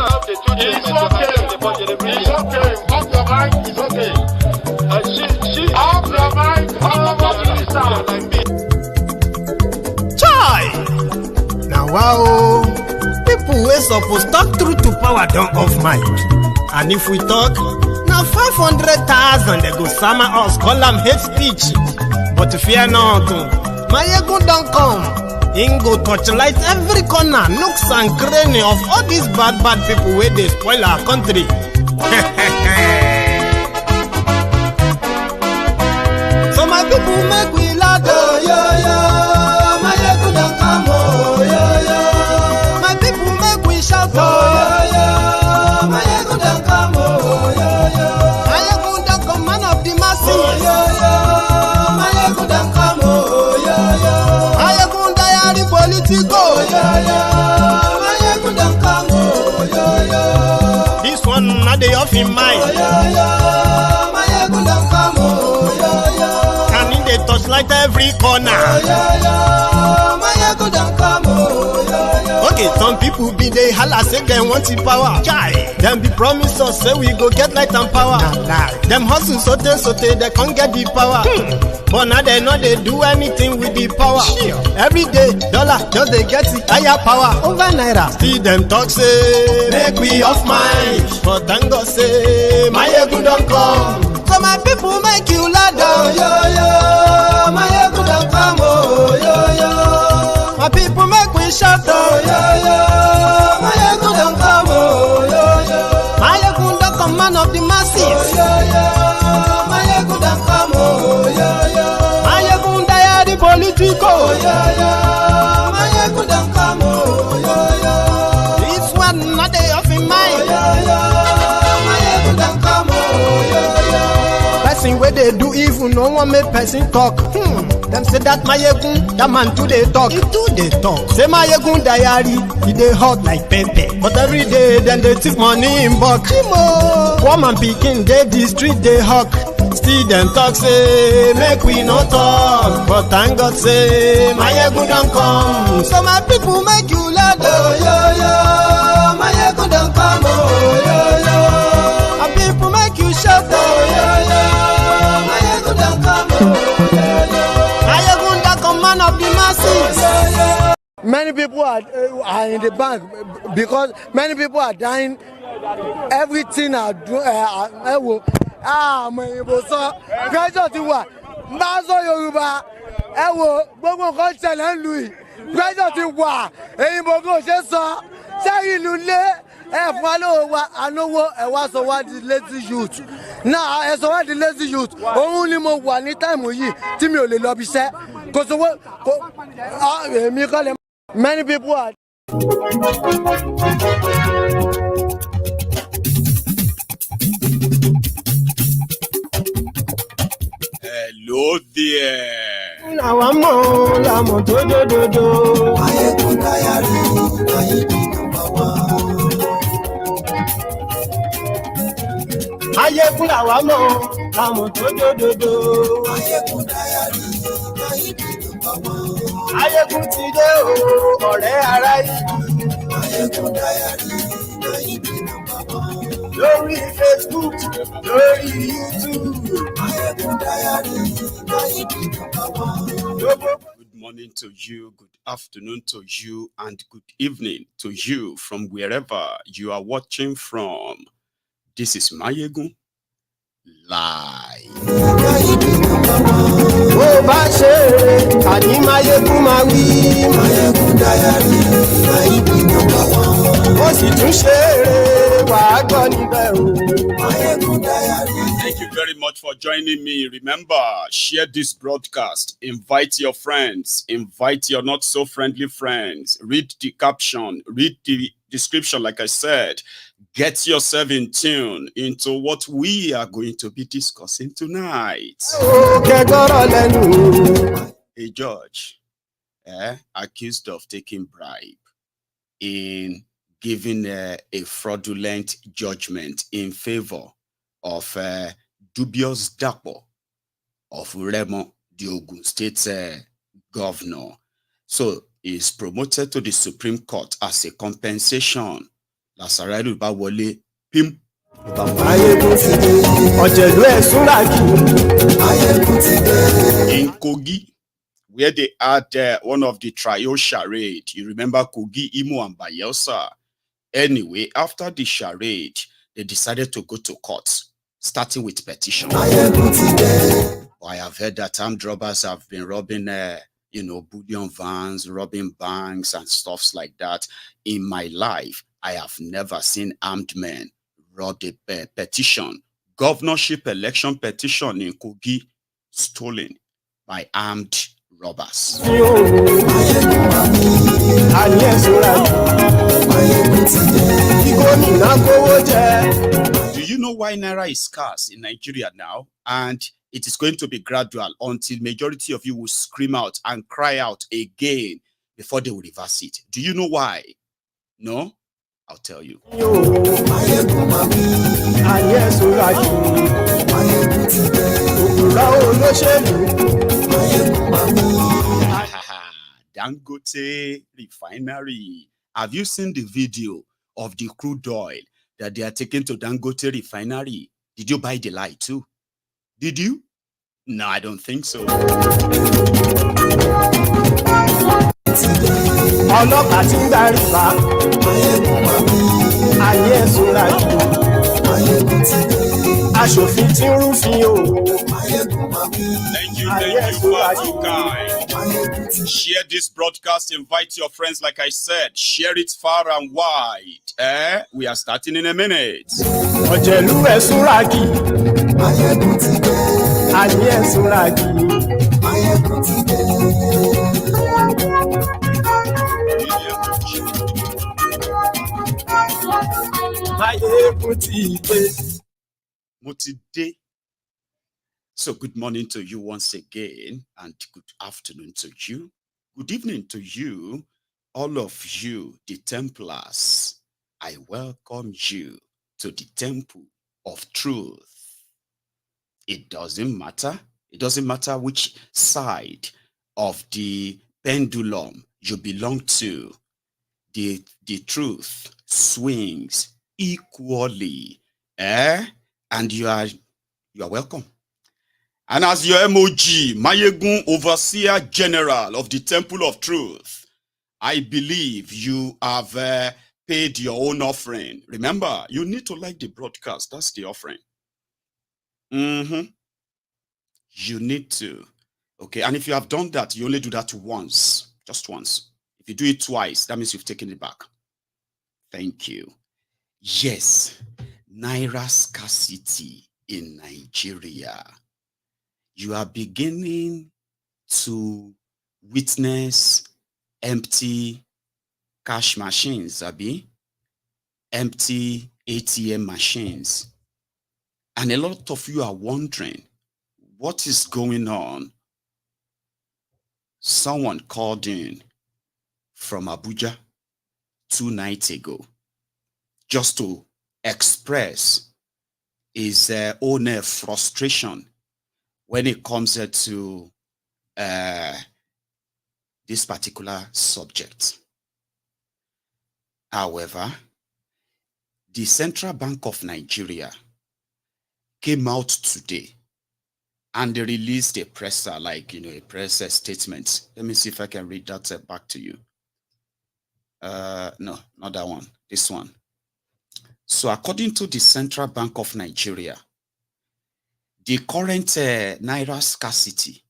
It's okay. Off your mind, it's okay. Off your mind, Chai! Now wow, people wey suppose talk truth to power don't off mic. And if we talk, now 500,000 they go summer us, call them hate speech. But fear not, my ego don't come. Ingo torchlight every corner, nooks and cranny of all these bad people where they spoil our country. So my people make we laugh, my ego don't come, my people make we shout, my ego don't come, my ego don't come, man of the masses, my ego don't come, my ego diary political, my ego don't come, this one not the off in mind, my ego don't come, and in the touchlight every corner. Okay, some people be they holla say they want the power. Chai, them be promise us say we go get light and power. Them hustle sote they can't get the power. But now they know they do anything with the power. Every day, dollar just they get the higher power over naira. See them talk say make we off mind, but thank God say my ego don't come. So my people make you ladder, my ego don't come, my people make we shout, my ego don't come, my ego don't come, man of the masses, my ego don't come, my ego diary political, my ego don't come, this one not the off in mind, my ego don't come, person where they do evil, no one make person talk. Them say that my yegun, that man too they talk. He too they talk. Say my yegun diary, he they hot like pepper. But every day then they take money in bulk. Woman picking, they the street they hawk. Still them talk say make we no talk. But thank God say my yegun don't come. So my people make you laugh. My yegun don't come. My people make you shout. My yegun don't come. Man of the masses. Many people are in the bank because many people are dying. Everything are doing. Pressure ti wà. Mazo Yoruba. Gbogbo nǹkan ṣẹlẹ̀ ń lu yìí. Pressure ti wà. Èyí gbogbo ṣe sọ. Ṣé ìlú lé? Fún wa lówó wa, ànówó wá sọ wá di lazy youth. Náà ẹ sọ wá di lazy youth. Òun ni mo wà ní táìmù yìí tí mi ò lè lọ bí iṣẹ́. Kò sówó èmi kọ́ lè. Many people are. Hello there. Àwọn mọ̀ làmọ̀ tó dòdòdò. Ayégun diary, ayégun number one. Ayégun làwọn mọ̀ làmọ̀ tó dòdòdò. Ayégun diary, ayégun number one. Ayégun ti dé o, ọ̀rẹ́ ará yìí. Ayégun diary, ayégun number one. Lórí Facebook, lórí YouTube. Ayégun diary, ayégun number one. Good morning to you, good afternoon to you, and good evening to you from wherever you are watching from. This is Mayegun Live. Bó bá ṣe àní Mayegun máa wí. Ayégun diary, ayégun number one. Ó sì tún ṣe wàá gbọ́ níbẹ̀ o. Ayégun diary. Thank you very much for joining me. Remember, share this broadcast. Invite your friends. Invite your not so friendly friends. Read the caption. Read the description, like I said. Get yourself in tune into what we are going to be discussing tonight. A judge accused of taking bribe in giving a fraudulent judgment in favor of dubious Dapo of Remo, the Ogun State governor. So he's promoted to the Supreme Court as a compensation Lasarado Bawole, Pim. In Kogi, where they had one of the trial charade. You remember Kogi, Imo, and Bayelsa. Anyway, after the charade, they decided to go to court, starting with petition. I have heard that armed robbers have been robbing, bullion vans, robbing banks and stuffs like that. In my life, I have never seen armed men rob a petition, governorship election petition in Kogi, stolen by armed robbers. Do you know why Naira is scarce in Nigeria now? And it is going to be gradual until majority of you will scream out and cry out again before they will reverse it. Do you know why? No? I'll tell you. Dangote Refinery. Have you seen the video of the crude oil that they are taking to Dangote Refinery? Did you buy the lie too? Did you? No, I don't think so. Thank you for too kind. Share this broadcast, invite your friends, like I said, share it far and wide. We are starting in a minute. Motide. So good morning to you once again, and good afternoon to you. Good evening to you, all of you, the Templars. I welcome you to the Temple of Truth. It doesn't matter. It doesn't matter which side of the pendulum you belong to. The truth swings equally. And you are welcome. And as your MOG, Mayegun Overseer General of the Temple of Truth, I believe you have paid your own offering. Remember, you need to like the broadcast. That's the offering. You need to. Okay, and if you have done that, you only do that once. Just once. If you do it twice, that means you've taken it back. Thank you. Yes, Naira scarcity in Nigeria. You are beginning to witness empty cash machines, empty ATM machines. And a lot of you are wondering, what is going on? Someone called in from Abuja 2 nights ago just to express his own frustration when it comes to this particular subject. However, the Central Bank of Nigeria came out today and they released a presser, a press statement. Let me see if I can read that back to you. No, not that one, this one. So according to the Central Bank of Nigeria, the current Naira scarcity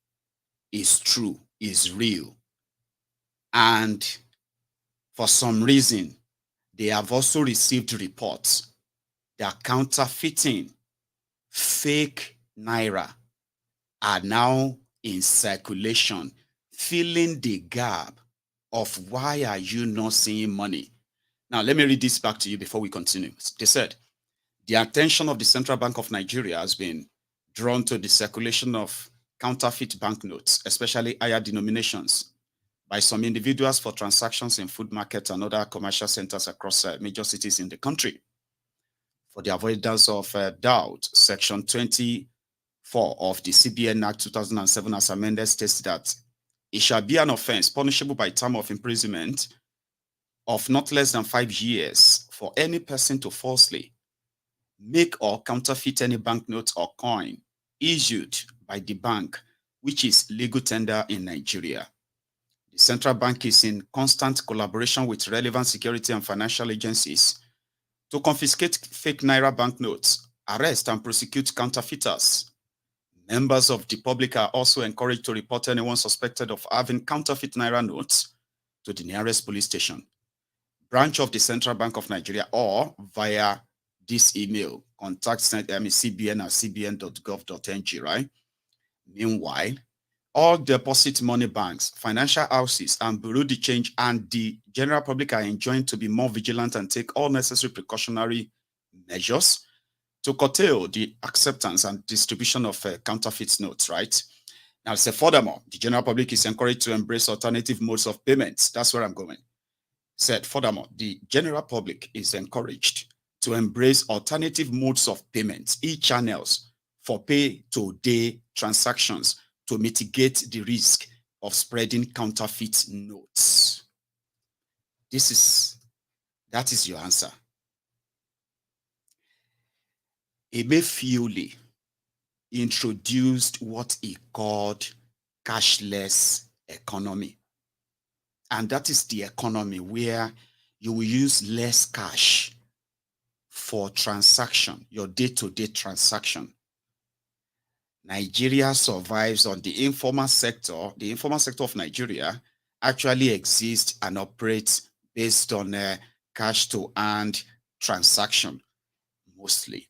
is true, is real. And for some reason, they have also received reports that counterfeiting, fake Naira are now in circulation, filling the gap of why are you not seeing money. Now, let me read this back to you before we continue. They said, the attention of the Central Bank of Nigeria has been drawn to the circulation of counterfeit banknotes, especially higher denominations, by some individuals for transactions in food markets and other commercial centers across major cities in the country. For the avoidance of doubt, Section 24 of the CBN Act 2007 as amended states that it shall be an offense punishable by term of imprisonment of not less than 5 years for any person to falsely make or counterfeit any banknote or coin issued by the bank, which is legal tender in Nigeria. The central bank is in constant collaboration with relevant security and financial agencies to confiscate fake Naira banknotes, arrest and prosecute counterfeiters. Members of the public are also encouraged to report anyone suspected of having counterfeit Naira notes to the nearest police station, branch of the Central Bank of Nigeria, or via this email, contact CBN at cbn.gov.ng, right? Meanwhile, all deposit money banks, financial houses, and bureau de change and the general public are enjoined to be more vigilant and take all necessary precautionary measures to curtail the acceptance and distribution of counterfeit notes, right? Now, say furthermore, the general public is encouraged to embrace alternative modes of payments. That's where I'm going. Said furthermore, the general public is encouraged to embrace alternative modes of payments, e-channels for pay-to-day transactions to mitigate the risk of spreading counterfeit notes. That is your answer. Emefiele introduced what he called cashless economy. And that is the economy where you will use less cash for transaction, your day-to-day transaction. Nigeria survives on the informal sector. The informal sector of Nigeria actually exists and operates based on cash-to-hand transaction, mostly.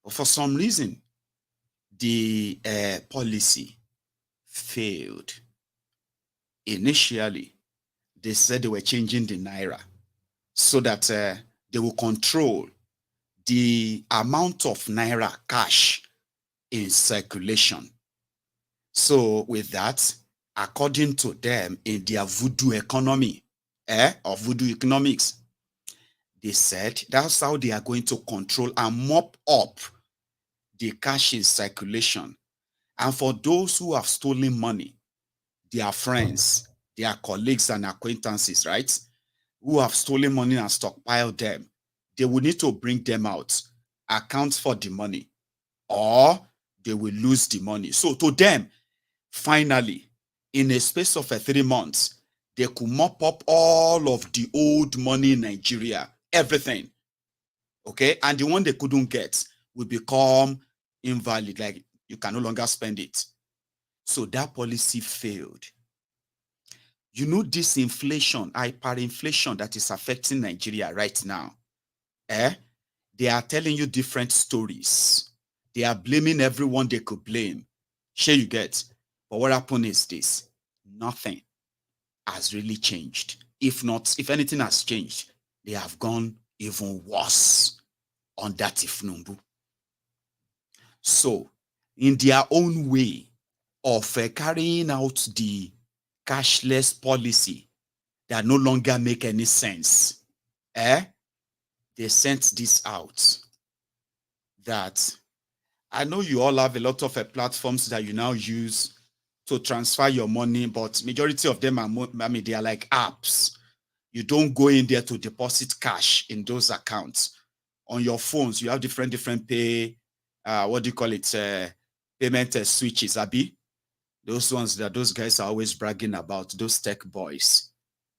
But for some reason, the policy failed. Initially, they said they were changing the Naira so that they will control the amount of Naira cash in circulation. So with that, according to them, in their Voodoo economy, or Voodoo economics, they said that's how they are going to control and mop up the cash in circulation. And for those who have stolen money, their friends, their colleagues and acquaintances, right, who have stolen money and stockpiled them, they will need to bring them out, account for the money, or they will lose the money. So to them, finally, in a space of 3 months, they could mop up all of the old money in Nigeria, everything. Okay? And the one they couldn't get will become invalid, like you can no longer spend it. So that policy failed. You know this inflation, hyperinflation that is affecting Nigeria right now. They are telling you different stories. They are blaming everyone they could blame. Sure you get. But what happened is this. Nothing has really changed. If anything has changed, they have gone even worse on that Thiefnubu. So, in their own way of carrying out the cashless policy that no longer make any sense, they sent this out that I know you all have a lot of platforms that you now use to transfer your money, but majority of them they are like apps. You don't go in there to deposit cash in those accounts. On your phones, you have different pay, payment switches, Abi. Those ones that those guys are always bragging about, those tech boys,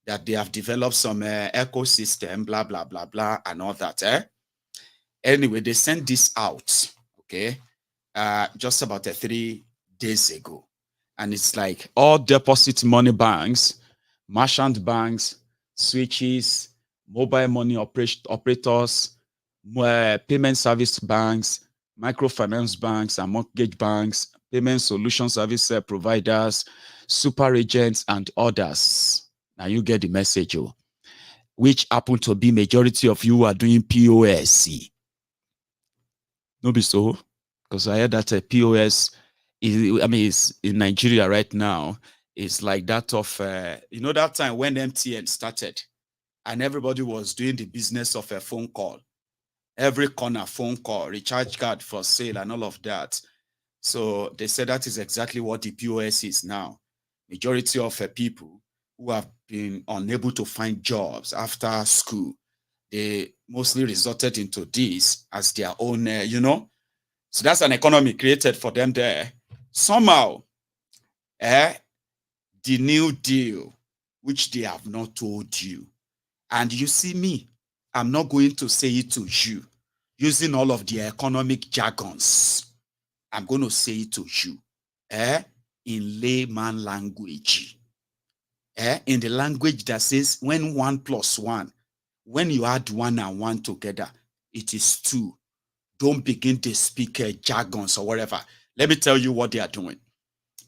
that they have developed some ecosystem, blah, blah, blah, blah, and all that. Anyway, they sent this out, okay, just about 3 days ago. And it's like all deposit money banks, merchant banks, switches, mobile money operators, payment service banks, microfinance banks and mortgage banks, payment solution service providers, super agents, and others. Now you get the message, which happen to be majority of you who are doing POS. No be so, because I heard that POS is in Nigeria right now. It's like that of that time when MTN started, and everybody was doing the business of a phone call. Every corner phone call, recharge card for sale, and all of that. So they said that is exactly what the POS is now. Majority of people who have been unable to find jobs after school they mostly resorted into this as their own, So that's an economy created for them there. Somehow, the New Deal, which they have not told you. And you see me, I'm not going to say it to you using all of the economic jargons. I'm going to say it to you in layman language. In the language that says when 1 + 1, when you add 1 and 1 together, it is 2. Don't begin to speak jargons or whatever. Let me tell you what they are doing.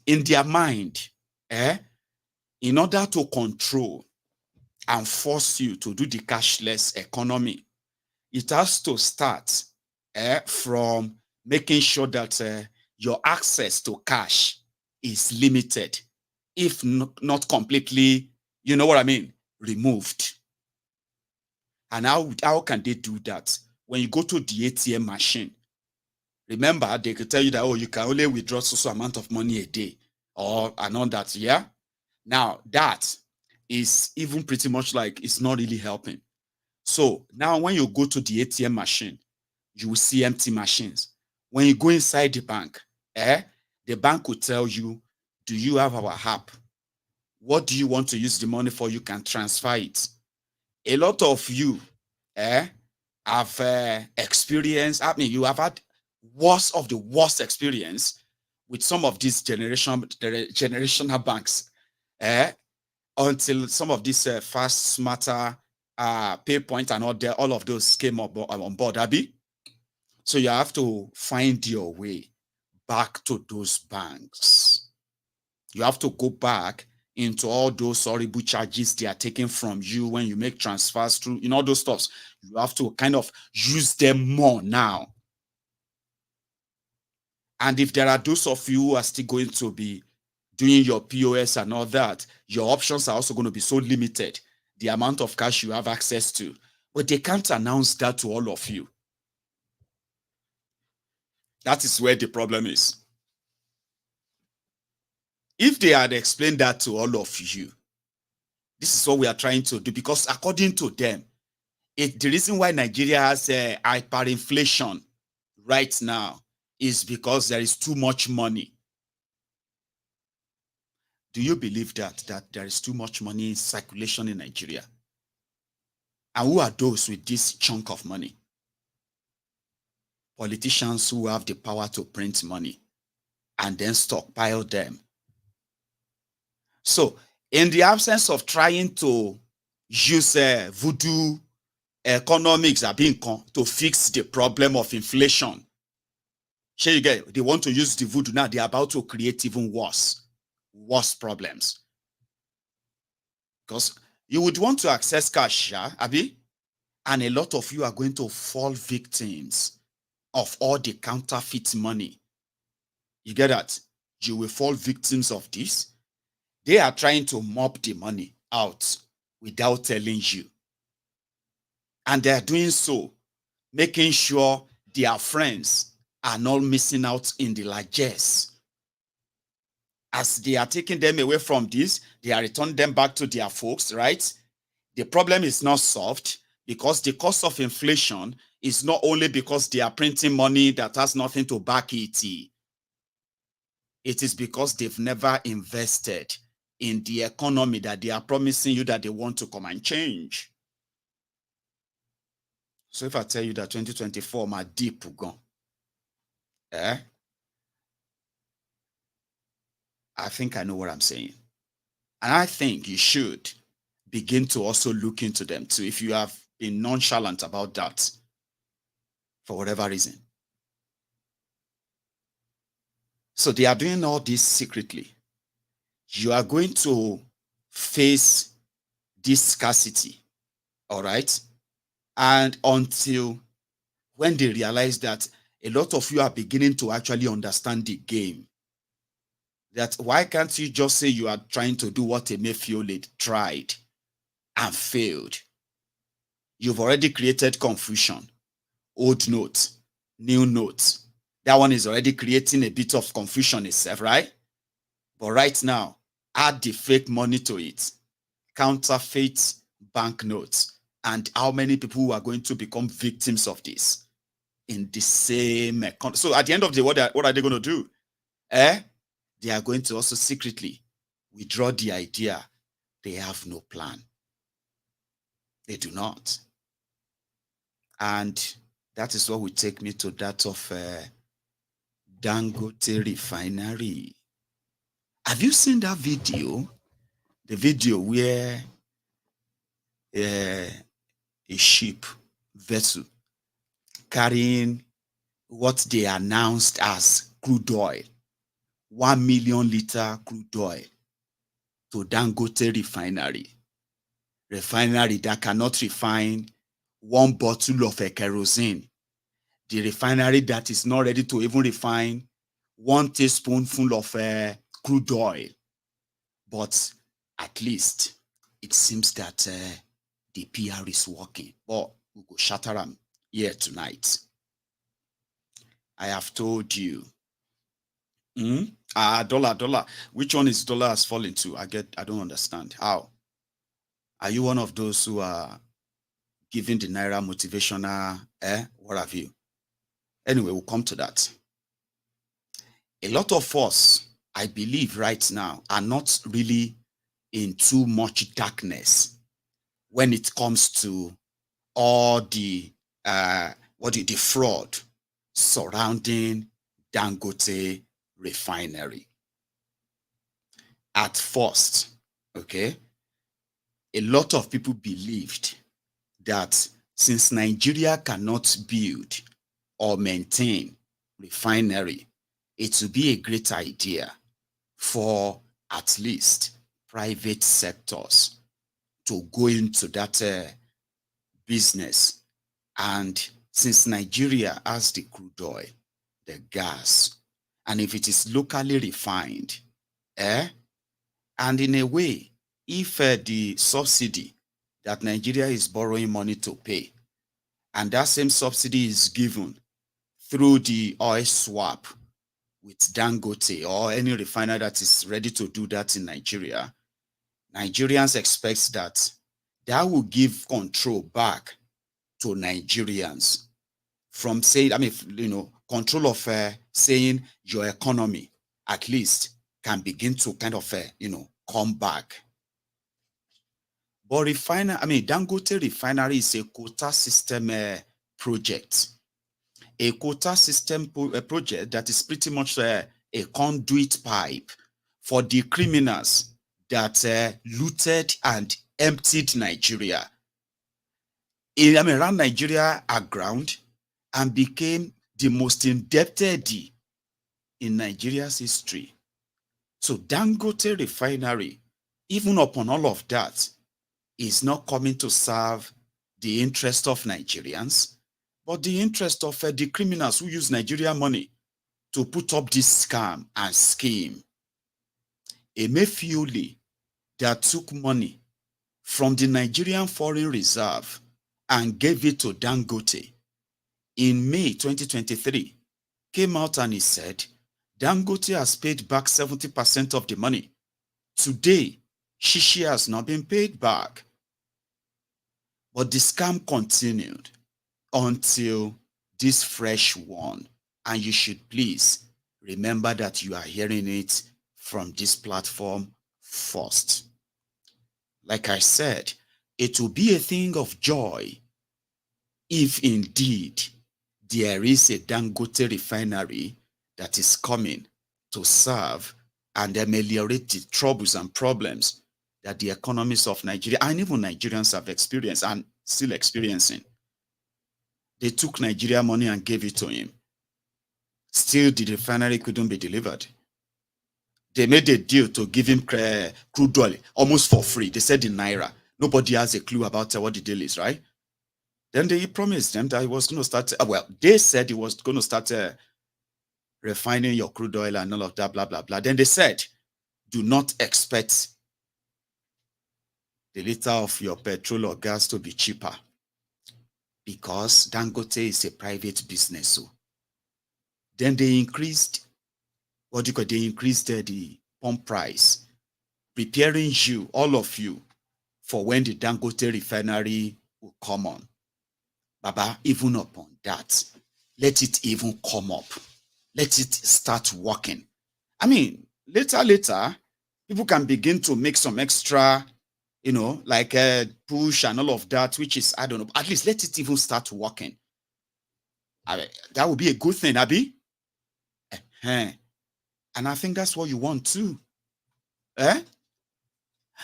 In their mind, in order to control and force you to do the cashless economy, it has to start from making sure that your access to cash is limited, if not completely, you know what I mean, removed. And how can they do that? When you go to the ATM machine, remember, they could tell you that, oh, you can only withdraw so amount of money a day and all that, yeah? Now, that is even pretty much like it's not really helping. So now when you go to the ATM machine, you will see empty machines. When you go inside the bank, the bank will tell you, do you have our app? What do you want to use the money for? You can transfer it. A lot of you have experienced, you have had worst of the worst experience with some of these generational banks until some of these fast, smarter, PayPoint and all of those came on board, Abby. So you have to find your way back to those banks. You have to go back into all those horrible charges they are taking from you when you make transfers through, all those stuffs. You have to kind of use them more now. And if there are those of you who are still going to be doing your POS and all that, your options are also going to be so limited, the amount of cash you have access to. But they can't announce that to all of you. That is where the problem is. If they had explained that to all of you, this is what we are trying to do, because according to them, the reason why Nigeria has hyperinflation right now is because there is too much money. Do you believe that there is too much money in circulation in Nigeria? And who are those with this chunk of money? Politicians who have the power to print money and then stockpile them. So, in the absence of trying to use voodoo economics to fix the problem of inflation, you get, they want to use the voodoo now. They're about to create even worse problems. Because you would want to access cash, Abi, and a lot of you are going to fall victims of all the counterfeit money. You get that? You will fall victims of this. They are trying to mop the money out without telling you. And they are doing so, making sure their friends are not missing out in the largesse. As they are taking them away from this, they are returning them back to their folks, right? The problem is not solved because the cost of inflation is not only because they are printing money that has nothing to back it. It is because they've never invested in the economy that they are promising you that they want to come and change. So if I tell you that 2024, my deep gone, I think I know what I'm saying. And I think you should begin to also look into them too, if you have been nonchalant about that for whatever reason. So they are doing all this secretly. You are going to face this scarcity, all right? And until when they realize that a lot of you are beginning to actually understand the game, that why can't you just say you are trying to do what Emefiole tried and failed? You've already created confusion. Old notes, new notes. That one is already creating a bit of confusion itself, right? But right now, add the fake money to it. Counterfeit banknotes. And how many people are going to become victims of this in the same economy? So at the end of the day, what are they going to do? They are going to also secretly withdraw the idea. They have no plan. They do not. And that is what will take me to that of Dangote Refinery. Have you seen that video? The video where a ship vessel carrying what they announced as crude oil, 1 million liter crude oil, to Dangote Refinery that cannot refine one bottle of kerosene. The refinery that is not ready to even refine 1 teaspoonful of crude oil. But at least it seems that the PR is working. But we go shatter them here tonight. I have told you. Dollar. Which one is dollar has fallen to? I don't understand. How? Are you one of those who are giving the Naira motivational, what have you? Anyway, we'll come to that. A lot of us, I believe right now, are not really in too much darkness when it comes to all the the fraud surrounding Dangote Refinery. At first, okay, a lot of people believed that since Nigeria cannot build or maintain refinery, it would be a great idea for at least private sectors to go into that business. And since Nigeria has the crude oil, the gas, and if it is locally refined, and in a way, if the subsidy that Nigeria is borrowing money to pay, and that same subsidy is given through the oil swap with Dangote or any refiner that is ready to do that in Nigeria, Nigerians expect that will give control back to Nigerians from saying, control of saying your economy at least can begin to kind of, come back. But Dangote Refinery is a quota system project. A quota system project that is pretty much a conduit pipe for the criminals that looted and emptied Nigeria. Ran Nigeria aground and became the most indebted in Nigeria's history. So Dangote Refinery, even upon all of that, is not coming to serve the interest of Nigerians, but the interest of the criminals who use Nigeria money to put up this scam and scheme. Emefiole that took money from the Nigerian Foreign Reserve and gave it to Dangote in May 2023, came out and he said, Dangote has paid back 70% of the money. Today, Shishi has not been paid back. But the scam continued until this fresh one. And you should please remember that you are hearing it from this platform first. Like I said, it will be a thing of joy if indeed there is a Dangote refinery that is coming to serve and ameliorate the troubles and problems that the economies of Nigeria and even Nigerians have experienced and still experiencing. They took Nigeria money and gave it to him. Still, the refinery couldn't be delivered. They made a deal to give him crude oil almost for free. They said in Naira. Nobody has a clue about what the deal is, right? Then he promised them that he was going to start, they said he was going to start refining your crude oil and all of that, blah, blah, blah. Then they said, do not expect the liter of your petrol or gas to be cheaper because Dangote is a private business. So then they increased, they increased the pump price, preparing you, all of you, for when the Dangote refinery will come on. Baba, even upon that, let it even come up. Let it start working. I mean, later, people can begin to make some extra, like push and all of that, which is, I don't know, at least let it even start working. That would be a good thing, Abi. And I think that's what you want too.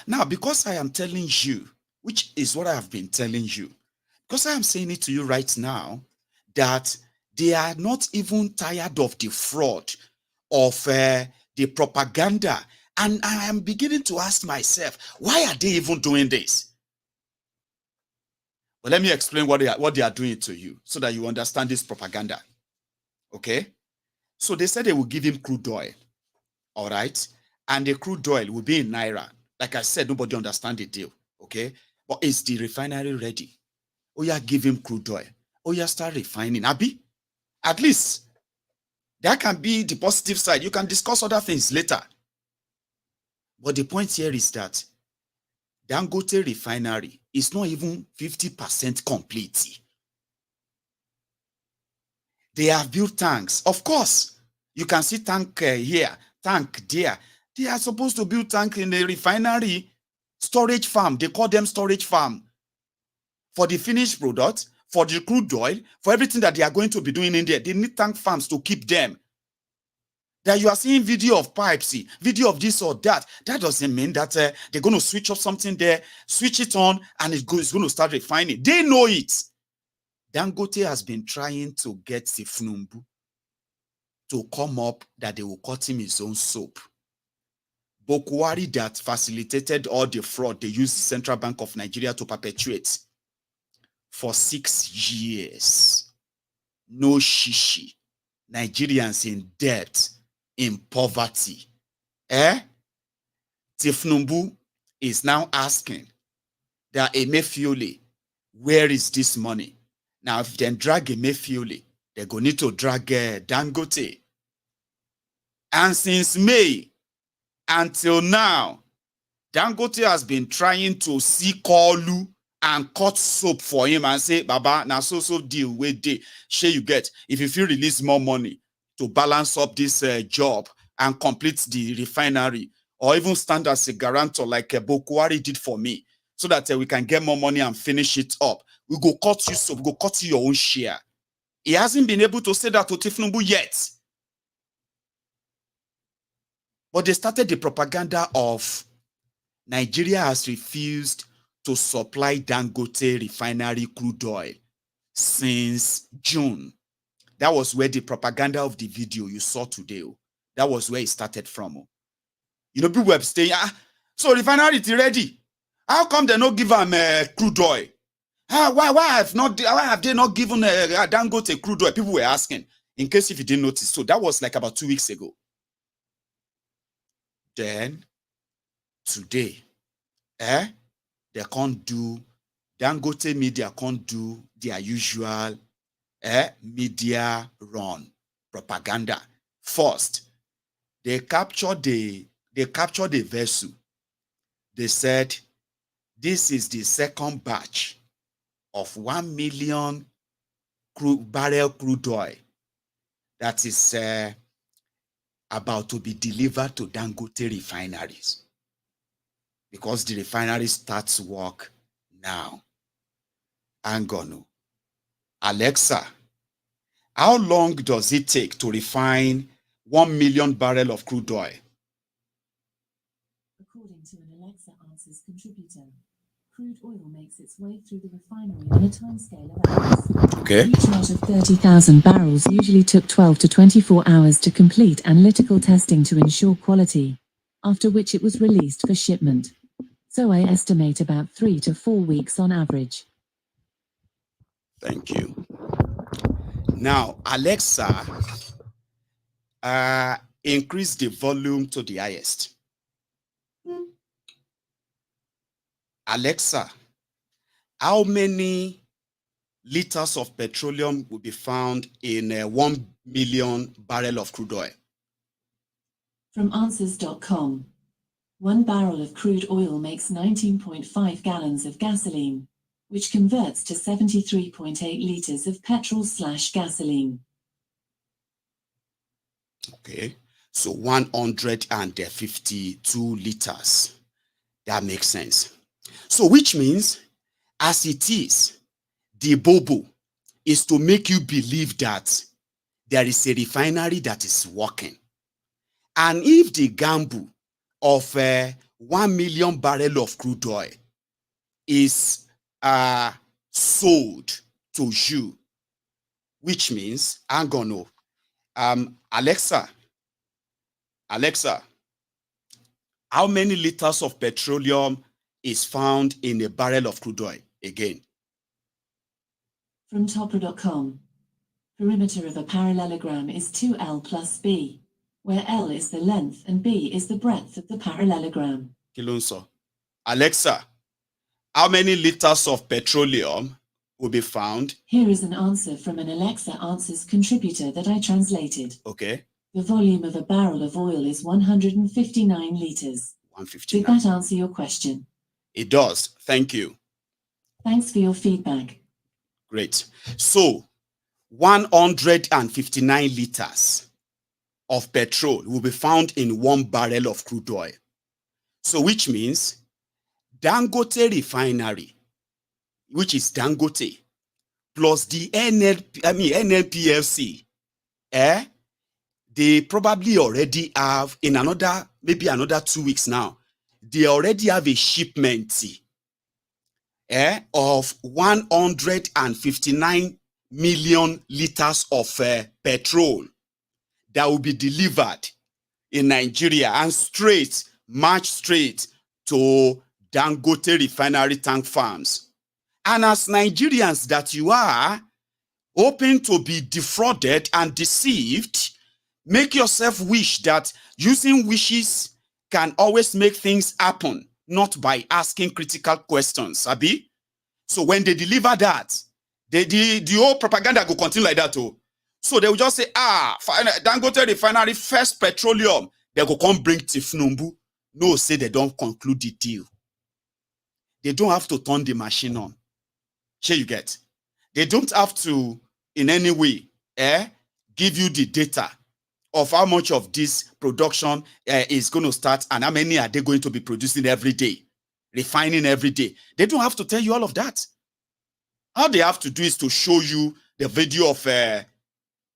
Now, because I am telling you, which is what I have been telling you, because I am saying it to you right now, that they are not even tired of the fraud, of the propaganda. And I am beginning to ask myself, why are they even doing this? But let me explain what they are doing to you so that you understand this propaganda. Okay? So they said they will give him crude oil. All right? And the crude oil will be in Naira. Like I said, nobody understands the deal. Okay? But is the refinery ready? Oh, yeah, give him crude oil. Oh, yeah, start refining. Abi, at least that can be the positive side. You can discuss other things later. But the point here is that Dangote Refinery is not even 50% complete. They have built tanks. Of course, you can see tank here, tank there. They are supposed to build tank in the refinery storage farm. They call them storage farm. For the finished product, for the crude oil, for everything that they are going to be doing in there, they need tank farms to keep them. That you are seeing video of pipes, video of this or that, that doesn't mean that they're going to switch off something there, switch it on, and it's going to start refining. They know it. Dangote has been trying to get Thiefnubu to come up that they will cut him his own soap. Bokwari that facilitated all the fraud they used the Central Bank of Nigeria to perpetuate for 6 years. No shishi. Nigerians in debt, in poverty. Thiefnubu is now asking that Emefiole, where is this money? Now, if they drag Emefiole, they're going to need to drag Dangote. And since May until now, Dangote has been trying to see Kolu and cut soap for him and say, Baba, now so deal with day. Share you get. If you feel release more money to balance up this job and complete the refinery, or even stand as a guarantor like Bokwari did for me, so that we can get more money and finish it up. We go cut you soap, we go cut you your own share. He hasn't been able to say that to Thiefnubu yet. But they started the propaganda of Nigeria has refused to supply Dangote Refinery crude oil since June. That was where the propaganda of the video you saw today, that was where it started from. People were saying, so refinery is ready. How come they not give them crude oil? Why have they not given Dangote crude oil? People were asking, in case if you didn't notice. So that was like about 2 weeks ago. Then, today, they can't do, Dangote media can't do their usual media run propaganda. First, they captured the vessel. They said, this is the second batch of 1 million barrel crude oil that is about to be delivered to Dangote refineries, because the refinery starts work now. Angonu. Alexa, how long does it take to refine 1 million barrel of crude oil? According to an Alexa Answers contributor, crude oil makes its way through the refinery on a timescale of hours. Okay. Each lot of 30,000 barrels usually took 12 to 24 hours to complete analytical testing to ensure quality, after which it was released for shipment. So I estimate about 3 to 4 weeks on average. Thank you. Now, Alexa, increase the volume to the highest. Alexa, how many liters of petroleum will be found in 1 million barrel of crude oil? From Answers.com, 1 barrel of crude oil makes 19.5 gallons of gasoline. which converts to 73.8 litres of petrol/gasoline. Okay, so 152 liters. That makes sense. So which means, as it is, the bobo is to make you believe that there is a refinery that is working. And if the gamble of 1 million barrel of crude oil is sold to you, which means, I'm gonna Alexa, how many liters of petroleum is found in a barrel of crude oil? Again. From Topper.com. Perimeter of a parallelogram is 2L plus B, where L is the length and B is the breadth of the parallelogram. Kilonso. Alexa, how many liters of petroleum will be found? Here is an answer from an Alexa Answers contributor that I translated. Okay. The volume of a barrel of oil is 159 liters. 159. Did that answer your question? It does. Thank you. Thanks for your feedback. Great. So, 159 liters of petrol will be found in 1 barrel of crude oil. So, which means Dangote Refinery, which is Dangote, plus the NNPCL, they probably already have, in maybe another 2 weeks now, they already have a shipment of 159 million liters of petrol that will be delivered in Nigeria and march straight to Dangote Refinery tank farms. And as Nigerians that you are, hoping to be defrauded and deceived, make yourself wish that using wishes can always make things happen, not by asking critical questions, Abi. So when they deliver that, the whole propaganda will continue like that too. So they will just say, Dangote Refinery first petroleum. They go come bring Thiefnubu. No, say they don't conclude the deal. They don't have to turn the machine on. Here you get. They don't have to, in any way, give you the data of how much of this production is going to start and how many are they going to be producing every day, refining every day. They don't have to tell you all of that. All they have to do is to show you the video of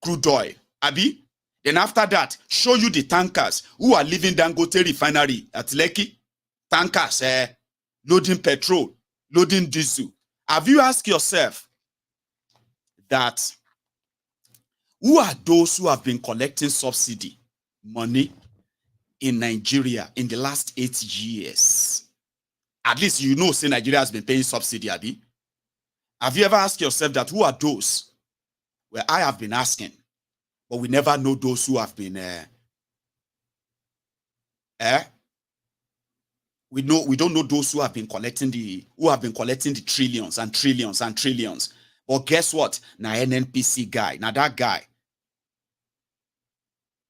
crude oil, Abi. Then after that, show you the tankers who are leaving Dangote Refinery at Lekki. Tankers loading petrol, loading diesel. Have you asked yourself that who are those who have been collecting subsidy money in Nigeria in the last 8 years? At least you know, say Nigeria has been paying subsidy, Abi. Have you ever asked yourself that who are those? Well, I have been asking, but we never know those who have been we don't know those who have been collecting the trillions and trillions and trillions. But guess what? Now NNPC guy, now that guy,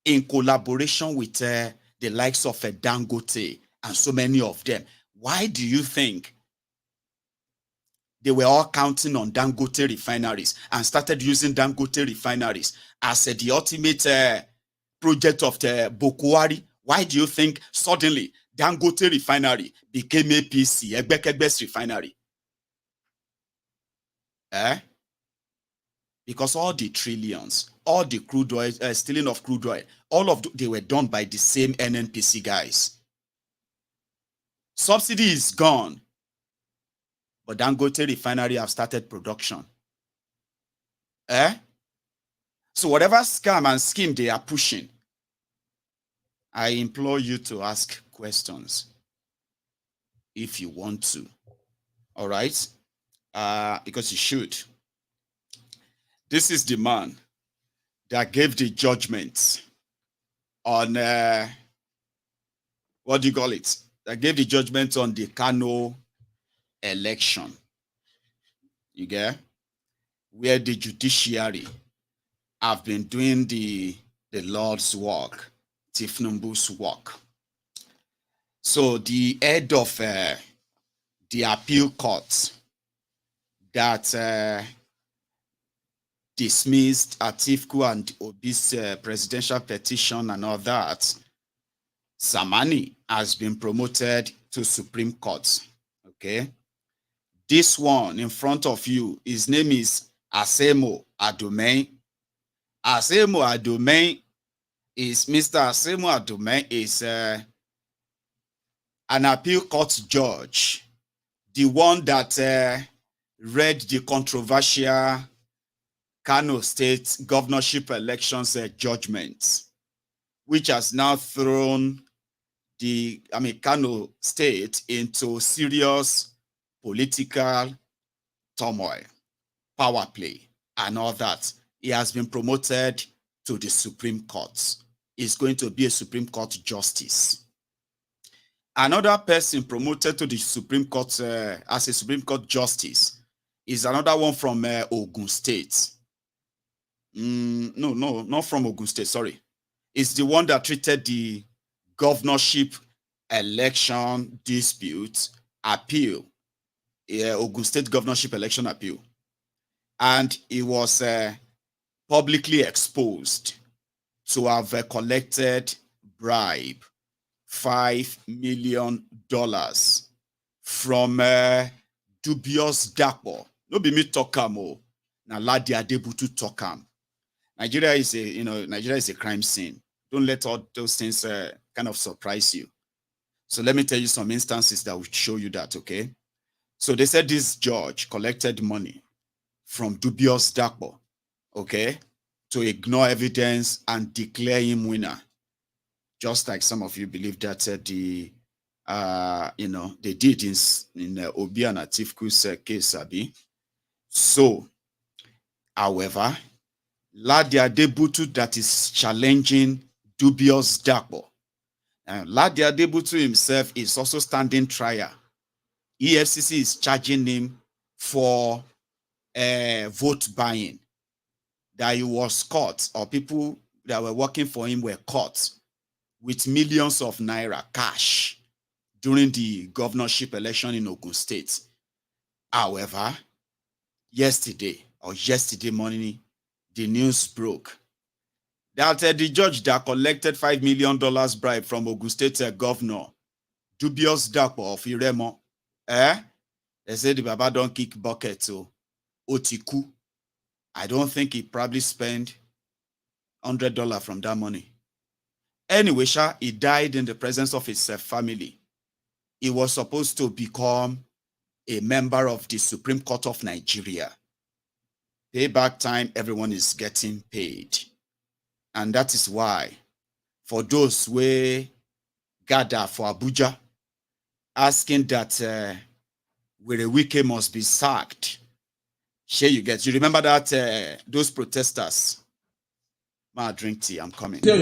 in collaboration with the likes of Dangote and so many of them, why do you think they were all counting on Dangote refineries and started using Dangote refineries as the ultimate project of the Bokwari? Why do you think suddenly Dangote Refinery became APC, Egbekegbe's refinery? Because all the trillions, all the crude oil, stealing of crude oil, they were done by the same NNPC guys. Subsidy is gone, but Dangote Refinery have started production. So whatever scam and scheme they are pushing, I implore you to ask questions if you want to. All right? Because you should. This is the man that gave the judgment on, what do you call it? That gave the judgment on the Kano election. You get? Where the judiciary have been doing the Lord's work, Thiefnubu's work. So the head of the appeal court that dismissed Atiku and Obi's presidential petition and all that, Samani has been promoted to Supreme Court. Okay. This one in front of you, his name is Asemo Adume. Asemo Adume is Mr. Asemo Adume is an appeal court judge, the one that read the controversial Kano State governorship elections judgment, which has now thrown the Kano State into serious political turmoil, power play, and all that. He has been promoted to the Supreme Court. He's going to be a Supreme Court justice. Another person promoted to the Supreme Court as a Supreme Court justice is another one from Ogun State. No, not from Ogun State, sorry. It's the one that treated the governorship election dispute appeal, Ogun State governorship election appeal. And he was publicly exposed to have collected bribe $5 million from dubious Dapo. No be me talkam o. Na Ladi Adebutu talkam. Nigeria is a crime scene. Don't let all those things kind of surprise you. So let me tell you some instances that will show you that, okay? So they said this judge collected money from dubious Dapo, okay, to ignore evidence and declare him winner. Just like some of you believe that they did in Obi and Atifku's case, Abi. So, however, Ladi Adebutu that is challenging dubious Dapo. Ladi Adebutu himself is also standing trial. EFCC is charging him for vote buying. That he was caught, or people that were working for him were caught with millions of naira cash during the governorship election in Ogun State. However, yesterday morning, the news broke that the judge that collected $5 million bribe from Ogun State governor, dubious Dapo of Iremo, they said the Baba don't kick bucket to Otiku. I don't think he probably spent $100 from that money. Anyway, he died in the presence of his family. He was supposed to become a member of the Supreme Court of Nigeria. Payback time, everyone is getting paid. And that is why, for those who gather for Abuja, asking that Wike must be sacked, share you get. You remember that those protesters? Ma, drink tea, I'm coming. Yes,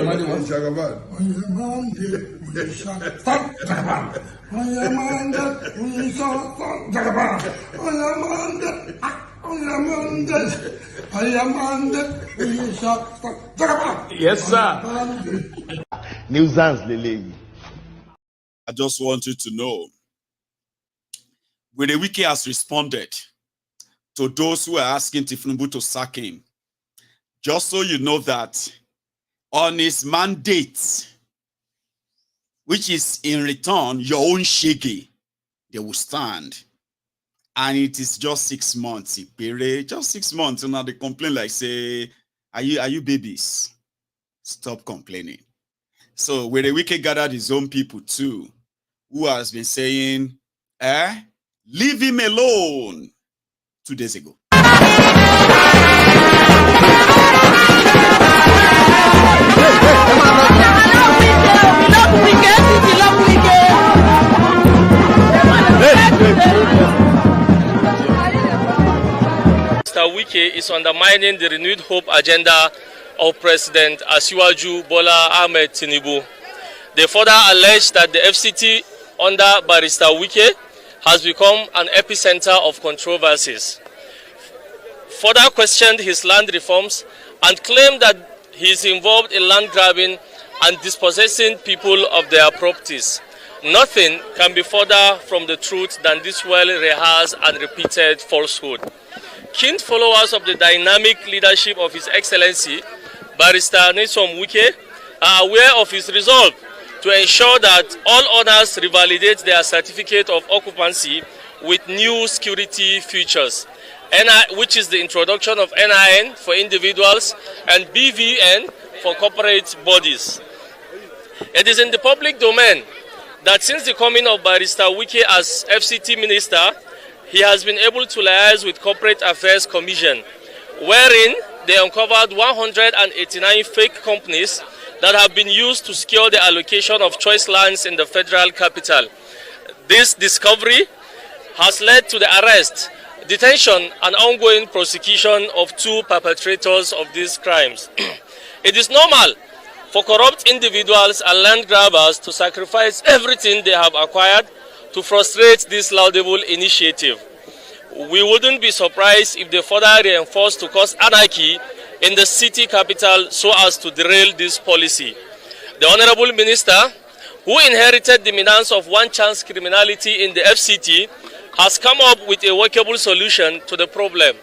sir. Nuisance, Lily. I just want you to know, Wike has responded to those who are asking Thiefnubu to sack him. Just so you know that on his mandate, which is in return your own shege, they will stand. And it is just 6 months. Just 6 months. And now they complain like, say, are you babies? Stop complaining. So Wike gathered his own people too, who has been saying, leave him alone 2 days ago. Mr. Wike is undermining the renewed hope agenda of President Asiwaju Bola Ahmed Tinubu. They further allege that the FCT under Barrister Wike has become an epicenter of controversies. Further questioned his land reforms and claimed that he is involved in land grabbing and dispossessing people of their properties. Nothing can be further from the truth than this well-rehearsed and repeated falsehood. keen followers of the dynamic leadership of His Excellency, Barrister Nyesom Wike, are aware of his resolve to ensure that all owners revalidate their certificate of occupancy with new security features, which is the introduction of NIN for individuals and BVN for corporate bodies. It is in the public domain that since the coming of Barrister Wike as FCT Minister, he has been able to liaise with Corporate Affairs Commission, wherein they uncovered 189 fake companies that have been used to secure the allocation of choice lands in the federal capital. This discovery has led to the arrest, detention, and ongoing prosecution of 2 perpetrators of these crimes. It is normal for corrupt individuals and land grabbers to sacrifice everything they have acquired to frustrate this laudable initiative. We wouldn't be surprised if they further reinforce to cause anarchy in the city capital so as to derail this policy. The Honorable Minister, who inherited the menace of one-chance criminality in the FCT, has come up with a workable solution to the problem,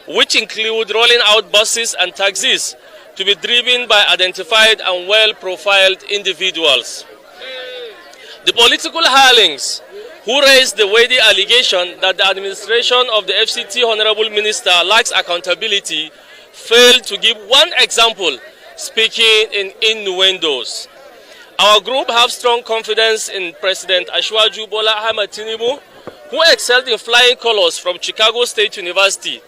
which include rolling out buses and taxis to be driven by identified and well-profiled individuals. The political hirelings who raised the weighty allegation that the administration of the FCT Honorable Minister lacks accountability failed to give one example, speaking in innuendos. Our group have strong confidence in President Asiwaju Bola Ahmed Tinubu, who excelled in flying colors from Chicago State University,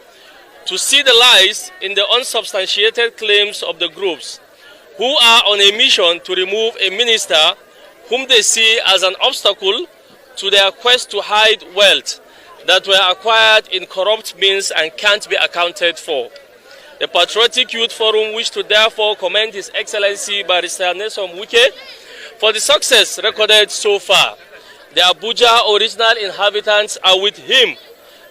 to see the lies in the unsubstantiated claims of the groups, who are on a mission to remove a minister whom they see as an obstacle to their quest to hide wealth that were acquired in corrupt means and can't be accounted for. The Patriotic Youth Forum wish to therefore commend His Excellency Barrister Nyesom Wike for the success recorded so far. The Abuja original inhabitants are with him.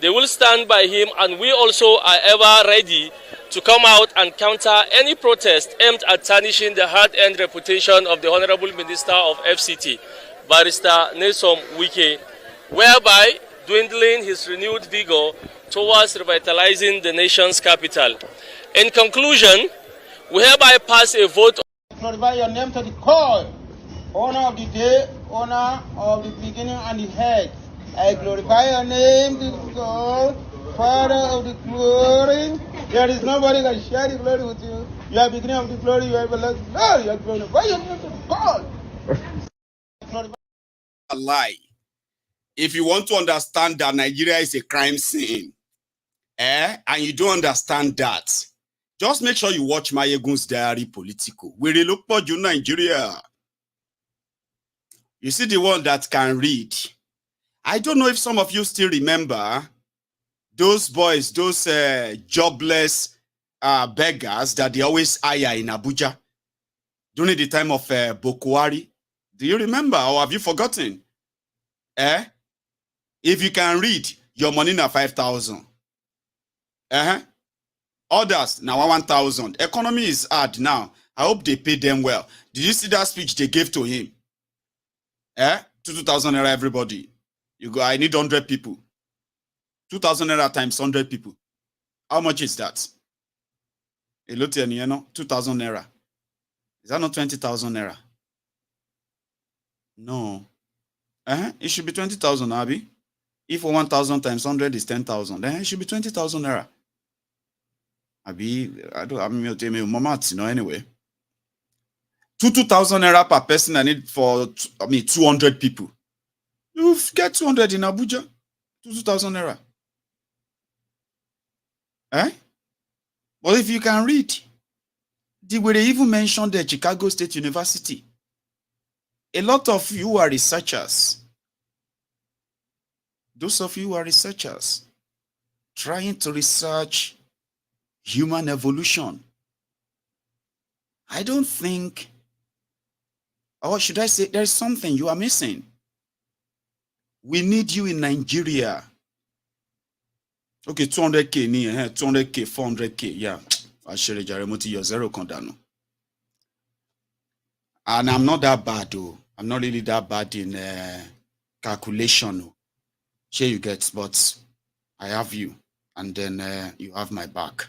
They will stand by him, and we also are ever ready to come out and counter any protest aimed at tarnishing the hard-earned reputation of the Honorable Minister of FCT, Barrister Nyesom Wike, whereby dwindling his renewed vigor towards revitalizing the nation's capital. In conclusion, we hereby pass a vote. Glorify your name to the call, owner of the day, owner of the beginning and the head. I glorify your name to the call, Father of the glory. There is nobody that can share the glory with you. You are beginning of the glory, you are everlasting. No, you are glorify your name to the call. A lie. If you want to understand that Nigeria is a crime scene, and you don't understand that, just make sure you watch Mayegun's Diary Politico. We look for you, Nigeria. You see the one that can read. I don't know if some of you still remember those boys, those jobless beggars that they always hire in Abuja during the time of Bokwari. Do you remember, or have you forgotten? If you can read, your money na 5,000. Others now 1,000. Economy is hard now. I hope they pay them well. Did you see that speech they gave to him? 2,000 naira everybody. You go, I need 100 people. 2,000 naira times 100 people. How much is that? A lot, 2,000 naira. Is that not 20,000 naira? No. It should be 20,000, Abi. If 1,000 times 100 is 10,000, then it should be 20,000 naira. Abi, anyway. 2,000 naira per person I need for 200 people. You get 200 in Abuja. 2,000 naira. But if you can read, they even mentioned the Chicago State University. A lot of you are researchers. Those of you who are researchers trying to research human evolution. I don't think, or should I say, there's something you are missing. We need you in Nigeria. Okay, 200K, 200K, 400K, yeah. Actually, Jaremoti, you're zero condano. And I'm not that bad, though. I'm not really that bad in calculation. Sure you get, but I have you. and then you have my back.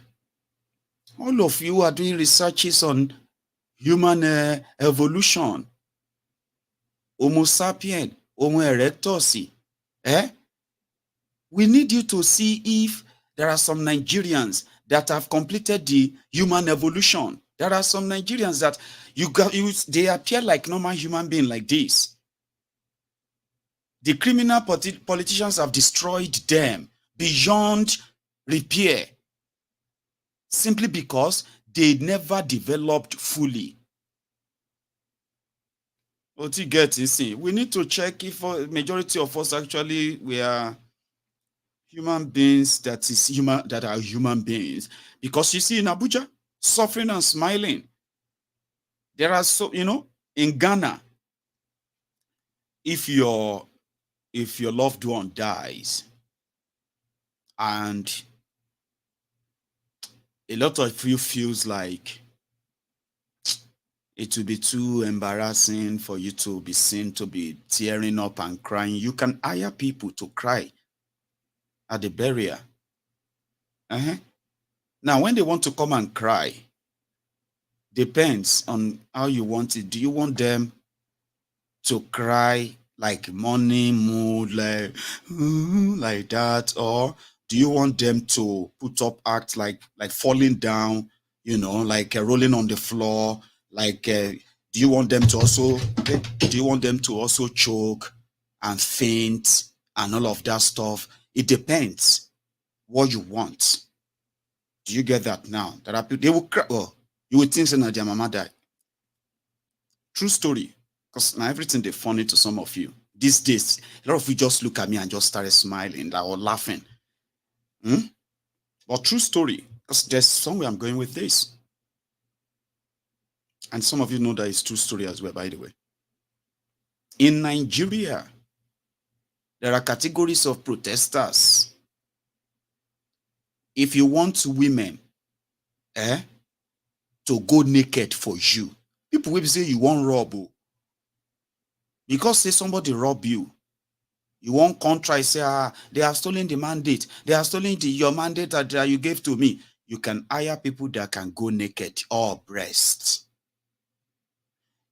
All of you are doing researches on human evolution, Homo sapien, Homo erectus. We need you to see if there are some Nigerians that have completed the human evolution. There are some Nigerians that they appear like normal human beings like this. The criminal politicians have destroyed them beyond repair simply because they never developed fully. What you get is, we need to check if majority of us actually we are human beings that are human beings. Because you see in Abuja, suffering and smiling. There are in Ghana, if your loved one dies and a lot of you feels like it will be too embarrassing for you to be seen to be tearing up and crying, you can hire people to cry at the burial. Now, when they want to come and cry, depends on how you want it. Do you want them to cry like morning mood, like that, or do you want them to put up act like falling down, like rolling on the floor? Like, do you want them to also choke and faint and all of that stuff? It depends what you want. Do you get that now? There are people, they will cry. Oh, you would think that their mama died. True story. Because now everything they funny to some of you. These days, a lot of you just look at me and just started smiling or laughing. But true story. Because there's somewhere I'm going with this. And some of you know that it's true story as well, by the way. In Nigeria, there are categories of protesters. If you want women to go naked for you, people will say you want rob. Because say somebody rob you, you won't contra say, they have stolen the mandate. They have stolen your mandate that you gave to me. You can hire people that can go naked or breast.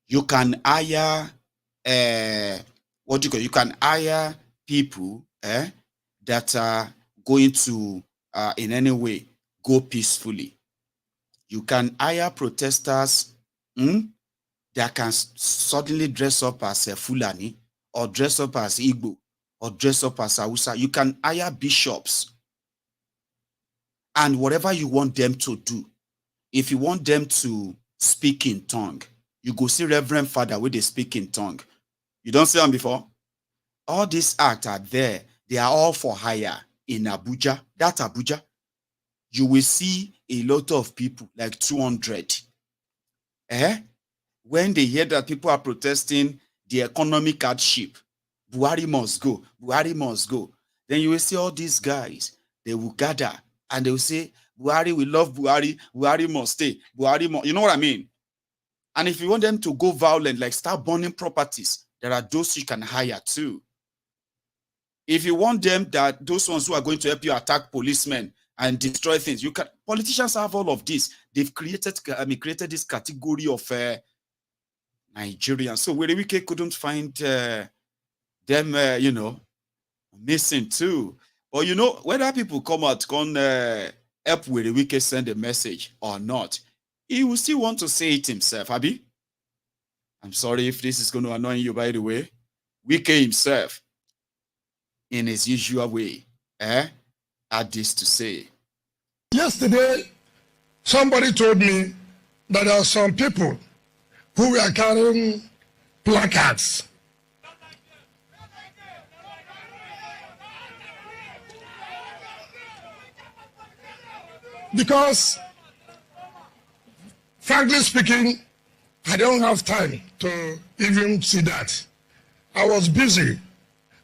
You can hire, you can hire people that are going to, in any way, go peacefully. You can hire protesters that can suddenly dress up as a Fulani, or dress up as Igbo, or dress up as Hausa. You can hire bishops. And whatever you want them to do, if you want them to speak in tongue, you go see Reverend Father where they speak in tongue. You don't see them before? All these acts are there. They are all for hire in Abuja. That Abuja, you will see a lot of people, like 200. When they hear that people are protesting the economic hardship, Buhari must go, Buhari must go. Then you will see all these guys, they will gather and they will say, Buhari, we love Buhari, Buhari must stay, Buhari must, you know what I mean? And if you want them to go violent, like start burning properties, there are those you can hire too. If you want them, that those ones who are going to help you attack policemen and destroy things, you can. Politicians have all of this. They've created this category of Nigerians. So Wike couldn't find them, missing too. But whether people come out, help Wike send a message or not, he will still want to say it himself, Abi. I'm sorry if this is going to annoy you, by the way. Wike himself, in his usual way, had this to say. Yesterday, somebody told me that there are some people who were carrying placards. Because, frankly speaking, I don't have time to even see that. I was busy.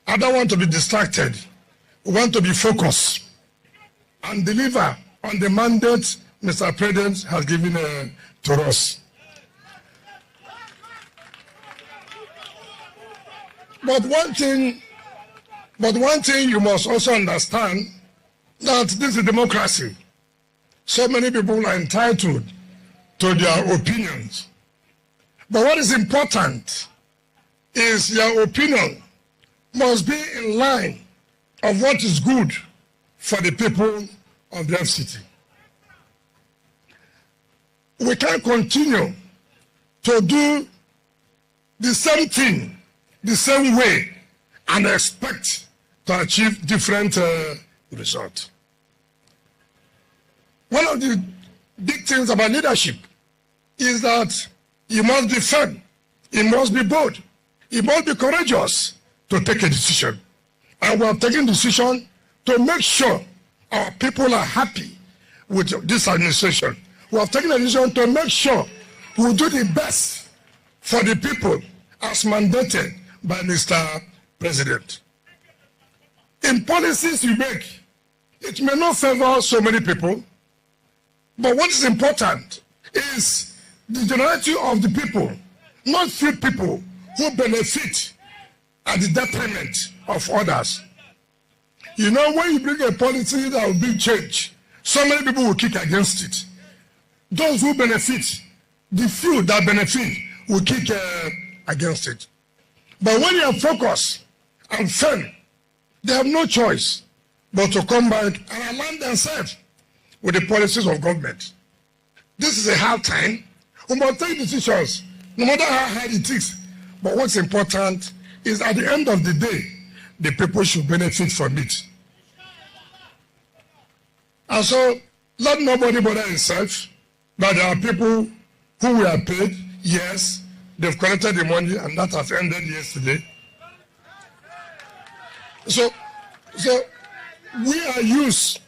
I don't want to be distracted. I want to be focused and deliver on the mandate Mr. President has given to us. But one thing you must also understand that this is democracy. So many people are entitled to their opinions. But what is important is your opinion must be in line of what is good for the people of the FCT. We can't continue to do the same thing, the same way, and expect to achieve different results. One of the big things about leadership is that you must be firm, you must be bold, you must be courageous to take a decision. And we are taking decision to make sure our people are happy with this administration. We have taken a decision to make sure we do the best for the people as mandated by Mr. President. In policies you make, it may not favor so many people, but what is important is the generality of the people, not few people who benefit at the detriment of others. You know, when you bring a policy that will bring change, so many people will kick against it. Those who benefit, the few that benefit, will kick against it. But when you are focused and firm, they have no choice but to come back and align themselves with the policies of government. This is a hard time. We must take decisions, no matter how hard it is. But what's important is at the end of the day, the people should benefit from it. And so, let nobody bother himself that there are people who were paid. Yes, they've collected the money and that has ended yesterday. So we are used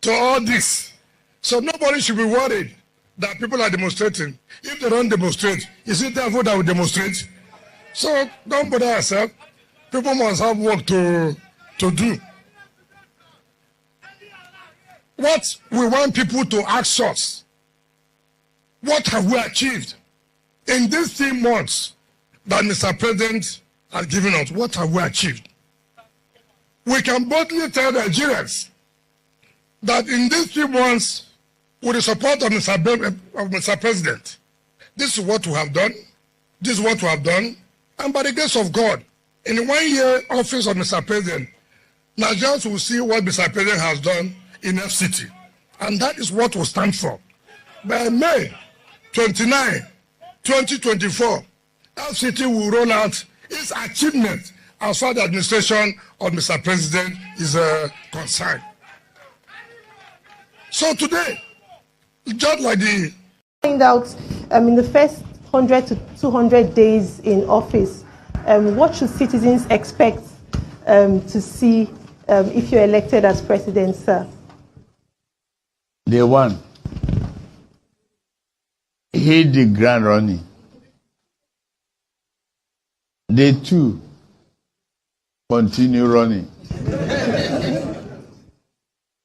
to all this. So nobody should be worried that people are demonstrating. If they don't demonstrate, is it therefore that we demonstrate? So don't bother yourself. People must have work to do. What we want people to ask us, what have we achieved in these 3 months that Mr. President has given us? What have we achieved? We can boldly tell Nigerians that in these 3 months, with the support of Mr. President, this is what we have done, this is what we have done, and by the grace of God, in the 1 year office of Mr. President, Nigerians will see what Mr. President has done in FCT, and that is what we stand for. By May 29, 2024, FCT will roll out its achievement as far as the administration of Mr. President is concerned. So today, just like the... Find out in the first 100 to 200 days in office, what should citizens expect to see if you're elected as president, sir? Day one, hit the ground running. Day two, continue running.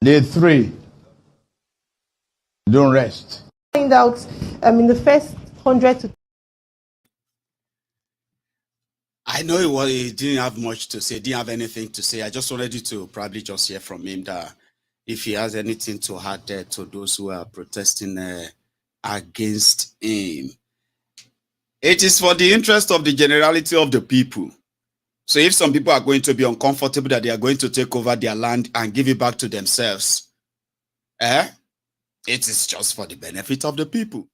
Day three, don't rest. Find out in the first 100 to... I know he didn't have much to say, didn't have anything to say. I just wanted you to probably just hear from him that if he has anything to add there to those who are protesting against him. It is for the interest of the generality of the people. So if some people are going to be uncomfortable that they are going to take over their land and give it back to themselves, it is just for the benefit of the people.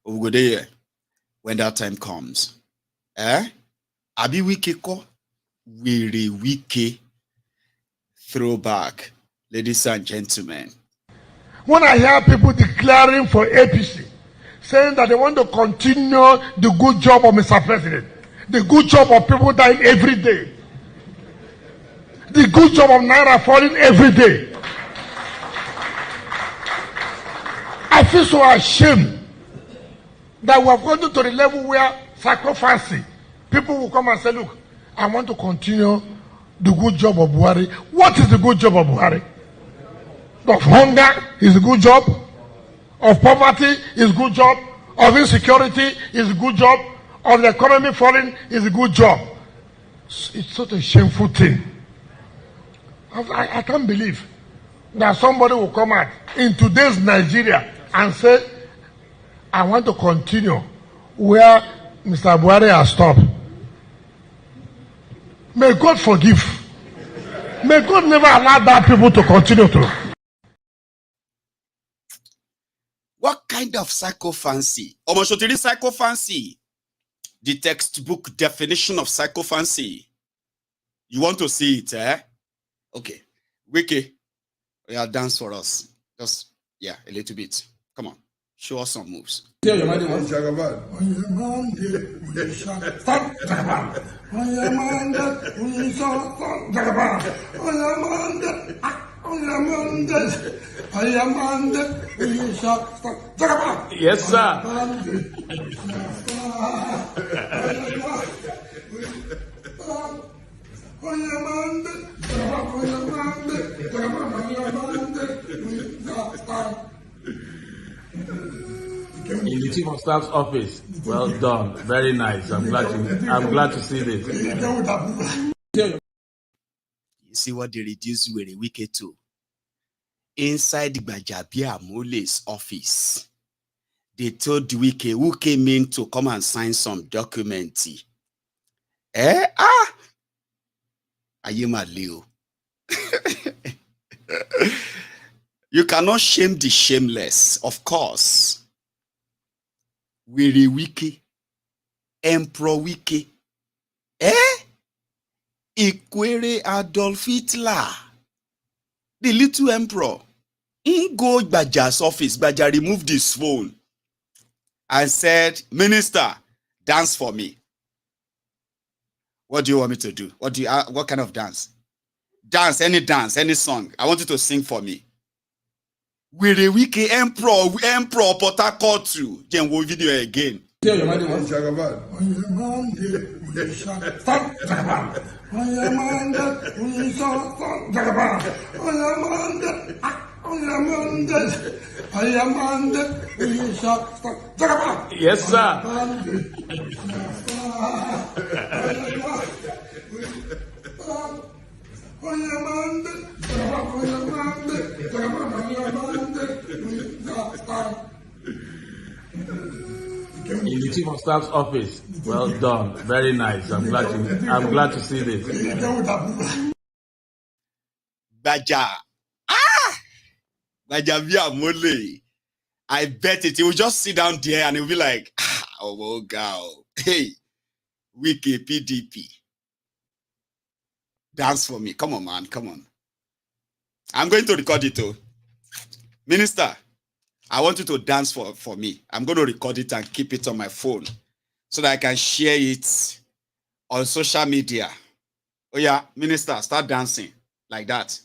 We'll go there when that time comes. Abi Wike ko, Wiri Wike throwback. Ladies and gentlemen. When I hear people declaring for APC, saying that they want to continue the good job of Mr. President, the good job of people dying every day, the good job of Naira falling every day, I feel so ashamed that we have gone to the level where sacrificing, people will come and say, look, I want to continue the good job of Buhari. What is the good job of Buhari? Of hunger is a good job. Of poverty is a good job. Of insecurity is a good job. Of the economy falling is a good job. It's such a shameful thing. I can't believe that somebody will come out in today's Nigeria and say, I want to continue where Mr. Buhari has stopped. May God forgive. May God never allow that people to continue to. What kind of psychophancy? Omoshotiri psychophancy. The textbook definition of psychophancy. You want to see it, eh? Okay. Wike, yeah, dance for us. Just, yeah, a little bit. Come on. Show us some moves. Stop, Jagaban. Yes, sir. In the Chief of Staff's office. Well done. Very nice. I'm glad to see this. You see what they reduced with a Wike to? Inside Gbajabiamole's office, they told Wike who came in to come and sign some document. Ayema. You cannot shame the shameless, of course. Wiri Wike, Emperor Wike, Ikwere Adolf Hitler, the little emperor. In go Gbaja's office, Gbaja removed his phone and said, Minister, dance for me. What do you want me to do? What kind of dance? Dance, any song. I want you to sing for me. Wiri Wike, Emperor Port Harcourt. Then we'll video again. Yes, sir. In the Chief of Staff's office. Well done. Very nice. I'm glad to see this. Baja. Baja via Mole. I bet it. He will just sit down there and he'll be like, oh God. Hey, Wike PDP. Dance for me. Come on, man. Come on. I'm going to record it too. Minister, I want you to dance for me. I'm going to record it and keep it on my phone so that I can share it on social media. Oh yeah, Minister, start dancing like that.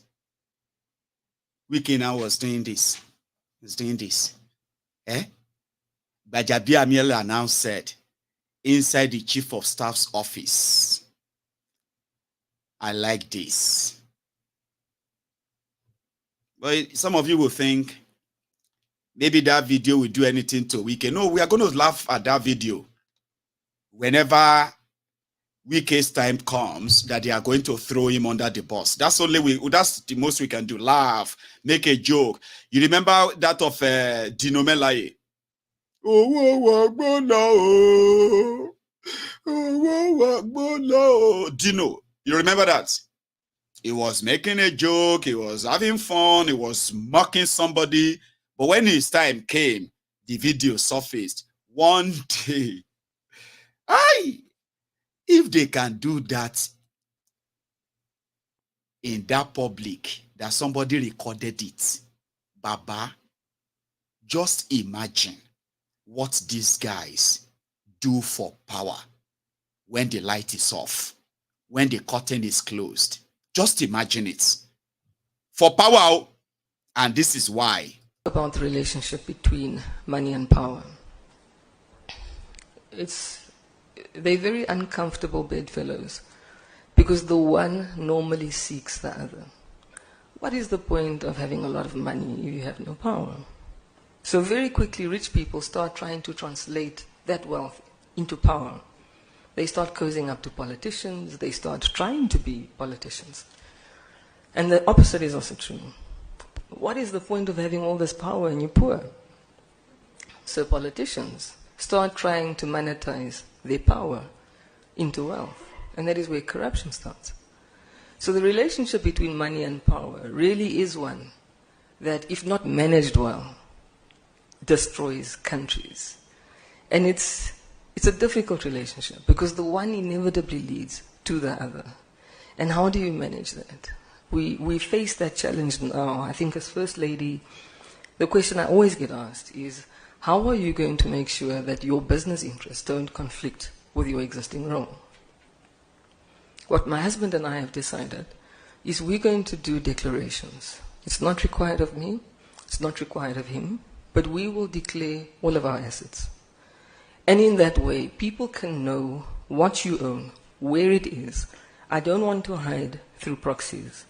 Wike now was doing this. He's doing this. Bajabiamila now said, inside the Chief of Staff's office, I like this. But some of you will think, maybe that video will do anything to Wike. No, we are going to laugh at that video. Whenever Wike's time comes, that they are going to throw him under the bus. That's the most we can do. Laugh, make a joke. You remember that of Dino Melaye? Dino, you remember that? He was making a joke, he was having fun, he was mocking somebody. But when his time came, the video surfaced. One day, if they can do that in that public, that somebody recorded it, Baba, just imagine what these guys do for power when the light is off, when the curtain is closed. Just imagine it. For power, and this is why. About the relationship between money and power. They're very uncomfortable bedfellows because the one normally seeks the other. What is the point of having a lot of money if you have no power? So very quickly, rich people start trying to translate that wealth into power. They start cozying up to politicians. They start trying to be politicians. And the opposite is also true. What is the point of having all this power and you're poor? So politicians start trying to monetize their power into wealth. And that is where corruption starts. So the relationship between money and power really is one that, if not managed well, destroys countries. And it's a difficult relationship because the one inevitably leads to the other. And how do you manage that? We face that challenge now. I think as First Lady, the question I always get asked is, how are you going to make sure that your business interests don't conflict with your existing role? What my husband and I have decided is we're going to do declarations. It's not required of me, it's not required of him, but we will declare all of our assets. And in that way, people can know what you own, where it is. I don't want to hide through proxies.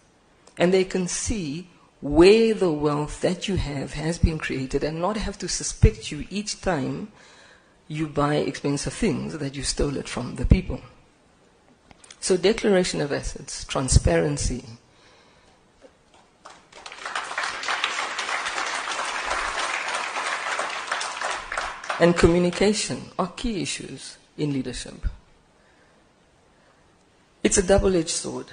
And they can see where the wealth that you have has been created and not have to suspect you each time you buy expensive things that you stole it from the people. So declaration of assets, transparency, and communication are key issues in leadership. It's a double-edged sword.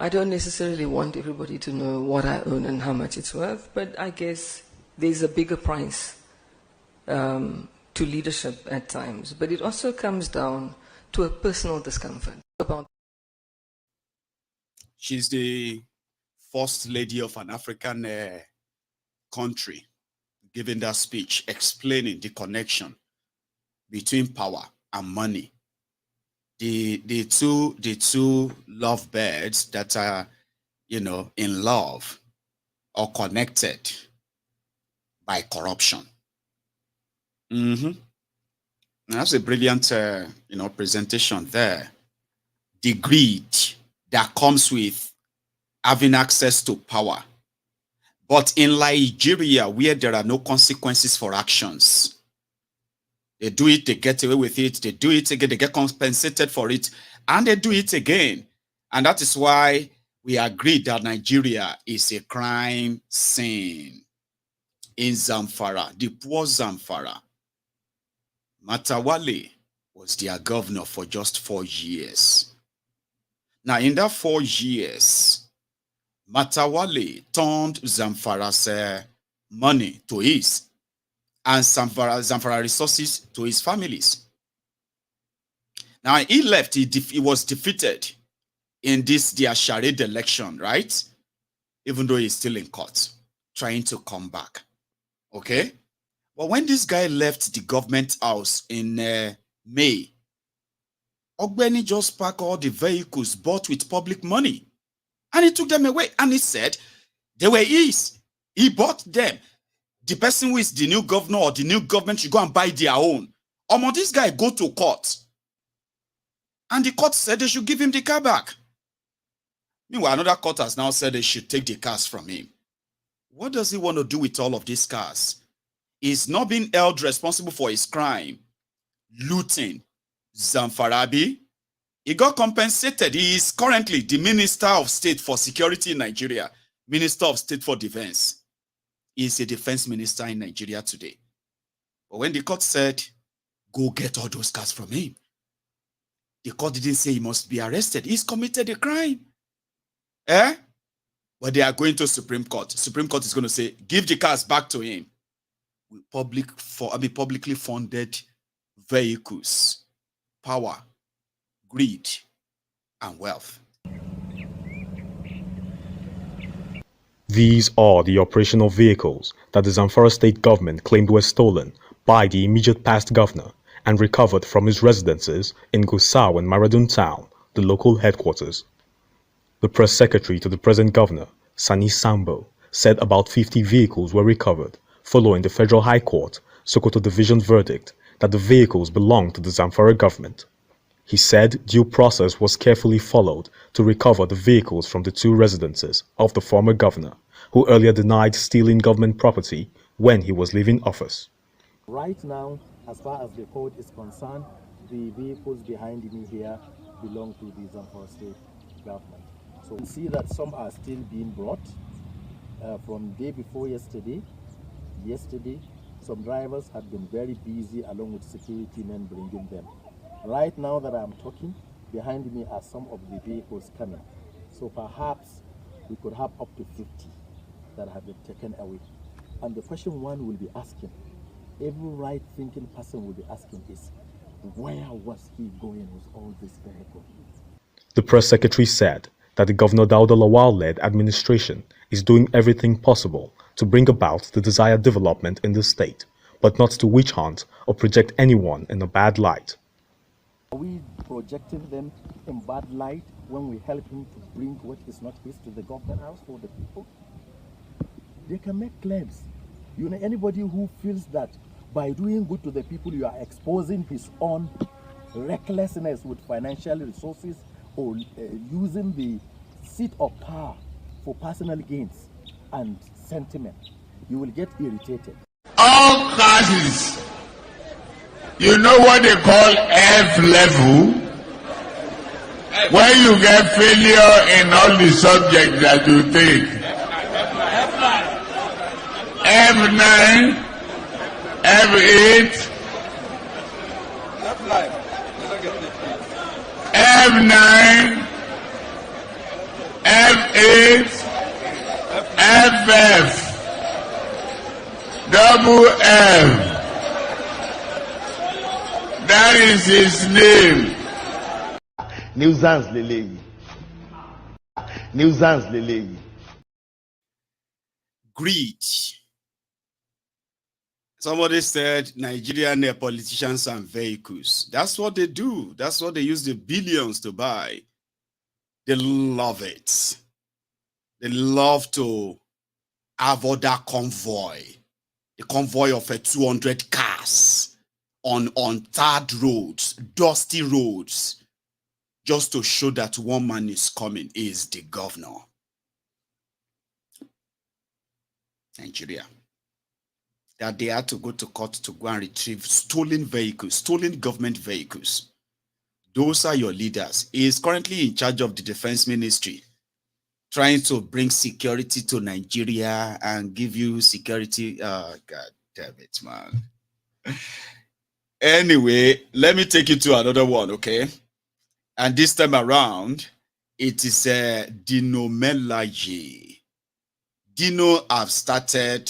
I don't necessarily want everybody to know what I own and how much it's worth, but I guess there's a bigger price to leadership at times. But it also comes down to a personal discomfort about. She's the first lady of an African country giving that speech, explaining the connection between power and money. The two lovebirds that are, in love or connected by corruption. That's a brilliant, presentation there. The greed that comes with having access to power. But in Nigeria, where there are no consequences for actions, they do it, they get away with it, they do it again, they get compensated for it, and they do it again. And that is why we agree that Nigeria is a crime scene. In Zamfara, the poor Zamfara, Matawalle was their governor for just 4 years. Now, in that 4 years, Matawalle turned Zamfara's money to his, and Zamfara resources to his families. Now, he left, he was defeated in their charade election, right? Even though he's still in court, trying to come back. Okay? But when this guy left the government house in May, Ogbeni just packed all the vehicles bought with public money. And he took them away. And he said they were his. He bought them. The person who is the new governor or the new government should go and buy their own. This guy go to court. And the court said they should give him the car back. Meanwhile, another court has now said they should take the cars from him. What does he want to do with all of these cars? He's not being held responsible for his crime. Looting. Zamfara. He got compensated. He is currently the Minister of State for Security in Nigeria. Minister of State for Defense. He is a defense minister in Nigeria today. But when the court said, go get all those cars from him, the court didn't say he must be arrested. He's committed a crime. But they are going to Supreme Court. Supreme Court is going to say, give the cars back to him. With publicly funded vehicles, power, greed, and wealth. These are the operational vehicles that the Zamfara state government claimed were stolen by the immediate past governor and recovered from his residences in Gusau and Maradun town, the local headquarters. The press secretary to the present governor, Sani Sambo, said about 50 vehicles were recovered following the Federal High Court, Sokoto Division verdict that the vehicles belonged to the Zamfara government. He said due process was carefully followed to recover the vehicles from the two residences of the former governor, who earlier denied stealing government property when he was leaving office. Right now, as far as the court is concerned, the vehicles behind me here belong to the Zamfara state government. So we see that some are still being brought, From day before yesterday, some drivers had been very busy along with security men bringing them. Right now that I'm talking, behind me are some of the vehicles coming. So perhaps we could have up to 50 that have been taken away. And the question one will be asking, every right-thinking person will be asking is, where was he going with all this vehicle? The press secretary said that the Governor Dauda Lawal-led administration is doing everything possible to bring about the desired development in the state, but not to witch hunt or project anyone in a bad light. Are we projecting them in bad light when we help him to bring what is not his to the government house for the people? They can make claims. You know, anybody who feels that by doing good to the people, you are exposing his own recklessness with financial resources or using the seat of power for personal gains and sentiment, you will get irritated. All classes, you know what they call F level? When you get failure in all the subjects that you take. F9, F8, F9, F8, FF, double F. That is his name. Nuisance Lele. Nuisance Lele. Greed. Somebody said Nigerian politicians and vehicles. That's what they do. That's what they use the billions to buy. They love it. They love to have other convoy. The convoy of 200 cars on tarred roads, dusty roads, just to show that one man is coming, is the governor. Nigeria. That they had to go to court to go and retrieve stolen vehicles, stolen government vehicles. Those are your leaders. He is currently in charge of the defense ministry, trying to bring security to Nigeria and give you security. Oh, God damn it, man. Anyway, let me take you to another one, okay? And this time around, it is Dino Melaye. Dino have started...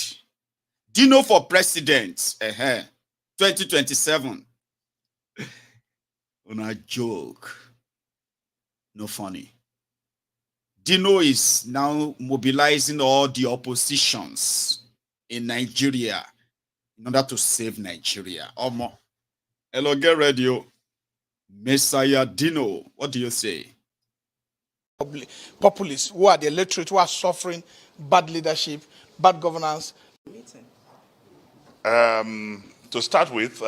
Dino for president, 2027. On a joke. No funny. Dino is now mobilizing all the oppositions in Nigeria in order to save Nigeria. Omo. Hello, get ready. Messiah Dino, what do you say? Populists who are the illiterate, who are suffering bad leadership, bad governance. To start with,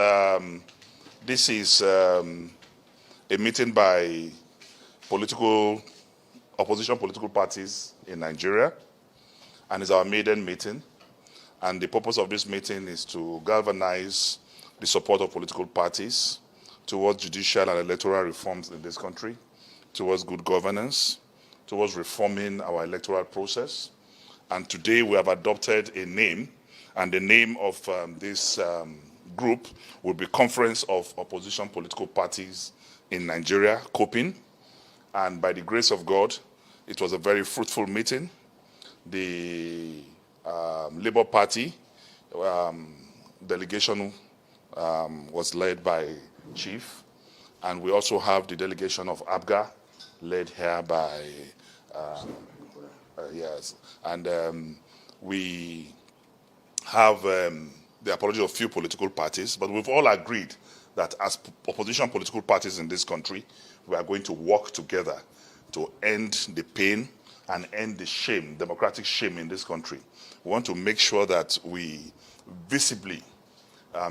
this is a meeting by opposition political parties in Nigeria, and it's our maiden meeting. And the purpose of this meeting is to galvanize the support of political parties towards judicial and electoral reforms in this country, towards good governance, towards reforming our electoral process. And today we have adopted a name, and the name of this group will be Conference of Opposition Political Parties in Nigeria, COPIN. And by the grace of God, it was a very fruitful meeting. The Labour Party delegation was led by Chief, and we also have the delegation of ABGA, led here by, yes, and we have the apology of few political parties, but we've all agreed that as opposition political parties in this country, we are going to work together to end the pain and end the shame, democratic shame in this country. We want to make sure that we visibly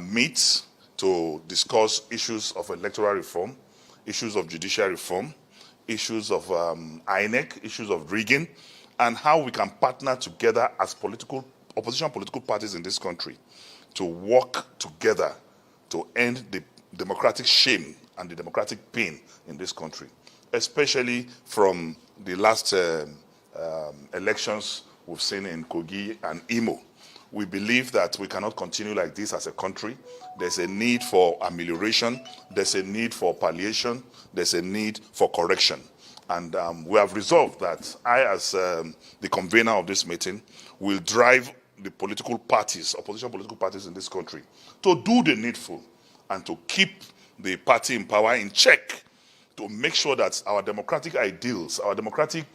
meet to discuss issues of electoral reform, issues of judicial reform, issues of INEC, issues of rigging, and how we can partner together as opposition political parties in this country to work together to end the democratic shame and the democratic pain in this country, especially from the last elections we've seen in Kogi and Imo. We believe that we cannot continue like this as a country. There's a need for amelioration. There's a need for palliation. There's a need for correction. And we have resolved that I, as the convener of this meeting, will drive the political parties, opposition political parties in this country, to do the needful and to keep the party in power in check, to make sure that our democratic ideals, our democratic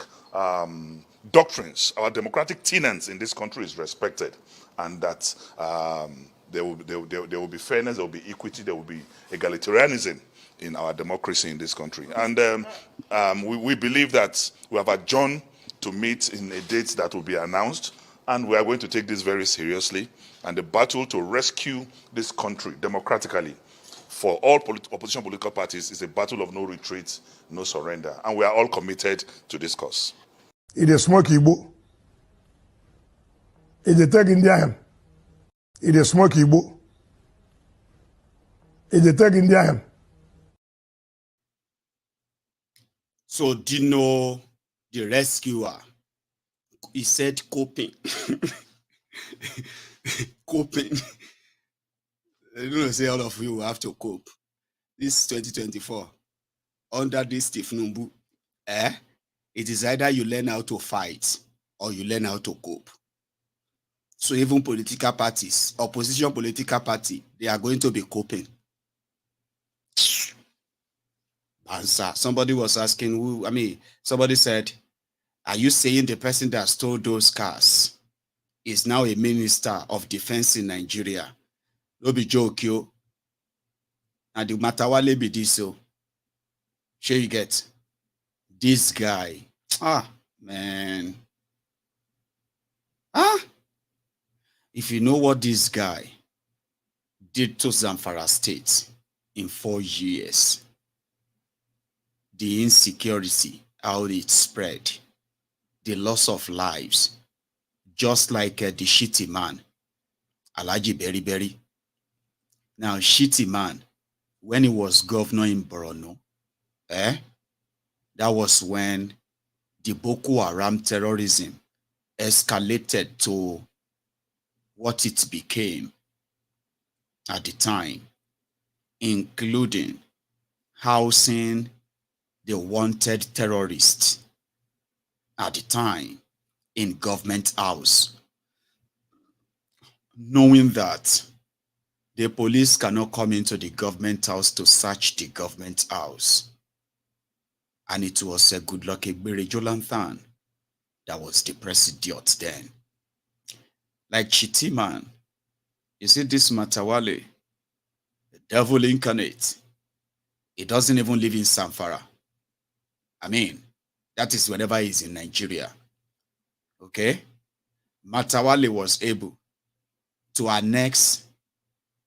doctrines, our democratic tenets in this country is respected, and that there will be fairness, there will be equity, there will be egalitarianism in our democracy in this country. And we believe that we have adjourned to meet in a date that will be announced, and we are going to take this very seriously. And the battle to rescue this country democratically for all opposition political parties is a battle of no retreat, no surrender. And we are all committed to this cause. It is smoke Igbo. It is take Indian. It is smoke Igbo. It is take Indian. So Dino, the rescuer, he said coping. Coping. I don't know, say all of you will have to cope. This is 2024. Under this Thiefnubu, it is either you learn how to fight or you learn how to cope. So even political parties, opposition political party, they are going to be coping. Answer. Somebody was asking who, somebody said, are you saying the person that stole those cars is now a minister of defense in Nigeria? No be joke, yo. And the Matawalle be this, so. Sure you get. This guy. Man. If you know what this guy did to Zamfara State in 4 years, the insecurity, how it spread, the loss of lives, just like the shitty man, Alhaji Beriberi. Now, shitty man, when he was governor in Borno, that was when the Boko Haram terrorism escalated to what it became at the time, including housing the wanted terrorists at the time in government house, knowing that the police cannot come into the government house to search the government house. And it was a good luck Egbere Jolanthan that was the president then. Like Chitiman, you see this Matawalle, the devil incarnate, he doesn't even live in Zamfara. That is whenever he's in Nigeria. Okay? Matawalle was able to annex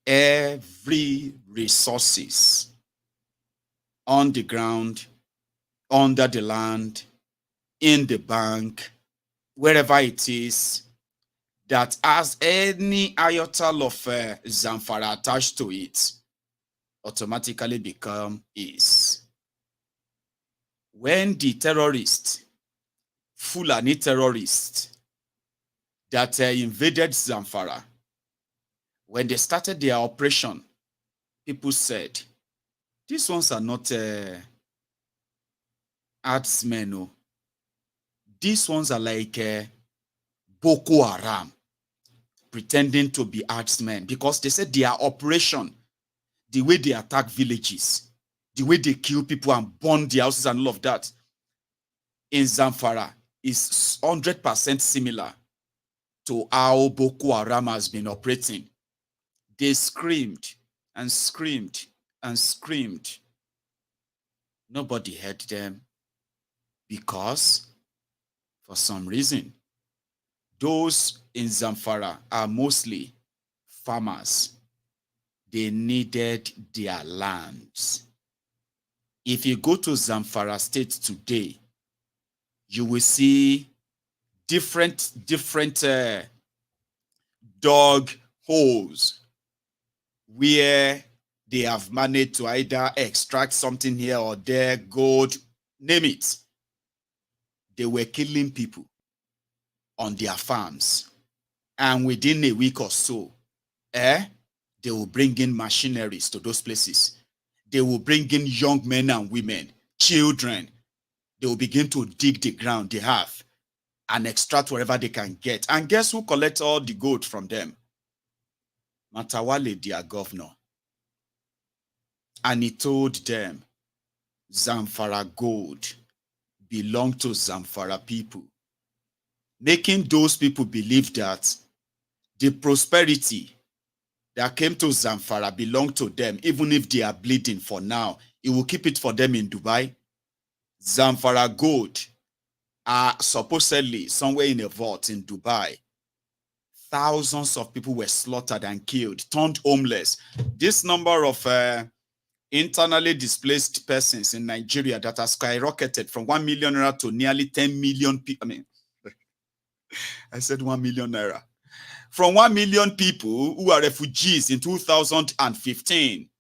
every resources on the ground, under the land, in the bank, wherever it is, that has any iota of Zamfara attached to it, automatically become his. When the terrorists, Fulani terrorists, that invaded Zamfara, when they started their operation, people said, these ones are not herdsmen. No. These ones are like Boko Haram, pretending to be herdsmen, because they said their operation, the way they attack villages, the way they kill people and burn the houses and all of that in Zamfara is 100% similar to how Boko Haram has been operating. They screamed and screamed and screamed. Nobody heard them because, for some reason, those in Zamfara are mostly farmers. They needed their lands. If you go to Zamfara State today, you will see different dog holes where they have managed to either extract something here or there, gold, name it. They were killing people. on their farms. And within a week or so, they will bring in machineries to those places. They will bring in young men and women, children. They will begin to dig the ground they have and extract wherever they can get. And guess who collects all the gold from them? Matawalle, their governor. And he told them, Zamfara gold belonged to Zamfara people, making those people believe that the prosperity that came to Zamfara belonged to them, even if they are bleeding for now. He will keep it for them in Dubai. Zamfara gold are supposedly somewhere in a vault in Dubai. Thousands of people were slaughtered and killed, turned homeless. This number of internally displaced persons in Nigeria that has skyrocketed from 1 million naira to nearly 10 million people. I mean, I said 1 million naira. From 1 million people who are refugees in 2015,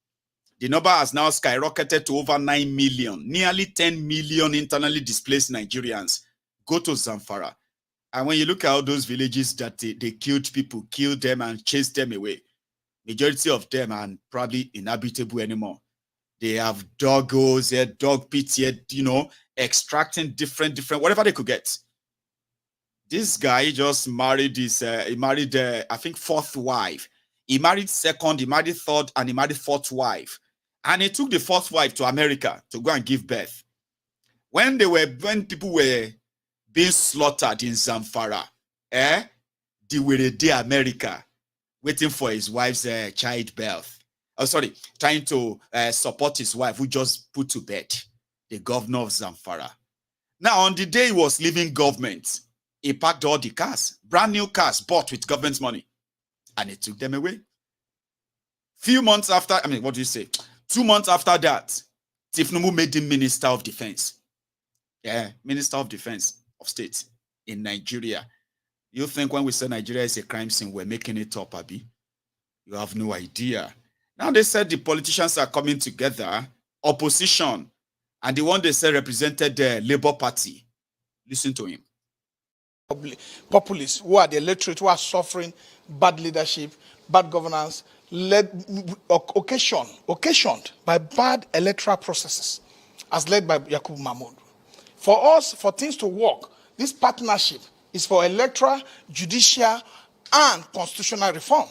the number has now skyrocketed to over 9 million. Nearly 10 million internally displaced Nigerians go to Zamfara. And when you look at all those villages that they killed people, killed them and chased them away, majority of them are probably inhabitable anymore. They have dog holes here, dog pits here, extracting different, whatever they could get. This guy just married I think, fourth wife. He married second, he married third, and he married fourth wife. And he took the fourth wife to America to go and give birth. When people were being slaughtered in Zamfara, they were in America waiting for his wife's childbirth. Oh, sorry, trying to support his wife who just put to bed, the governor of Zamfara. Now, on the day he was leaving government, he packed all the cars, brand new cars bought with government money, and he took them away. Few months after, 2 months after that, Thiefnubu made him Minister of Defense. Yeah, Minister of Defense of State in Nigeria. You think when we say Nigeria is a crime scene, we're making it up, Abi? You have no idea. Now they said the politicians are coming together, opposition, and the one they said represented the Labour Party. Listen to him. Populists who are the illiterate, who are suffering bad leadership, bad governance, occasioned by bad electoral processes, as led by Yakubu Mahmoud. For us, for things to work, this partnership is for electoral, judicial, and constitutional reform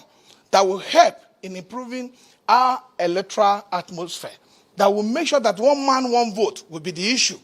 that will help in improving our electoral atmosphere, that will make sure that one man, one vote will be the issue,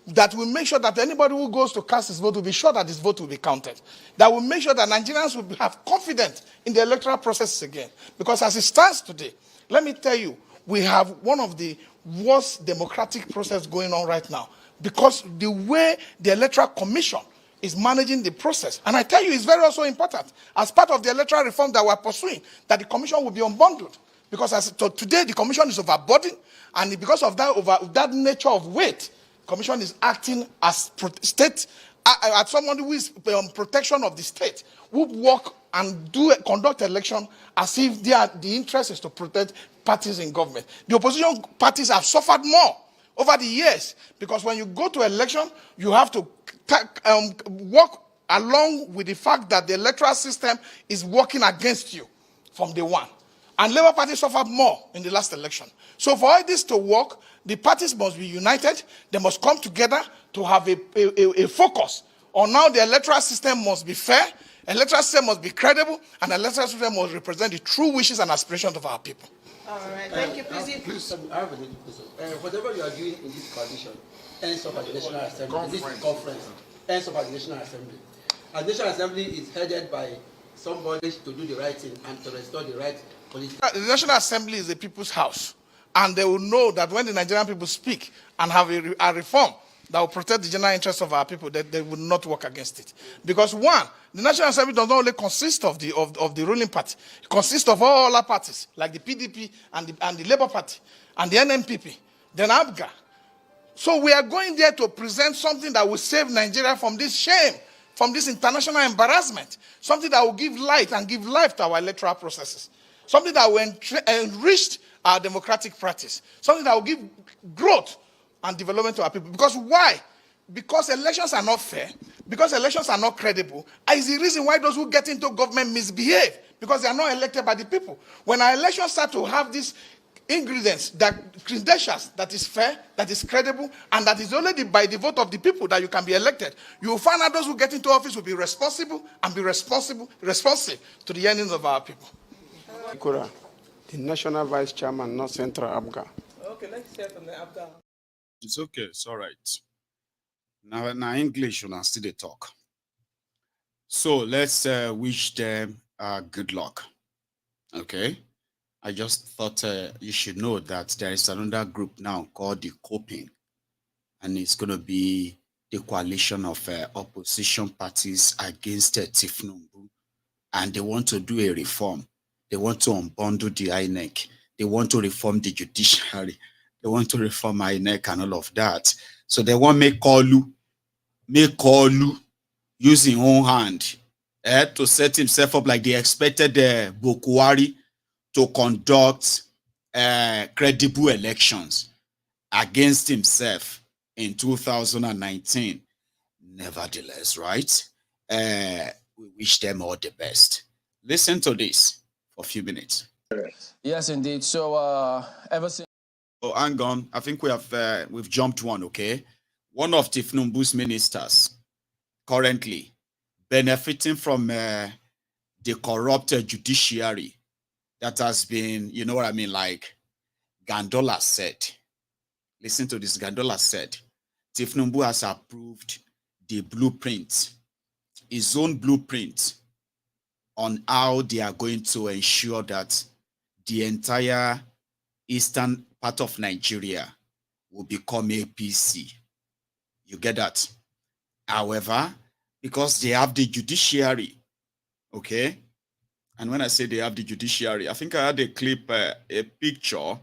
that will make sure that anybody who goes to cast his vote will be sure that his vote will be counted, that will make sure that Nigerians will have confidence in the electoral process again. Because as it stands today, let me tell you, we have one of the worst democratic process going on right now, because the way the Electoral Commission is managing the process. And I tell you, it's very also important, as part of the electoral reform that we're pursuing, that the commission will be unbundled. Because as today, the commission is overburdened, and because of that nature of weight, the commission is acting as state, as someone who is protection of the state, who work and conduct election as if the interest is to protect parties in government. The opposition parties have suffered more over the years, because when you go to election, you have to work along with the fact that the electoral system is working against you from day one. And Labour Party suffered more in the last election. So for all this to work, the parties must be united. They must come together to have a focus on how the electoral system must be fair, electoral system must be credible, and the electoral system must represent the true wishes and aspirations of our people. All right, thank you, please. I have a little question. Whatever you are doing in this coalition ends up at the National Assembly, in this conference, ends up at the National Assembly. And the National Assembly is headed by somebody to do the right thing and to restore the right political. The National Assembly is the people's house, and they will know that when the Nigerian people speak and have a reform that will protect the general interests of our people, that they will not work against it. Because one, the National Assembly does not only consist of the ruling party, it consists of all other parties, like the PDP and the Labour Party, and the NNPP, then ABGA. So we are going there to present something that will save Nigeria from this shame, from this international embarrassment, something that will give light and give life to our electoral processes, something that will enrich our democratic practice, something that will give growth and development to our people. Because why? because elections are not fair, because elections are not credible, is the reason why those who get into government misbehave, because they are not elected by the people. When our elections start to have these ingredients, that credentials, that is fair, that is credible, and that is only by the vote of the people that you can be elected, you will find out those who get into office will be responsible and be responsive to the earnings of our people. Kura, the National Vice Chairman, North Central Abuja. Okay, let's hear from the Abuja. It's okay, it's all right. Now English will still they talk. So let's wish them good luck. Okay? I just thought you should know that there is another group now called the Coping, and it's going to be the coalition of opposition parties against Thiefnubunomics, and they want to do a reform. They want to unbundle the INEC. They want to reform the Judiciary. They want to reform INEC and all of that. So they want make call using own hand to set himself up like they expected Bokuwari to conduct credible elections against himself in 2019. Nevertheless, right? We wish them all the best. Listen to this for a few minutes. Yes, indeed. So ever since... Oh, hang on. I think we've jumped one, okay? One of Thiefnubunomics' ministers currently benefiting from the corrupt judiciary that has been, you know what I mean, like Gandola said. Listen to this. Gandola said, Thiefnubunomics has approved the blueprint, his own blueprint on how they are going to ensure that the entire eastern part of Nigeria will become APC. You get that? However, because they have the judiciary, okay? And when I say they have the judiciary, I think I had a clip, a picture.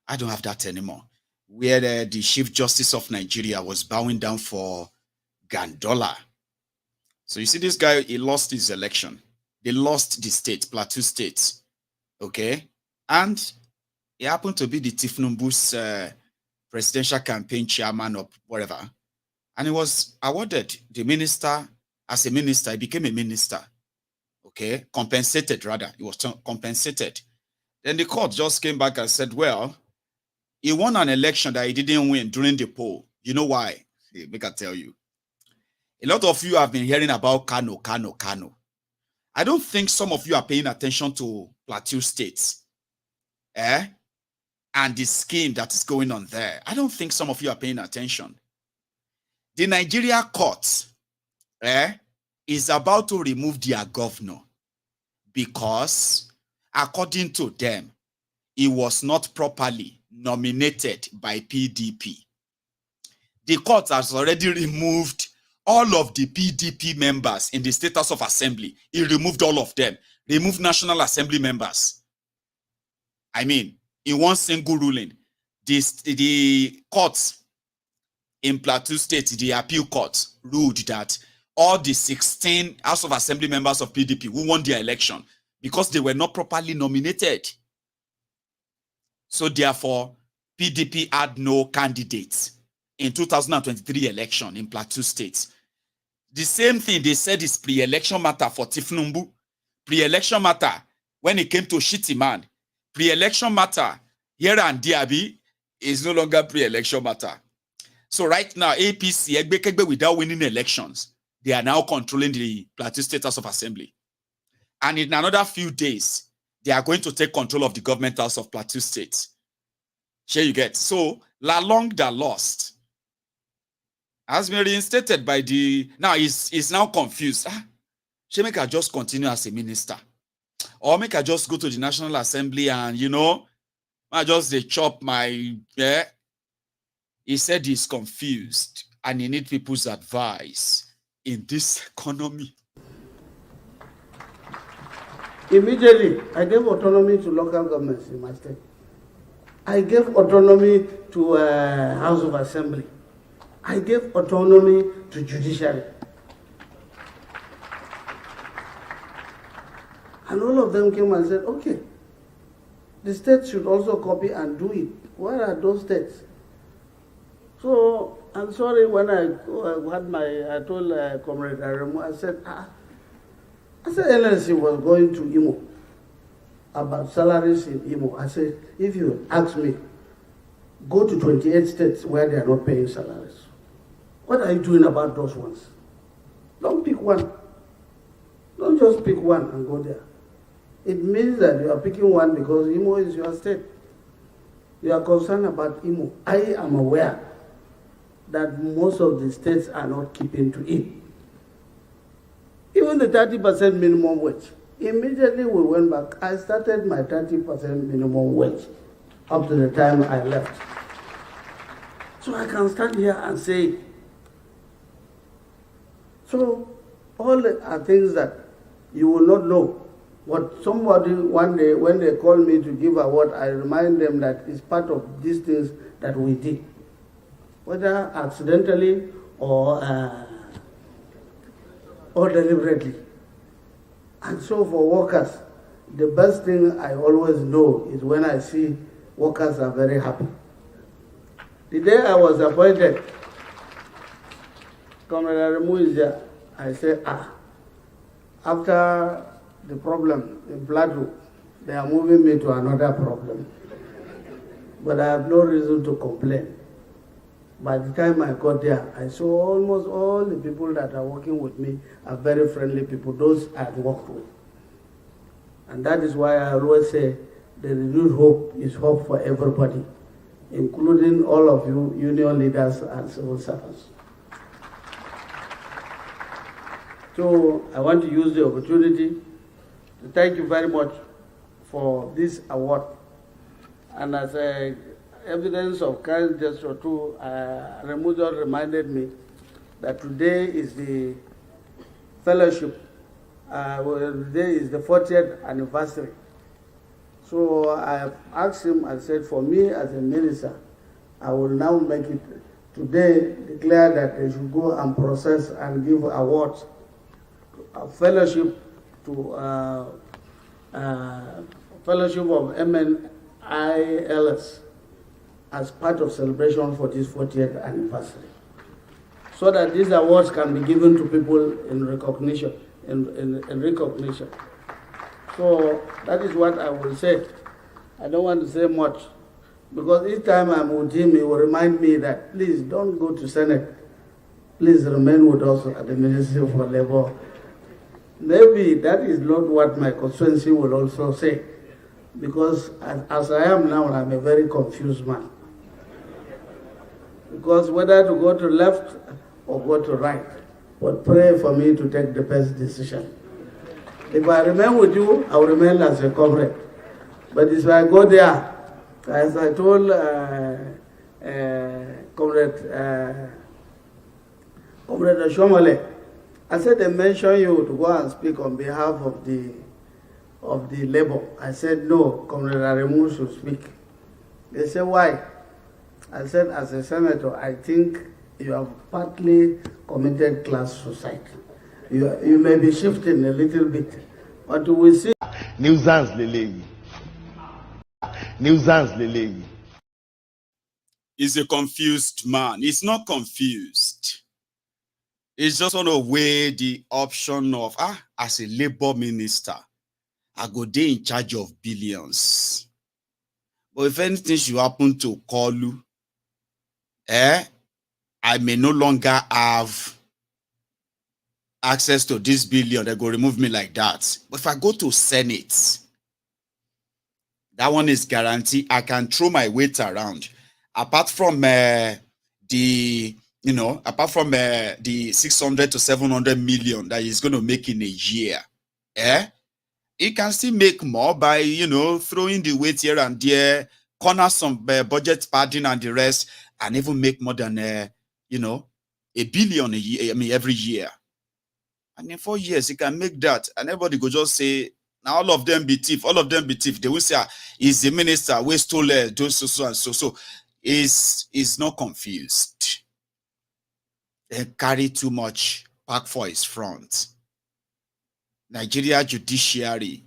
I don't have that anymore, where the Chief Justice of Nigeria was bowing down for Gandola. So you see this guy, he lost his election. They lost the state, Plateau State, okay? And he happened to be the Thiefnubunomics presidential campaign chairman or whatever. And he was awarded the minister, as a minister, he became a minister, okay? Compensated, rather. He was compensated. Then the court just came back and said, well, he won an election that he didn't win during the poll. You know why? Make I tell you. A lot of you have been hearing about Kano. I don't think some of you are paying attention to Plateau State, and the scheme that is going on there. I don't think some of you are paying attention. The Nigeria court is about to remove their governor because, according to them, he was not properly nominated by PDP. The court has already removed all of the PDP members in the State House of Assembly. He removed all of them. Removed National Assembly members. I mean, in one single ruling, the courts in Plateau State, the appeal court, ruled that all the 16 House of Assembly members of PDP who won their election because they were not properly nominated. So therefore, PDP had no candidates in 2023 election in Plateau State. The same thing they said is pre-election matter for Thiefnubunomics. Pre-election matter when it came to Shitty Man. Pre-election matter here and Diaby is no longer pre-election matter. So right now, APC, without winning elections, they are now controlling the Plateau State House of Assembly. And in another few days, they are going to take control of the government house of Plateau State. Here you get. So, Lalong that lost has been reinstated by the... Now, he's now confused. Should make her just continue as a minister? Or make her just go to the National Assembly and, you know, I just they chop my... He said he's confused and he needs people's advice in this economy. Immediately, I gave autonomy to local governments in my state. I gave autonomy to House of Assembly. I gave autonomy to Judiciary. And all of them came and said, okay, the states should also copy and do it. Where are those states? So I'm sorry when I told Comrade Aremu, I said NNC was going to Imo about salaries in Imo. I said, if you ask me, go to 28 states where they are not paying salaries. What are you doing about those ones? Don't pick one. Don't just pick one and go there. It means that you are picking one because Imo is your state. You are concerned about Imo. I am aware that most of the states are not keeping to it. Even the 30% minimum wage. Immediately we went back. I started my 30% minimum wage up to the time I left. So I can stand here and say, so all are things that you will not know. What somebody one day, when they call me to give award, I remind them that it's part of these things that we did, whether accidentally or deliberately. And so for workers, the best thing I always know is when I see workers are very happy. The day I was appointed, Comrade Aremu is there. I said, after the problem in Plateau, they are moving me to another problem. But I have no reason to complain. By the time I got there, I saw almost all the people that are working with me are very friendly people, those I've worked with. And that is why I always say the renewed hope is hope for everybody, including all of you, union leaders and civil servants. So I want to use the opportunity to thank you very much for this award. And as evidence of kind gesture too, Remuzo reminded me that today is the fellowship, today is the 40th anniversary. So I have asked him and said, for me as a minister, I will now make it today declare that they should go and process and give awards, a fellowship to fellowship of NNILS as part of celebration for this 40th anniversary, so that these awards can be given to people in recognition. In recognition. So that is what I will say. I don't want to say much, because each time I'm with him, he will remind me that please don't go to Senate. Please remain with us at the Ministry for Labor. Maybe that is not what my constituency will also say, because as I am now, I'm a very confused man. Because whether to go to left or go to right, but pray for me to take the best decision. If I remain with you, I will remain as a comrade. But if I go there, as I told Comrade Shomale, I said they mentioned you to go and speak on behalf of the labor. I said no, Comrade Aremu should speak. They said why? I said as a senator, I think you have partly committed class suicide. You may be shifting a little bit, but we will see. Nuisance Lele. Nuisance Lele. He's a confused man. He's not confused. He's just want to weigh the option of, as a labor minister, I go there in charge of billions. But if anything should happen to Kolu, I may no longer have access to this billion. They go remove me like that. But if I go to Senate, that one is guaranteed. I can throw my weight around. Apart from the 600 to 700 million that he's going to make in a year, he can still make more by, throwing the weight here and there, corner some budget padding and the rest, and even make more than, $1 billion a year, every year. And in 4 years, he can make that. And everybody go just say, now all of them be thief, all of them be thief. They will say, he's the minister, we stole those so and so. So he's not confused. They carry too much pack for his front. Nigeria Judiciary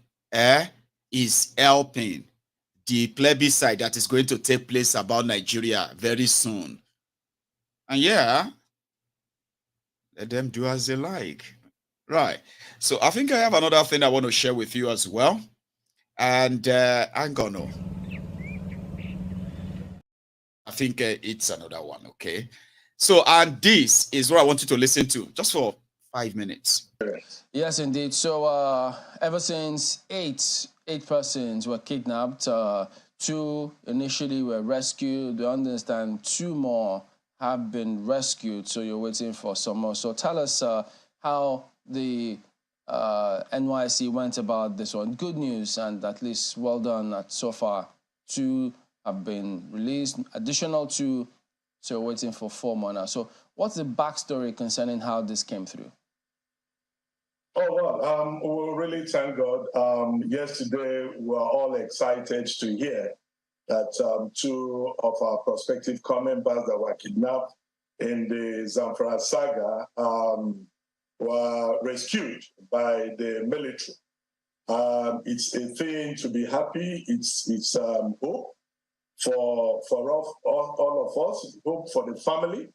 is helping the plebiscite that is going to take place about Nigeria very soon. And yeah, let them do as they like. Right. So I think I have another thing I want to share with you as well. And I'm gonna. I think it's another one. Okay. So, and this is what I want you to listen to just for 5 minutes. Yes, indeed. So ever since eight persons were kidnapped, 2 initially were rescued. We understand 2 more have been rescued. So you're waiting for some more. So tell us how the NYSC went about this one. Good news, and at least well done. That so far 2 have been released. Additional 2, so we're waiting for 4 more now. So what's the backstory concerning how this came through? Oh, well, we really thank God. Yesterday, we were all excited to hear that 2 of our prospective corps members that were kidnapped in the Zamfara saga were rescued by the military. It's a thing to be happy. It's hope for all of us, hope for the family,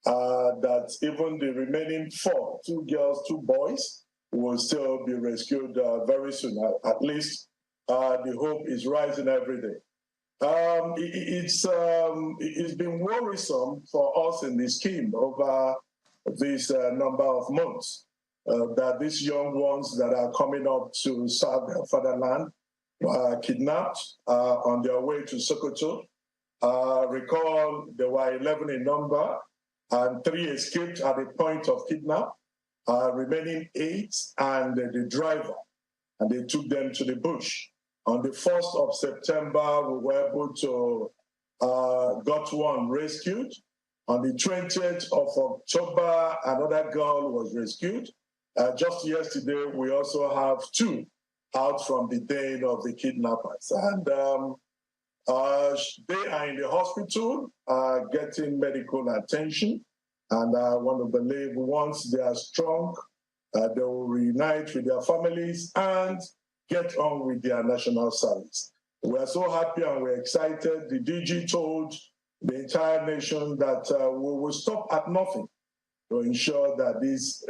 that even the remaining 4, 2 girls, 2 boys, will still be rescued very soon. At least the hope is rising every day. It's been worrisome for us in the scheme over this number of months, that these young ones that are coming up to serve their fatherland were kidnapped on their way to Sokoto. Recall there were 11 in number, and 3 escaped at the point of kidnap. Remaining 8 and the driver, and they took them to the bush. On the 1st of September, we were able to got 1 rescued. On the 20th of October, another girl was rescued. Just yesterday, we also have 2 out from the den of the kidnappers. And they are in the hospital getting medical attention. And I want to believe once they are strong, they will reunite with their families and get on with their national service. We're so happy and we're excited. The DG told the entire nation that we will stop at nothing to ensure that these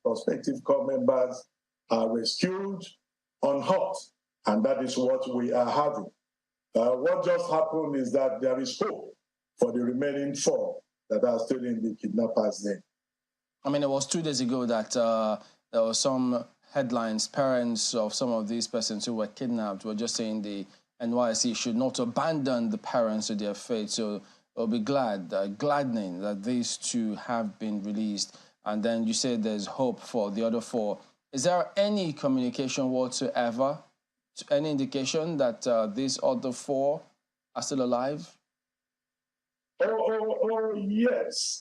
prospective corps members are rescued unhurt. And that is what we are having. What just happened is that there is hope for the remaining 4 that are still in the kidnappers' name. I mean, it was 2 days ago that there were some headlines. Parents of some of these persons who were kidnapped were just saying the NYSC should not abandon the parents to their fate. So they'll be gladdening that these 2 have been released. And then you said there's hope for the other 4. Is there any communication whatsoever, any indication that these other 4 are still alive? Oh, yes.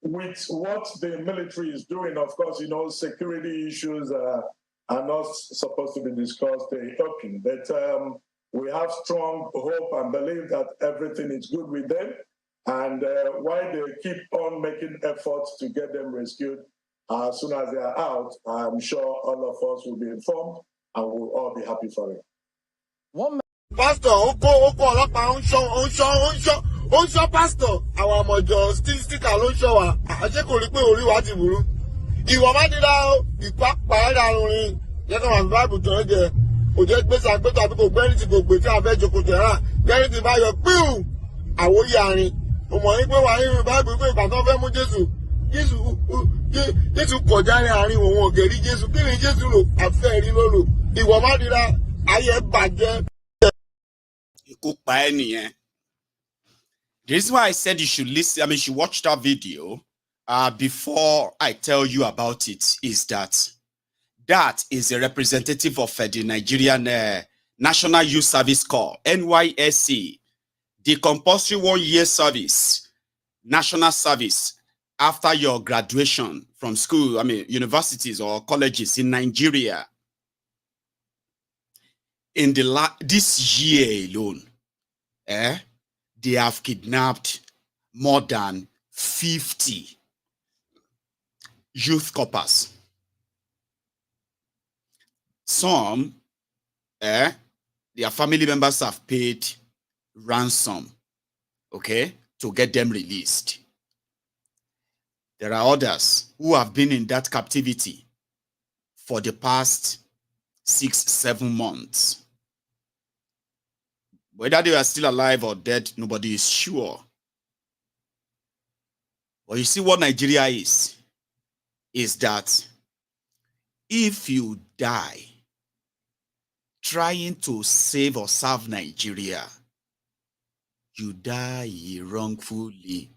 With what the military is doing, of course, you know, security issues are not supposed to be discussed open. But we have strong hope and believe that everything is good with them. And while they keep on making efforts to get them rescued, as soon as they are out, I'm sure all of us will be informed and we'll all be happy for it. Pastor, ó ń ṣọ́ pastor àwọn ọmọjọ sticker ló ń ṣọ́ wa àṣẹ kò rí pé orí wa ti burú ìwọ má dídá ìpápá ẹ̀dá orin yẹ́kọ̀ wà ní báìbù tó ń jẹ kò jẹ́ gbèsè àgbẹ̀tọ̀ àbí kò gbẹ́rì tí kò gbé tí a fẹ́ jókòtò ẹ̀rà gbẹ́rì tí bá yọ píù àwòyí àárín mo mọ̀ ní pé wà nínú báìbù pé ìgbà tó fẹ́ mú Jésù kọjá ní àárín òun ògèrí Jésù kí ni Jésù lò àfẹ́ rí lólo ìwọ má dídá ayé bàjẹ́. Ikú pa ẹ́ nìyẹn. The reason why I said you should listen, you should watch that video before I tell you about it is that is a representative of the Nigerian National Youth Service Corps, NYSC, the compulsory 1-year service, national service after your graduation from school, universities or colleges in Nigeria. In this year alone, they have kidnapped more than 50 youth corpers. Some, their family members have paid ransom, okay? to get them released. There are others who have been in that captivity for the past 6-7 months. Whether they are still alive or dead, nobody is sure. But you see what Nigeria is that if you die trying to save or serve Nigeria, you die wrongfully.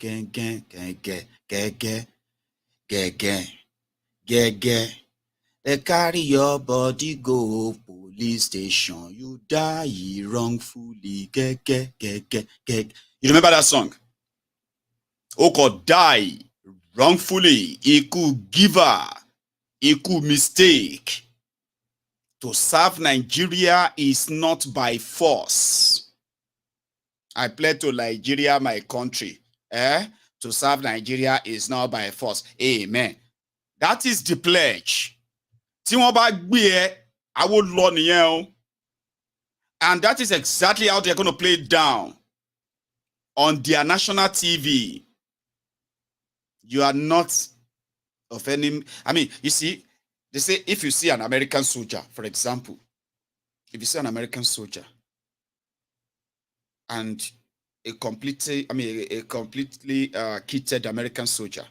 They carry your body go police station. You die wrongfully. You remember that song? Oko die wrongfully. Iku giver. Iku mistake. To serve Nigeria is not by force. I pledge to Nigeria, my country. To serve Nigeria is not by force. Amen. That is the pledge. And that is exactly how they're going to play it down on their national TV. You are not of any... I mean, you see, they say if you see an American soldier, for example, if you see an American soldier and a completely kitted American soldier,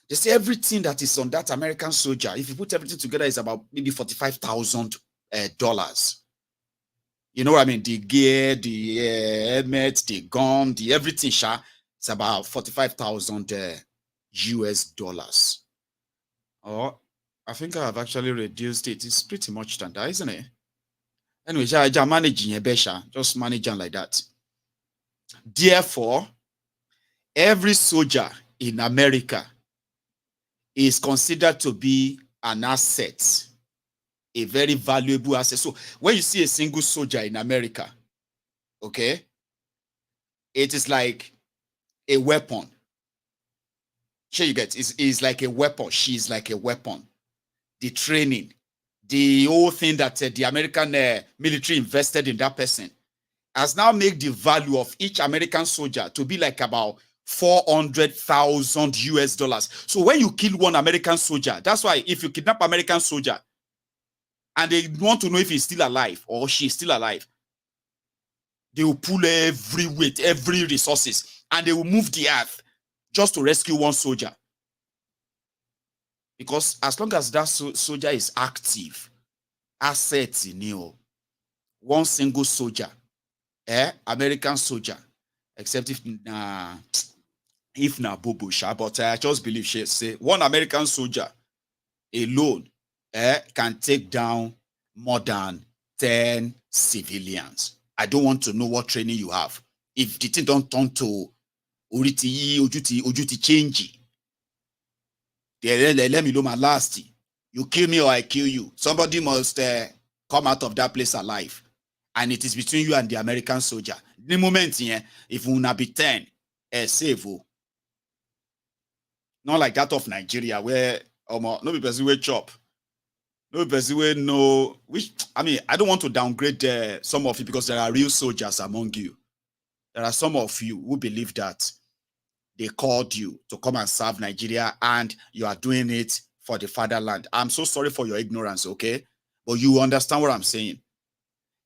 they say everything that is on that American soldier, if you put everything together, is about maybe $45,000. You know what I mean? The gear, the helmet, the gun, the everything, it's about $45,000 US. Oh, I think I have actually reduced it. It's pretty much than that, isn't it? Anyway, just managing like that. Therefore, every soldier in America is considered to be an asset, a very valuable asset. So when you see a single soldier in America, okay, it is like a weapon. Sure, you get it's like a weapon. She's like a weapon. The training, the whole thing that the American military invested in that person has now made the value of each American soldier to be like about $400,000 US. So when you kill one American soldier, that's why if you kidnap American soldier and they want to know if he's still alive or she's still alive, they will pull every weight, every resources, and they will move the earth just to rescue one soldier. Because as long as that soldier is active, assets in you, one single soldier, American soldier, except if na Bobo, but I just believe she say one American soldier alone can take down more than 10 civilians. I don't want to know what training you have. If the thing don't turn to ojuti change, let me know my last. You kill me or I kill you. Somebody must come out of that place alive. And it is between you and the American soldier. The moment here, if we not be 10, save. Not like that of Nigeria, where no people will chop. No people will know. Which, I mean, I don't want to downgrade some of you because there are real soldiers among you. There are some of you who believe that they called you to come and serve Nigeria and you are doing it for the fatherland. I'm so sorry for your ignorance, okay? But you understand what I'm saying.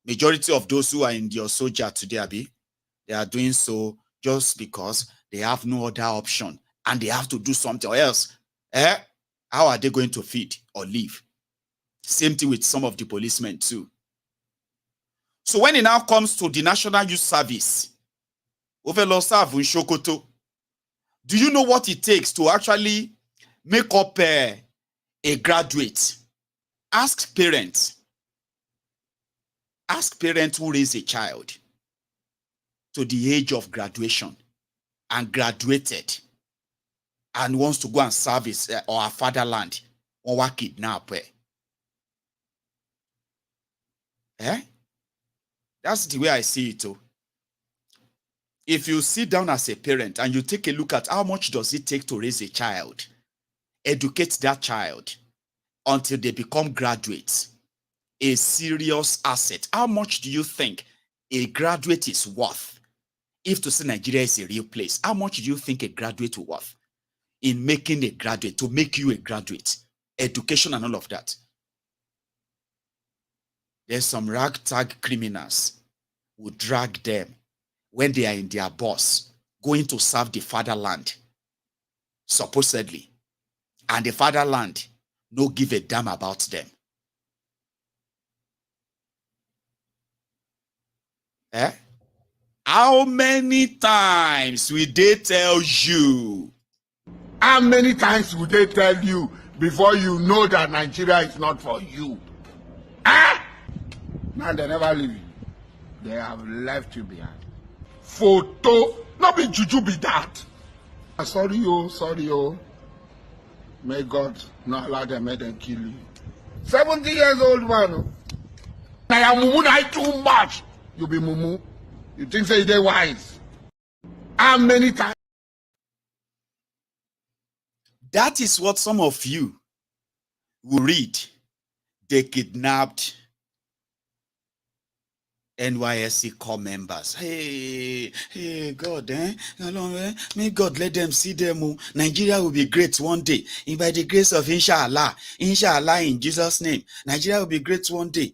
Majority of those who are in your soldier today, Abi, they are doing so just because they have no other option and they have to do something else. How are they going to feed or live? Same thing with some of the policemen too. So when it now comes to the National Youth Service, do you know what it takes to actually make up a graduate? Ask parents. Ask parents who raise a child to the age of graduation and graduated and wants to go and service our fatherland or work kidnap. That's the way I see it too. If you sit down as a parent and you take a look at how much does it take to raise a child, educate that child until they become graduates, a serious asset. How much do you think a graduate is worth? if to say Nigeria is a real place, how much do you think a graduate will worth in making a graduate, to make you a graduate, education and all of that? There's some ragtag criminals who drag them when they are in their bus, going to serve the fatherland, supposedly. And the fatherland no give a damn about them. Eh? How many times will they tell you? How many times will they tell you before you know that Nigeria is not for you? Ah! Now they never leave you. They have left you behind. Photo, not be juju be that. Sorry, oh. May God not allow them, make them kill you. 70 years old man. Now mumu na too much. You be mumu. You think say they wise? How many times? That is what some of you will read. They kidnapped NYSC core members. Hey, God, may God let them see them. Nigeria will be great one day. And by the grace of inshallah in Jesus' name, Nigeria will be great one day.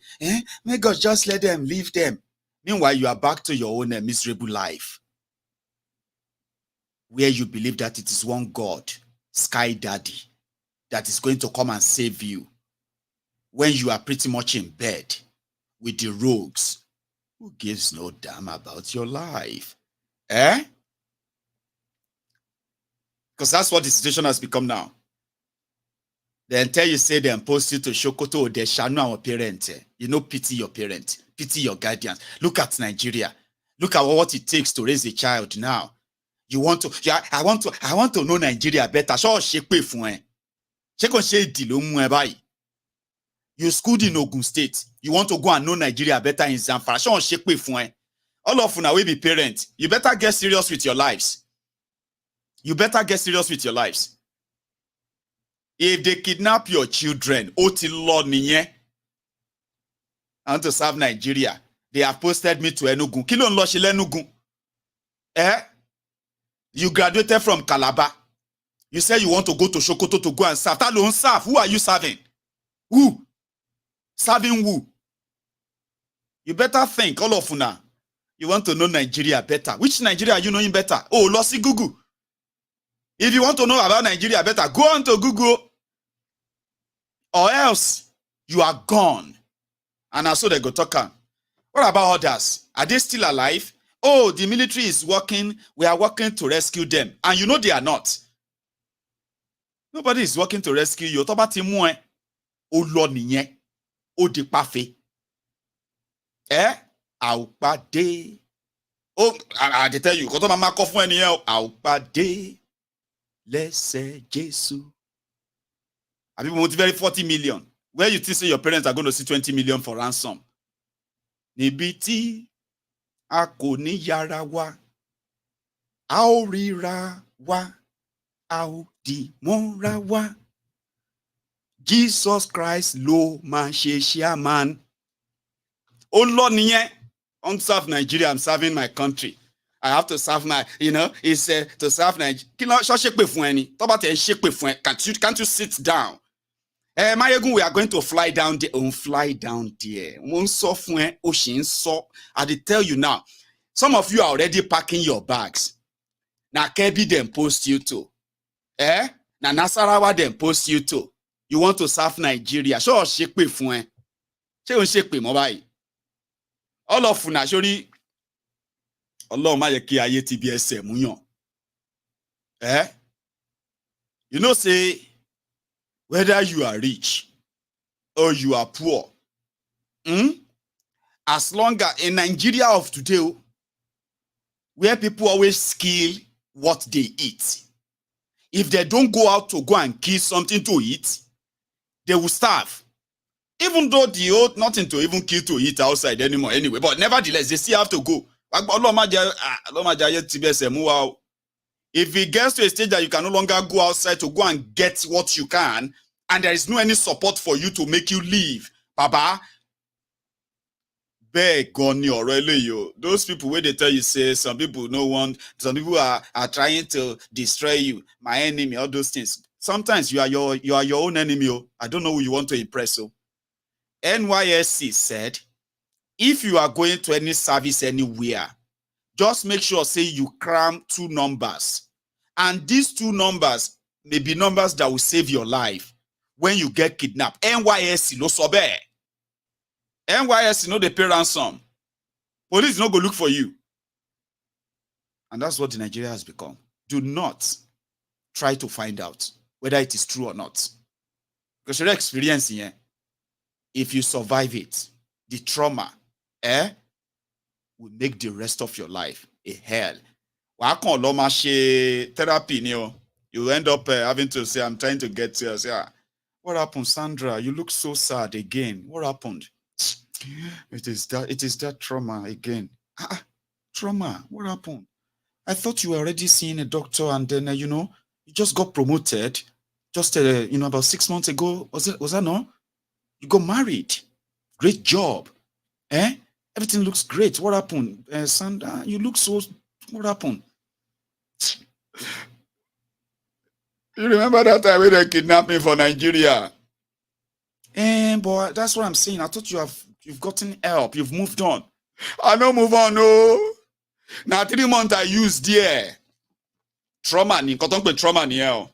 May God just let them leave them. Meanwhile, you are back to your own miserable life, where you believe that it is one God, Sky Daddy, that is going to come and save you when you are pretty much in bed with the rogues who gives no damn about your life. Because that's what the situation has become now. They tell you, say they post you to Sokoto or they shall know our parent. Pity your parent, pity your guardians. Look at Nigeria. Look at what it takes to raise a child now. You want to, I want to know Nigeria better. You schooled in Ogun State. You want to go and know Nigeria better in Zamfara. All of you now will be parents. You better get serious with your lives. You better get serious with your lives. If they kidnap your children, I want to serve Nigeria. They have posted me to Enugu. Kilo nlo shile Enugu. You graduated from Calabar. You say you want to go to Sokoto to go and serve. That don't serve. Who are you serving? Who? Serving who? You better think, all of you now. You want to know Nigeria better. Which Nigeria are you knowing better? Oh, Lossy Google. If you want to know about Nigeria better, go on to Google. Or else, you are gone. And so they go talk on. What about others? Are they still alive? Oh, the military is working. We are working to rescue them. And you know they are not. Nobody is working to rescue you. Oh, Lord, niye. Oh, the parfait. Aupade. Oh, I tell you, koto mama kofu eni e aupade. Let's say Jesus. I people motivate 40 million. Where you think say your parents are going to see 20 million for ransom? Nibiti akoni yara wa. Aurira wa. Audi mora wa. Jesus Christ lo man sheshia man. Oh Lord, niye. I don't serve Nigeria, I'm serving my country. I have to serve my, it's to serve Nigeria. Can't you sit down? Mayegun, we are going to fly down there. Fly down there. I tell you now, some of you are already packing your bags. Now Kebi them post you too. Now Nasarawa them post you too. You want to serve Nigeria. Sure, shake me fun. Shake me mobile. All of you naturally. Allah ma ye ki aye TBS muyon. You know, say whether you are rich or you are poor, as long as in Nigeria of today, where people always kill what they eat, if they don't go out to go and kill something to eat, they will starve. Even though they owe nothing to even kill to eat outside anymore anyway, but nevertheless, they still have to go. If it gets to a stage that you can no longer go outside to go and get what you can, and there is no any support for you to make you leave, Baba, Beg on your yo. Those people where they tell you say some people no want, some people are trying to destroy you, my enemy, all those things. Sometimes you are your own enemy. Oh. I don't know who you want to impress. So NYSC said, if you are going to any service anywhere, just make sure say you cram 2 numbers. And these 2 numbers may be numbers that will save your life when you get kidnapped. NYSC no sobe. NYSC no they pay ransom. Police no go look for you. And that's what Nigeria has become. Do not try to find out whether it is true or not. Because your experience here, if you survive it, the trauma, will make the rest of your life a hell. Therapy, you end up having to say, I'm trying to get to say, what happened, Sandra? You look so sad again. What happened? It is that trauma again. Trauma. What happened? I thought you were already seeing a doctor, and then you just got promoted. Just about 6 months ago. Was that no? You got married. Great job. Everything looks great. What happened? Sandra, you look so. What happened? You remember that time when they kidnapped me for Nigeria? Boy, that's what I'm saying. I thought you've gotten help. You've moved on. I don't move on, no. Now 3 months I used there. Trauma, trauma. You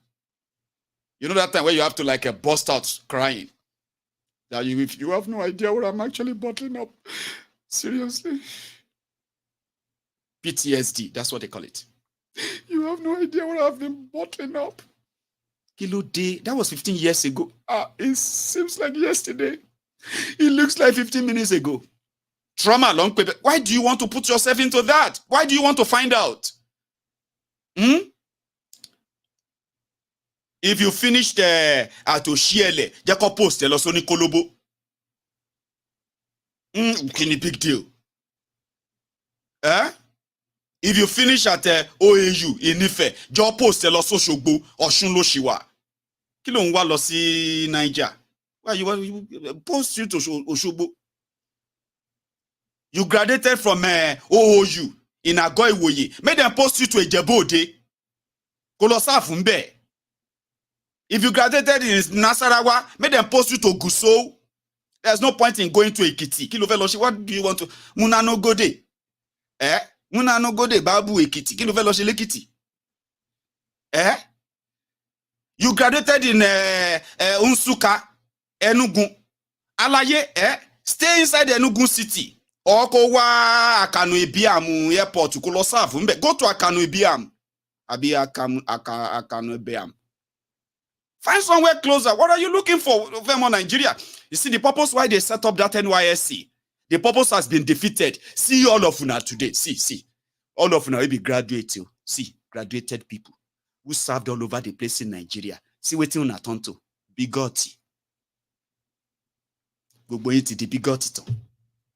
know that time where you have to burst out crying. That you have no idea what I'm actually bottling up. Seriously. PTSD, that's what they call it. You have no idea what I've been bottling up. Kilo day, that was 15 years ago. It seems like yesterday. It looks like 15 minutes ago. Trauma long paper. Why do you want to put yourself into that? Why do you want to find out? If you finished at Oshiele, Jacob post Elosoni Kolobo. Kini big deal. If you finish at OAU in Ife, just post Elososogbo or Shunlo Shiwa. Kilo nwa lo si Niger. Why you post you to Oshogbo? You graduated from OOU in Agoiwoye. Make them post you to Ejebode. Kolosa Fumbe. If you graduated in Nasarawa, make them post you to Gusau. There's no point in going to Ekiti. Kilo Veloshi, what do you want to? Munano Gode. Munano Gode, Babu Ekiti. Kilo Veloshi Lekiti. You graduated in Unsuka, Enugu. Alaye, stay inside Enugu city. Oko wa Akanu Ibiam airport to Kolosaf. Go to Akanu Ibiam. Abi Akanu Ibiam. Find somewhere closer. What are you looking for, Vermont, Nigeria? You see, the purpose why they set up that NYSC, the purpose has been defeated. See all of you today. See. All of you will be graduated. See, graduated people who served all over the place in Nigeria. See what you turn to. Bigotti. Go to the bigotti.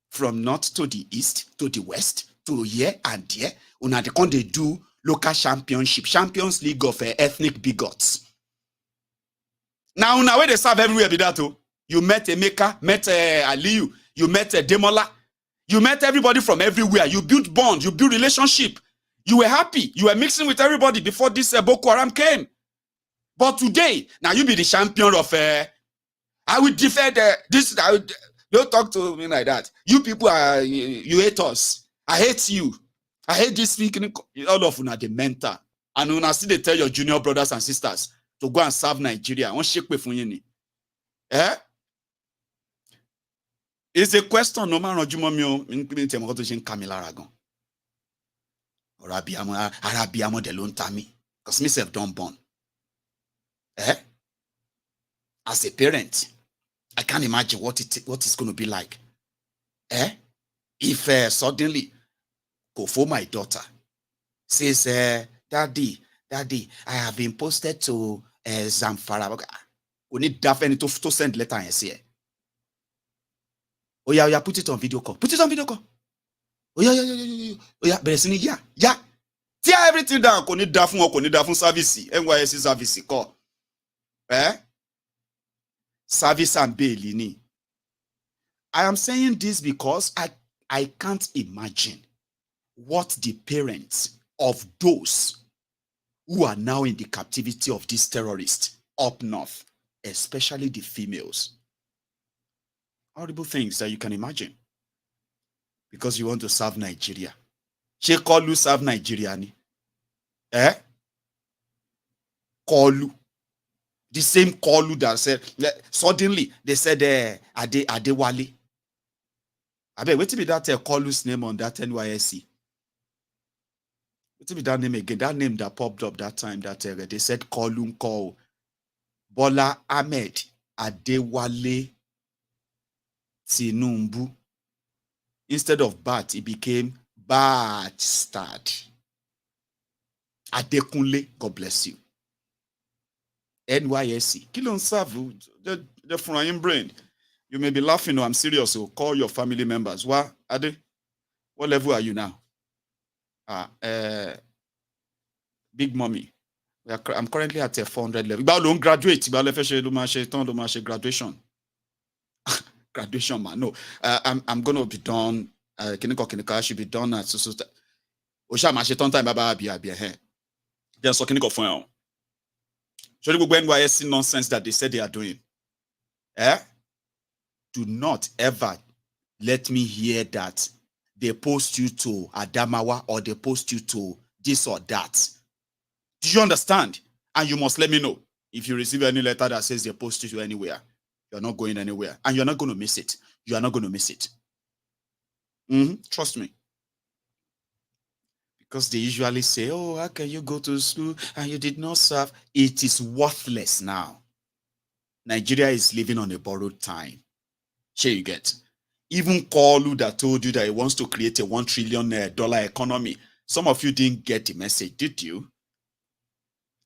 From north to the east, to the west, to here and there. They do local championship, Champions League of ethnic bigots. Now where they serve everywhere be that too. You met Emeka, met Aliyu, you met Demola, you met everybody from everywhere. You built bond, you built relationship. You were happy. You were mixing with everybody before this Boko Haram came. But today, now you be the champion of I will defend this. Don't talk to me like that. You people are you hate us. I hate you. I hate this speaking. All of you are the mentor. And when I see they tell your junior brothers and sisters to go and serve Nigeria. It's a question no man Rojumomio in Temoto Camilaragon. Or Arabiamo de Lontami. Because myself don't born. As a parent, I can't imagine what it's going to be like. If suddenly go for my daughter says, Daddy, I have been posted to Zamfara. We need definitely to send letter and say, oh yeah, put it on video call. Put it on video call. Oh yeah, but yeah. Tear everything down. Koni dafun service. NYSC service call. Service and bail. I am saying this because I can't imagine what the parents of those who are now in the captivity of these terrorists up north, especially the females. Horrible things that you can imagine. Because you want to serve Nigeria. She call you serve Nigeria. Eh? Call you. The same call you that said, suddenly they said, Adewale. I bet, wait till be that call you's name on that NYSC. Wait till be that name again. That name that popped up that time that they said call you call. Bola Ahmed Adewale Tinubu. Instead of Bat, it became Bastard. Adekunle, God bless you. NYSC. Kill on serve the frying brain. You may be laughing, no, I'm serious. So call your family members. What Ade? What level are you now? Big mommy. I'm currently at a 400 level. But I don't graduate. Graduation. Graduation, man. No, I'm gonna be done. I should be done at so. Osha ma sheton time baba abia here. Then so kiniko phone. Show you when NYSC nonsense that they said they are doing. Do not ever let me hear that they post you to Adamawa or they post you to this or that. Do you understand? And you must let me know if you receive any letter that says they post you to anywhere. You're not going anywhere. And you're not going to miss it. You are not going to miss it. Trust me. Because they usually say, oh, how can you go to school and you did not serve? It is worthless now. Nigeria is living on a borrowed time. Sure you get. Even Kalu that told you that he wants to create a $1 trillion economy. Some of you didn't get the message, did you?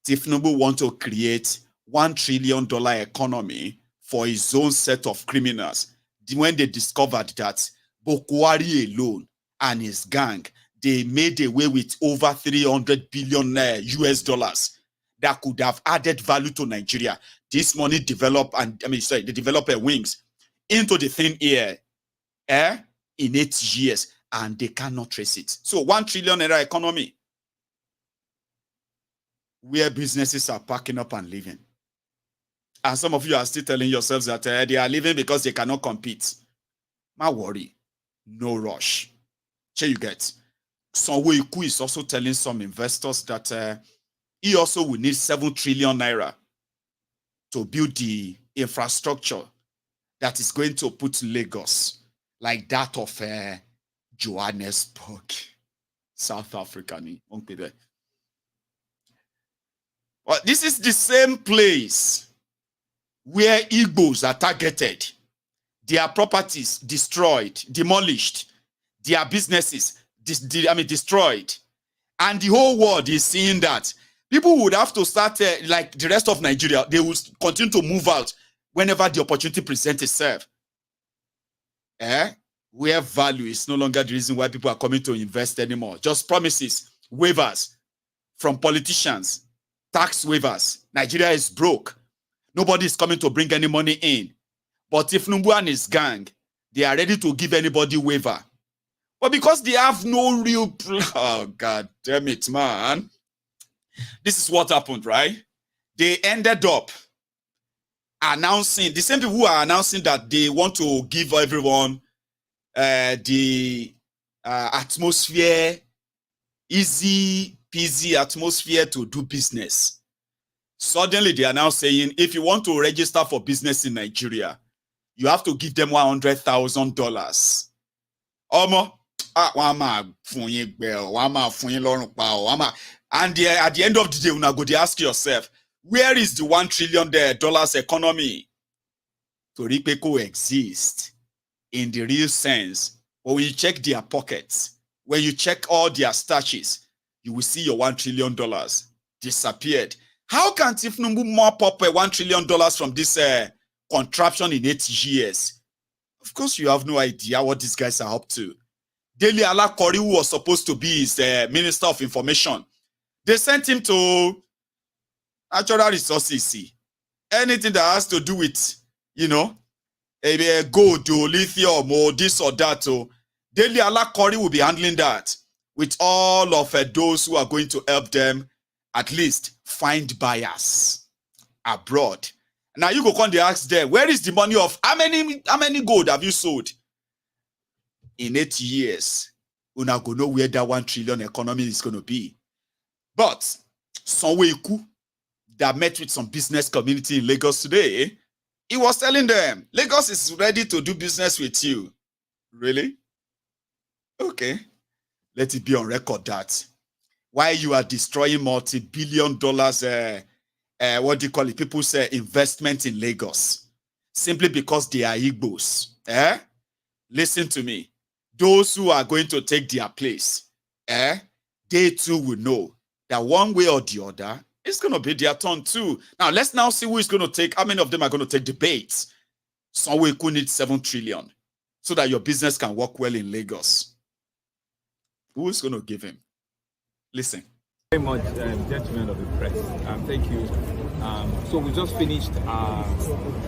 Thiefnubu want to create $1 trillion economy for his own set of criminals. When they discovered that Bokwari alone and his gang, they made away with over 300 billion US dollars that could have added value to Nigeria. This money developed, they develop wings into the thin air in 8 years, and they cannot trace it. So $1 trillion economy, where businesses are packing up and leaving. And some of you are still telling yourselves that they are leaving because they cannot compete. My worry, no rush. Here you get. Sonwo is also telling some investors that he also will need 7 trillion naira to build the infrastructure that is going to put Lagos like that of Johannesburg, South Africa. Well, this is the same place where Igbos are targeted, their properties destroyed, demolished, their businesses destroyed. And the whole world is seeing that. People would have to start, like the rest of Nigeria, they will continue to move out whenever the opportunity presents itself. Where value is no longer the reason why people are coming to invest anymore. Just promises, waivers from politicians, tax waivers. Nigeria is broke. Nobody is coming to bring any money in. But if Thiefnubu and his gang, they are ready to give anybody waiver. But because they have no real... Oh, God damn it, man. This is what happened, right? They ended up announcing, the same people who are announcing that they want to give everyone the atmosphere, easy peasy atmosphere to do business. Suddenly they are now saying, if you want to register for business in Nigeria, you have to give them $100,000. And at the end of the day, una go to ask yourself, where is the $1 trillion economy? Toripeko exists in the real sense. But when you check their pockets, when you check all their stashes, you will see your $1 trillion disappeared. How can Thiefnubu mop up $1 trillion from this contraption in 8 years? Of course, you have no idea what these guys are up to. Dele Alakori, who was supposed to be his Minister of Information, they sent him to natural resources. Anything that has to do with, gold or lithium or this or that, Daily Alakori will be handling that with all of those who are going to help them at least find buyers abroad. Now you go come they ask them, where is the money of how many gold have you sold? In 8 years, we're not going to know where that 1 trillion economy is going to be. But Sonweku, that met with some business community in Lagos today, he was telling them, Lagos is ready to do business with you. Really? Okay. Let it be on record that while you are destroying multi-billion dollars, what do you call it? People say investment in Lagos, simply because they are Igbos. Listen to me. Those who are going to take their place, they too will know that one way or the other, it's going to be their turn too. Now, let's now see who is going to take, how many of them are going to take the bait. Sonweku needs 7 trillion so that your business can work well in Lagos. Who is going to give him? Listen. Very much, gentlemen of the press. Thank you. So we just finished our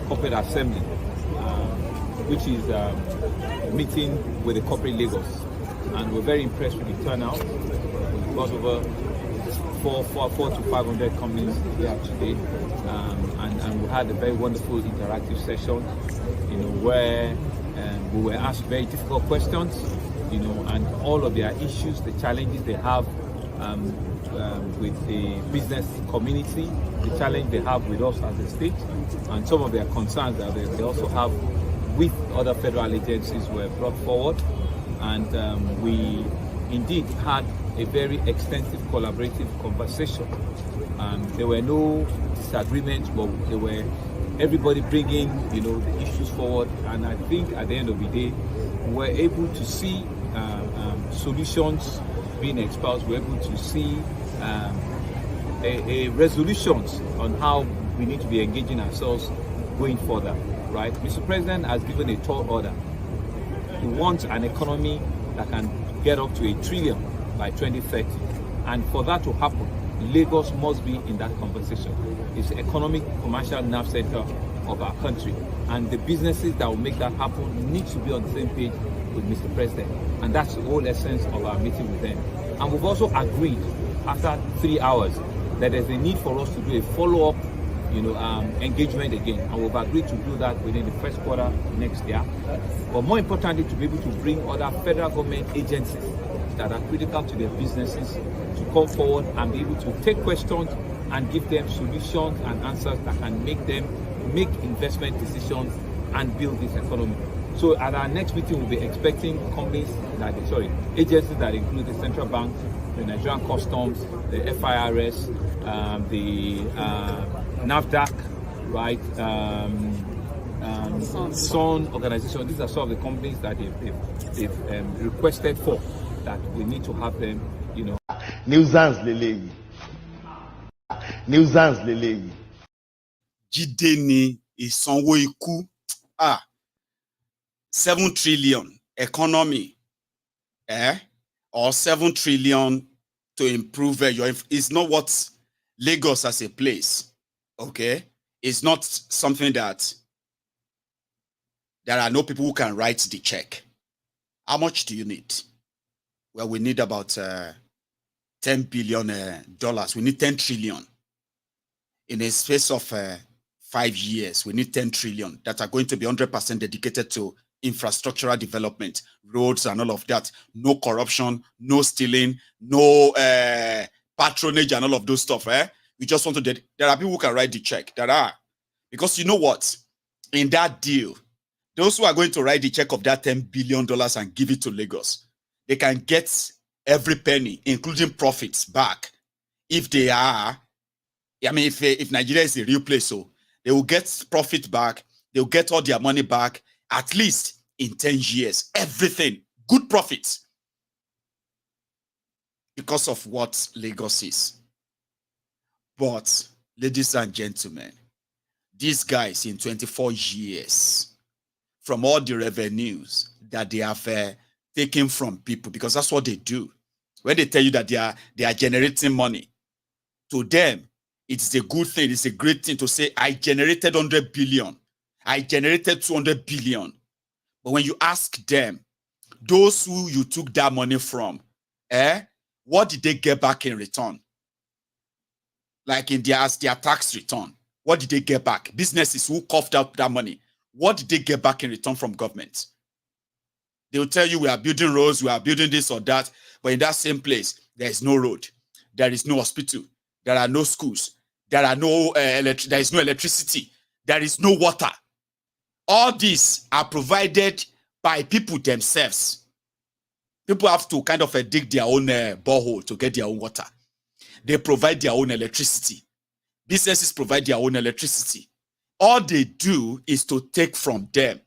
corporate assembly, which is a meeting with the corporate Lagos, and we're very impressed with the turnout. We've got over 400 to 500 companies here today, and we had a very wonderful interactive session, where we were asked very difficult questions, and all of their issues, the challenges they have with the business community, the challenge they have with us as a state, and some of their concerns that they also have with other federal agencies were brought forward. And we indeed had a very extensive collaborative conversation. There were no disagreements, but there were everybody bringing the issues forward, and I think at the end of the day we were able to see solutions being espoused. We're able to see a resolutions on how we need to be engaging ourselves going further, right? Mr. President has given a tall order. He wants an economy that can get up to $1 trillion by 2030, and for that to happen, Lagos must be in that conversation. It's the economic, commercial nerve center of our country, and the businesses that will make that happen need to be on the same page with Mr. President, and that's the whole essence of our meeting with them. And we've also agreed, after 3 hours, that there's a need for us to do a follow-up, engagement again, and we've agreed to do that within the first quarter next year. But more importantly, to be able to bring other federal government agencies that are critical to their businesses to come forward and be able to take questions and give them solutions and answers that can make them make investment decisions and build this economy. So at our next meeting, we'll be expecting agencies that include the Central Bank, the Nigerian Customs, the FIRS, the NAFDAC, right? Sun organization. These are some of the companies that they've requested for, that we need to have them, Nuisance lele. Nuisance lele. Jideni Sonweku. 7 trillion economy, or 7 trillion to improve it's not what Lagos as a place, okay? It's not something that there are no people who can write the check. How much do you need? Well, we need about $10 billion. We need 10 trillion. In a space of 5 years, we need 10 trillion that are going to be 100% dedicated to infrastructural development, roads and all of that. No corruption, no stealing, no patronage and all of those stuff. We just want to, there are people who can write the check. There are. Because you know what? In that deal, those who are going to write the check of that $10 billion and give it to Lagos, they can get every penny, including profits, back. If they are, if Nigeria is a real place, so they will get profit back, they will get all their money back, at least in 10 years. Everything, good profits. Because of what Lagos is. But, ladies and gentlemen, these guys in 24 years, from all the revenues that they have taken from people, because that's what they do. When they tell you that they are generating money, to them, it's a good thing, it's a great thing to say, I generated 100 billion, I generated 200 billion. But when you ask them, those who you took that money from, what did they get back in return? Like in their tax return, what did they get back? Businesses who coughed out that money, what did they get back in return from government? They will tell you we are building roads, we are building this or that, but in that same place, there is no road, there is no hospital, there are no schools, there are no there is no electricity, there is no water. All these are provided by people themselves. People have to kind of dig their own borehole to get their own water. They provide their own electricity. Businesses provide their own electricity. All they do is to take from them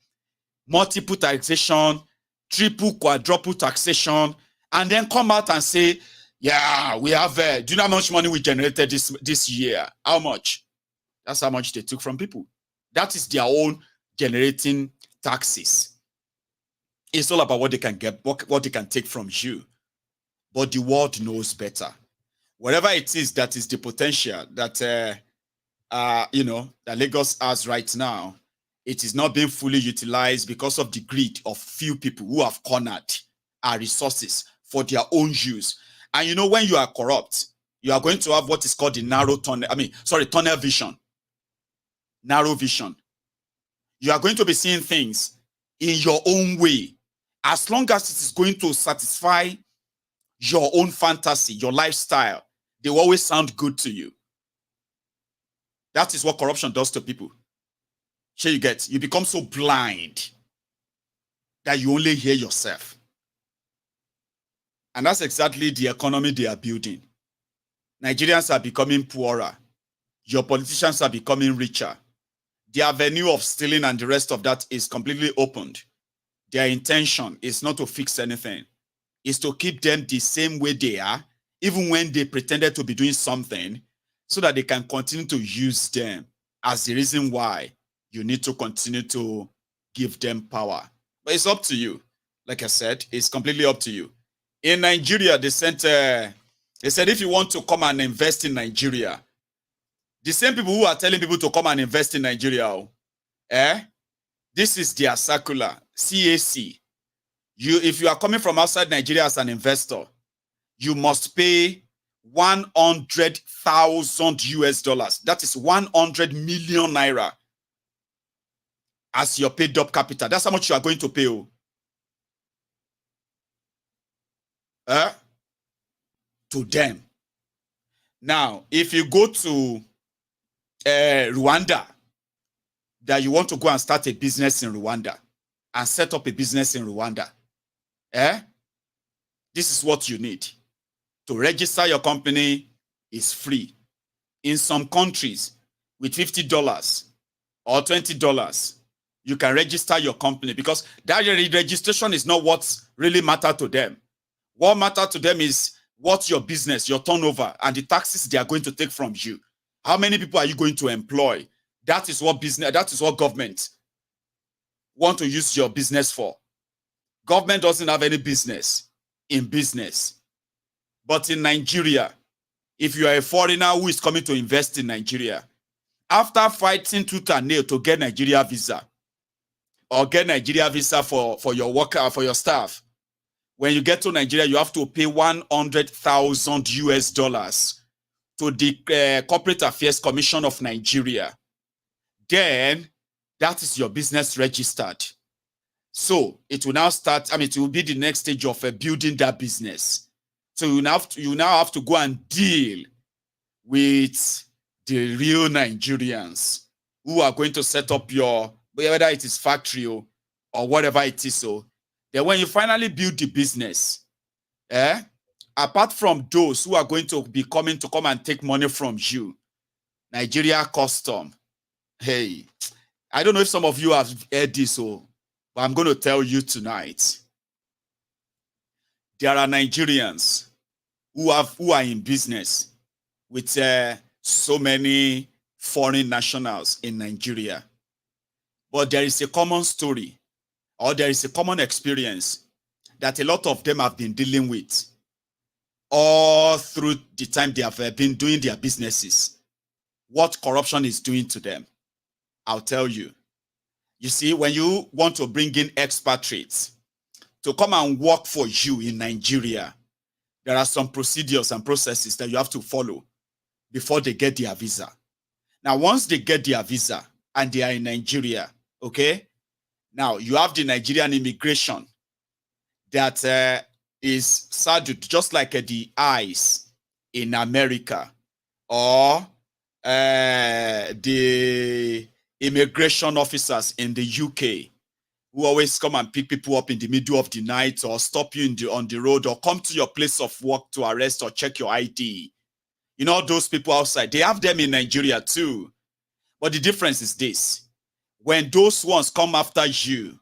multiple taxation, triple, quadruple taxation, and then come out and say, yeah, we have, do you know how much money we generated this year? How much? That's how much they took from people. That is their own generating taxes. It's all about what they can get, what they can take from you. But the world knows better. Whatever it is, that is the potential that, that Lagos has right now, it is not being fully utilized because of the greed of few people who have cornered our resources for their own use. And you know, when you are corrupt, you are going to have what is called the tunnel vision. Narrow vision. You are going to be seeing things in your own way. As long as it is going to satisfy your own fantasy, your lifestyle, they will always sound good to you. That is what corruption does to people. Sure, you become so blind that you only hear yourself. And that's exactly the economy they are building. Nigerians are becoming poorer. Your politicians are becoming richer. The avenue of stealing and the rest of that is completely opened. Their intention is not to fix anything. It's to keep them the same way they are, even when they pretended to be doing something, so that they can continue to use them as the reason why you need to continue to give them power. But it's up to you. Like I said, it's completely up to you. In Nigeria, they said if you want to come and invest in Nigeria, the same people who are telling people to come and invest in Nigeria, this is their circular, CAC. If you are coming from outside Nigeria as an investor, you must pay 100,000 US dollars. That is 100 million naira as your paid up capital. That's how much you are going to pay. To them. Now, if you go to Rwanda, that you want to go and start a business in Rwanda and set up a business in Rwanda, this is what you need. To register your company is free. In some countries, with $50 or $20, you can register your company, because that registration is not what really matters to them. What matters to them is what's your business, your turnover, and the taxes they are going to take from you. How many people are you going to employ? That is what government want to use your business for. Government doesn't have any business in business. But in Nigeria, if you are a foreigner who is coming to invest in Nigeria, after fighting tooth and nail to get Nigeria visa, or get Nigeria visa for your worker, for your staff, when you get to Nigeria, you have to pay 100,000 US dollars to the Corporate Affairs Commission of Nigeria. Then that is your business registered. So it will now start, it will be the next stage of building that business. So you now have to go and deal with the real Nigerians who are going to set up your, whether it is factory or whatever it is. So then when you finally build the business, apart from those who are going to be coming to come and take money from you, Nigeria Custom, hey, I don't know if some of you have heard this, but I'm going to tell you tonight. There are Nigerians who are in business with so many foreign nationals in Nigeria. But there is a common story, or there is a common experience that a lot of them have been dealing with all through the time they have been doing their businesses. What corruption is doing to them, I'll tell you. You see, when you want to bring in expatriates to come and work for you in Nigeria, there are some procedures and processes that you have to follow before they get their visa. Now, once they get their visa and they are in Nigeria, okay, now you have the Nigerian immigration that is saddled just like the ICE in America, or the immigration officers in the UK, who always come and pick people up in the middle of the night or stop you on the road or come to your place of work to arrest or check your ID. You know, those people outside, they have them in Nigeria too. But the difference is this. When those ones come after you,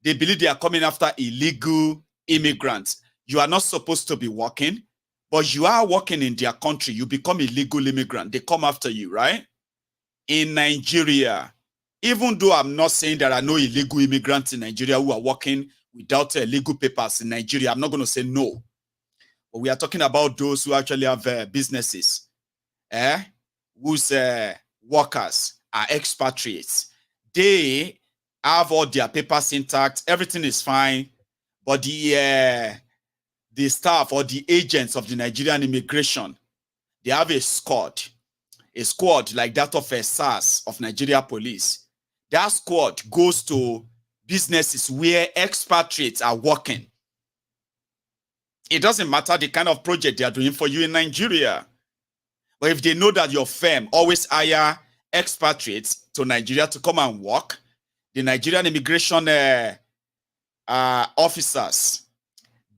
they believe they are coming after illegal immigrants. You are not supposed to be working, but you are working in their country. You become illegal immigrant. They come after you, right? In Nigeria, even though I'm not saying there are no illegal immigrants in Nigeria who are working without legal papers in Nigeria, I'm not going to say no. But we are talking about those who actually have businesses, whose workers are expatriates. They have all their papers intact, everything is fine, but the staff or the agents of the Nigerian immigration, they have a squad like that of a SARS of Nigeria Police. That squad goes to businesses where expatriates are working. It doesn't matter the kind of project they are doing for you in Nigeria. But if they know that your firm always hire expatriates to Nigeria to come and work, the Nigerian immigration officers,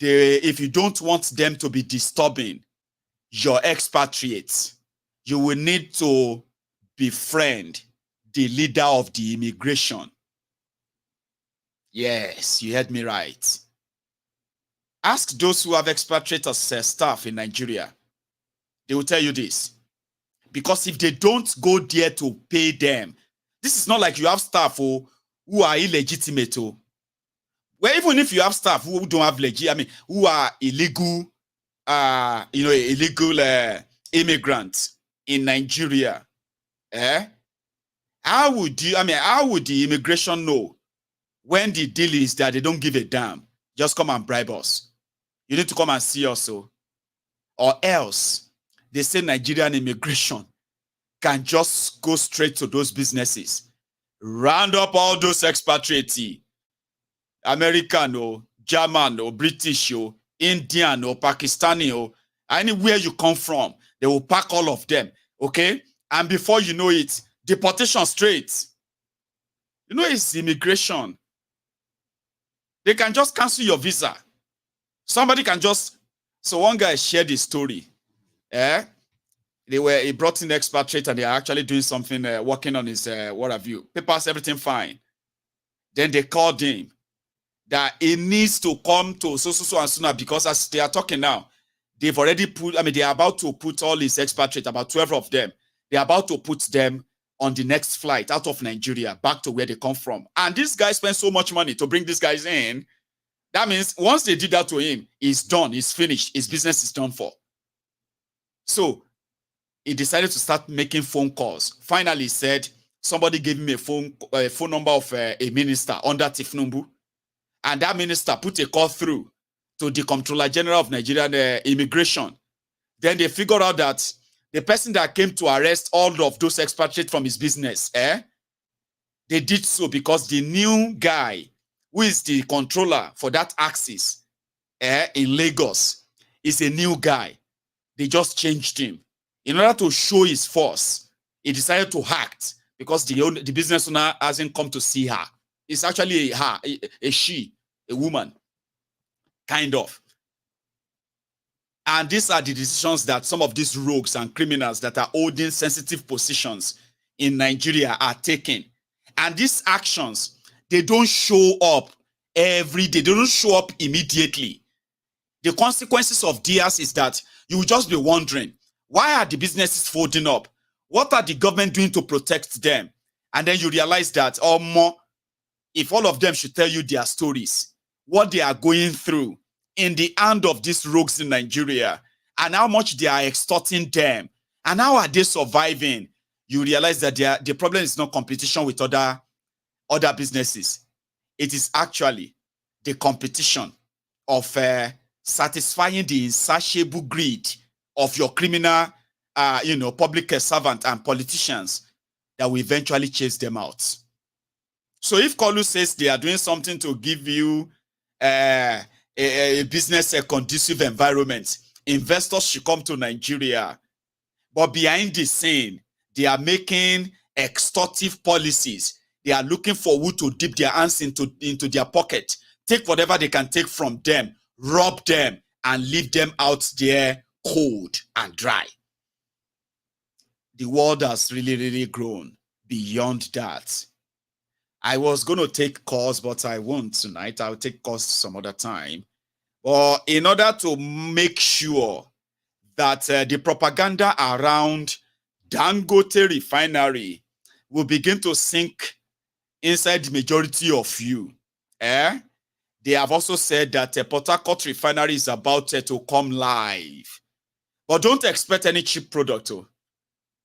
if you don't want them to be disturbing your expatriates, you will need to befriend the leader of the immigration. Yes, you heard me right. Ask those who have expatriate as staff in Nigeria. They will tell you this. Because if they don't go there to pay them, this is not like you have staff who are illegitimate. Well, even if you have staff who don't have who are illegal, illegal immigrants in Nigeria, how would the immigration know when the deal is that they don't give a damn? Just come and bribe us. You need to come and see us, or else they say Nigerian immigration can just go straight to those businesses, round up all those expatriates, American or German or British or Indian or Pakistani or anywhere you come from, they will pack all of them, okay? And before you know it, deportation straight. You know, it's immigration. They can just cancel your visa. Somebody can just... So one guy shared his story. He brought in the expatriate and they are actually doing something, working on his, what have you, papers, everything fine. Then they called him that he needs to come to so and sooner, because as they are talking now, they've already put, they are about to put all his expatriates, about 12 of them, they're about to put them on the next flight out of Nigeria back to where they come from. And this guy spent so much money to bring these guys in. That means once they did that to him, he's done, he's finished, his business is done for. So he decided to start making phone calls. Finally, he said, somebody gave him a phone number of a minister under Thiefnubu. And that minister put a call through to the Comptroller General of Nigerian Immigration. Then they figured out that the person that came to arrest all of those expatriates from his business, they did so because the new guy, who is the controller for that axis in Lagos, is a new guy. They just changed him. In order to show his force, he decided to act because the business owner hasn't come to see her. It's actually a woman, kind of. And these are the decisions that some of these rogues and criminals that are holding sensitive positions in Nigeria are taking. And these actions, they don't show up every day. They don't show up immediately. The consequences of theirs is that you will just be wondering, why are the businesses folding up? What are the government doing to protect them? And then you realize that, if all of them should tell you their stories, what they are going through in the hand of these rogues in Nigeria, and how much they are extorting them, and how are they surviving, you realize that the problem is not competition with other businesses. It is actually the competition of satisfying the insatiable greed of your criminal, public servant and politicians that will eventually chase them out. So if Kolu says they are doing something to give you a business conducive environment, investors should come to Nigeria. But behind the scene, they are making extortive policies. They are looking for who to dip their hands into their pocket, take whatever they can take from them, rob them, and leave them out there cold and dry. The world has really, really grown beyond that. I was going to take calls, but I won't tonight. I'll take calls some other time. But in order to make sure that the propaganda around Dangote Refinery will begin to sink inside the majority of you, they have also said that Port Harcourt Refinery is about to come live. But don't expect any cheap product.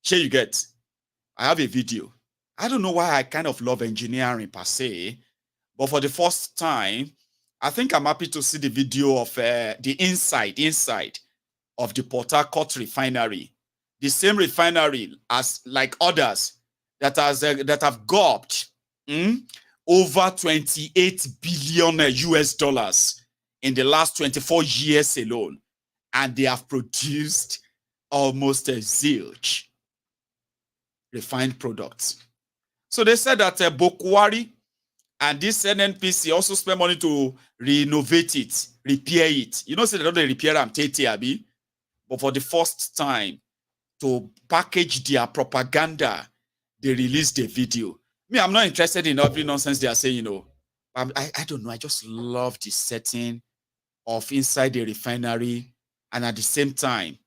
Here you get. I have a video. I don't know why I kind of love engineering per se, but for the first time, I think I'm happy to see the video of the inside of the Port Harcourt Refinery. The same refinery as like others that have gobbled over 28 billion US dollars in the last 24 years alone, and they have produced almost a zilch refined products. So they said that Bokwari and this NNPC also spend money to renovate it, repair it. You know, say they don't repair them, Abi, but for the first time, to package their propaganda, they released the video. Me, I'm not interested in every nonsense they are saying, I don't know. I just love the setting of inside the refinery. And at the same time,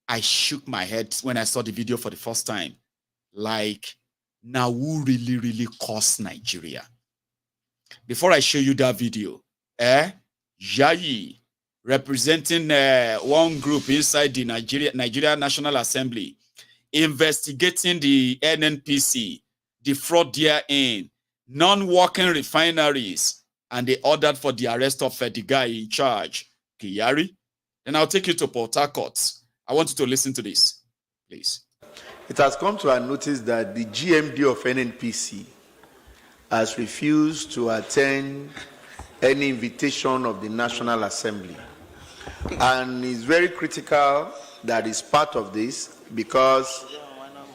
I shook my head when I saw the video for the first time. Like, now who really, really costs Nigeria? Before I show you that video, Yayi, representing one group inside the Nigeria National Assembly, investigating the NNPC, the fraud therein, non-working refineries, and they ordered for the arrest of the guy in charge, Kiyari. Then I'll take you to Port Harcourt. I want you to listen to this, please. It has come to our notice that the GMD of NNPC has refused to attend any invitation of the National Assembly. And it's very critical that it's part of this because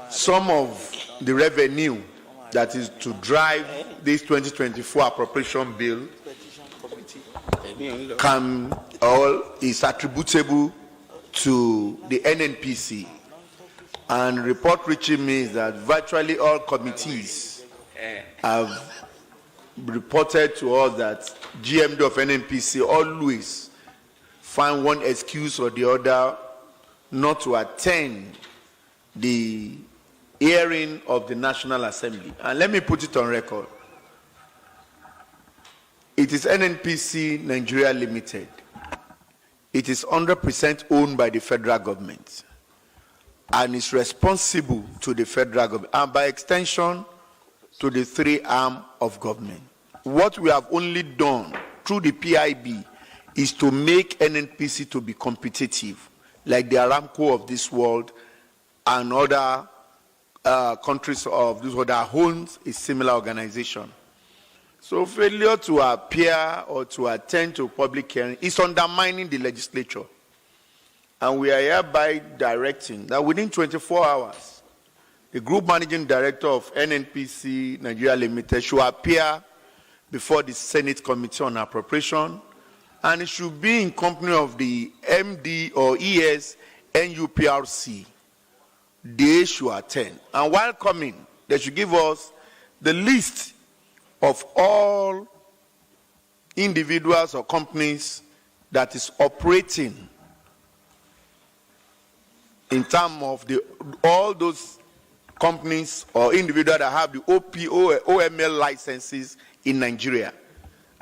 some of the revenue that is to drive this 2024 appropriation bill is attributable to the NNPC. And report reaching me is that virtually all committees have reported to us that GMD of NNPC always find one excuse or the other not to attend the hearing of the National Assembly. And let me put it on record. It is NNPC Nigeria Limited. It is 100% owned by the federal government and is responsible to the federal government and by extension to the three arms of government. What we have only done through the PIB is to make NNPC to be competitive, like the Aramco of this world and other countries of this world that owns a similar organization. So failure to appear or to attend to public hearing is undermining the legislature. And we are hereby directing that within 24 hours, the group managing director of NNPC Nigeria Limited should appear before the Senate Committee on Appropriation, and it should be in company of the MD or ES NUPRC. They should attend. And while coming, they should give us the list of all individuals or companies that is operating in terms of all those companies or individuals that have the OML licenses in Nigeria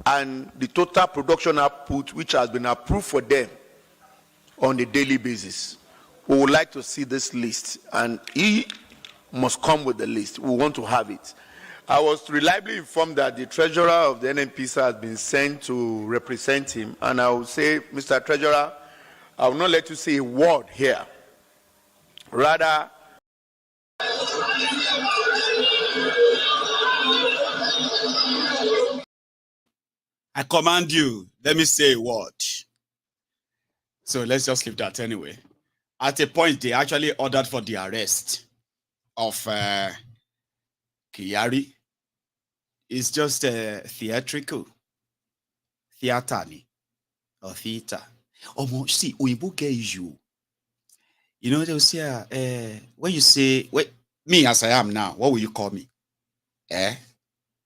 and the total production output which has been approved for them on a daily basis. We would like to see this list, and he must come with the list. We want to have it. I was reliably informed that the treasurer of the NNPCL has been sent to represent him, and I will say, Mr. Treasurer, I will not let you say a word here. Rather, I command you, let me say a word. So let's just leave that anyway. At a point, they actually ordered for the arrest of Kyari. It's just theatrical. Theater or theater. See, Oyibo get you. You know, they'll say, when you say, wait, me as I am now, what will you call me?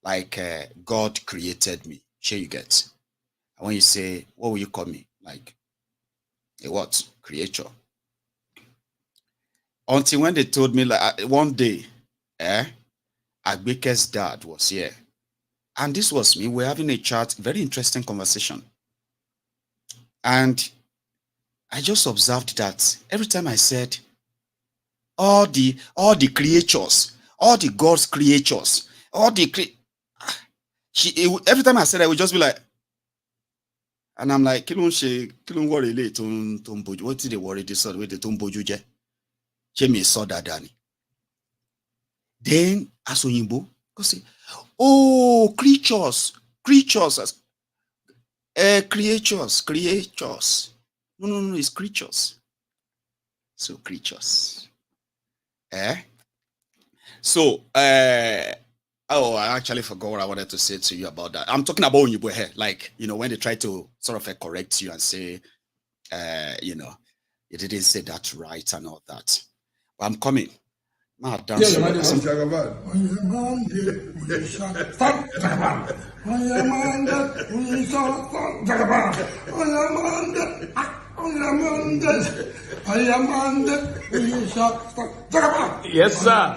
Like God created me. Sure you get. And when you say, what will you call me? Like a what? Creature. Until when they told me, like one day, Agbeke's dad was here. And this was me. We're having a chat, very interesting conversation. And I just observed that every time I said, all the creatures, all the God's creatures, every time I said, I would just be like, and I'm like, what did they worry this way? They don't boju je. Me saw that Danny. Then as Oyinbo, go say, oh, creatures. No, it's creatures. So creatures. So oh, I actually forgot what I wanted to say to you about that. I'm talking about Oyinbo here, like, you know, when they try to sort of correct you and say, you know, you didn't say that right and all that. But I'm coming. Madam. Yes, sir.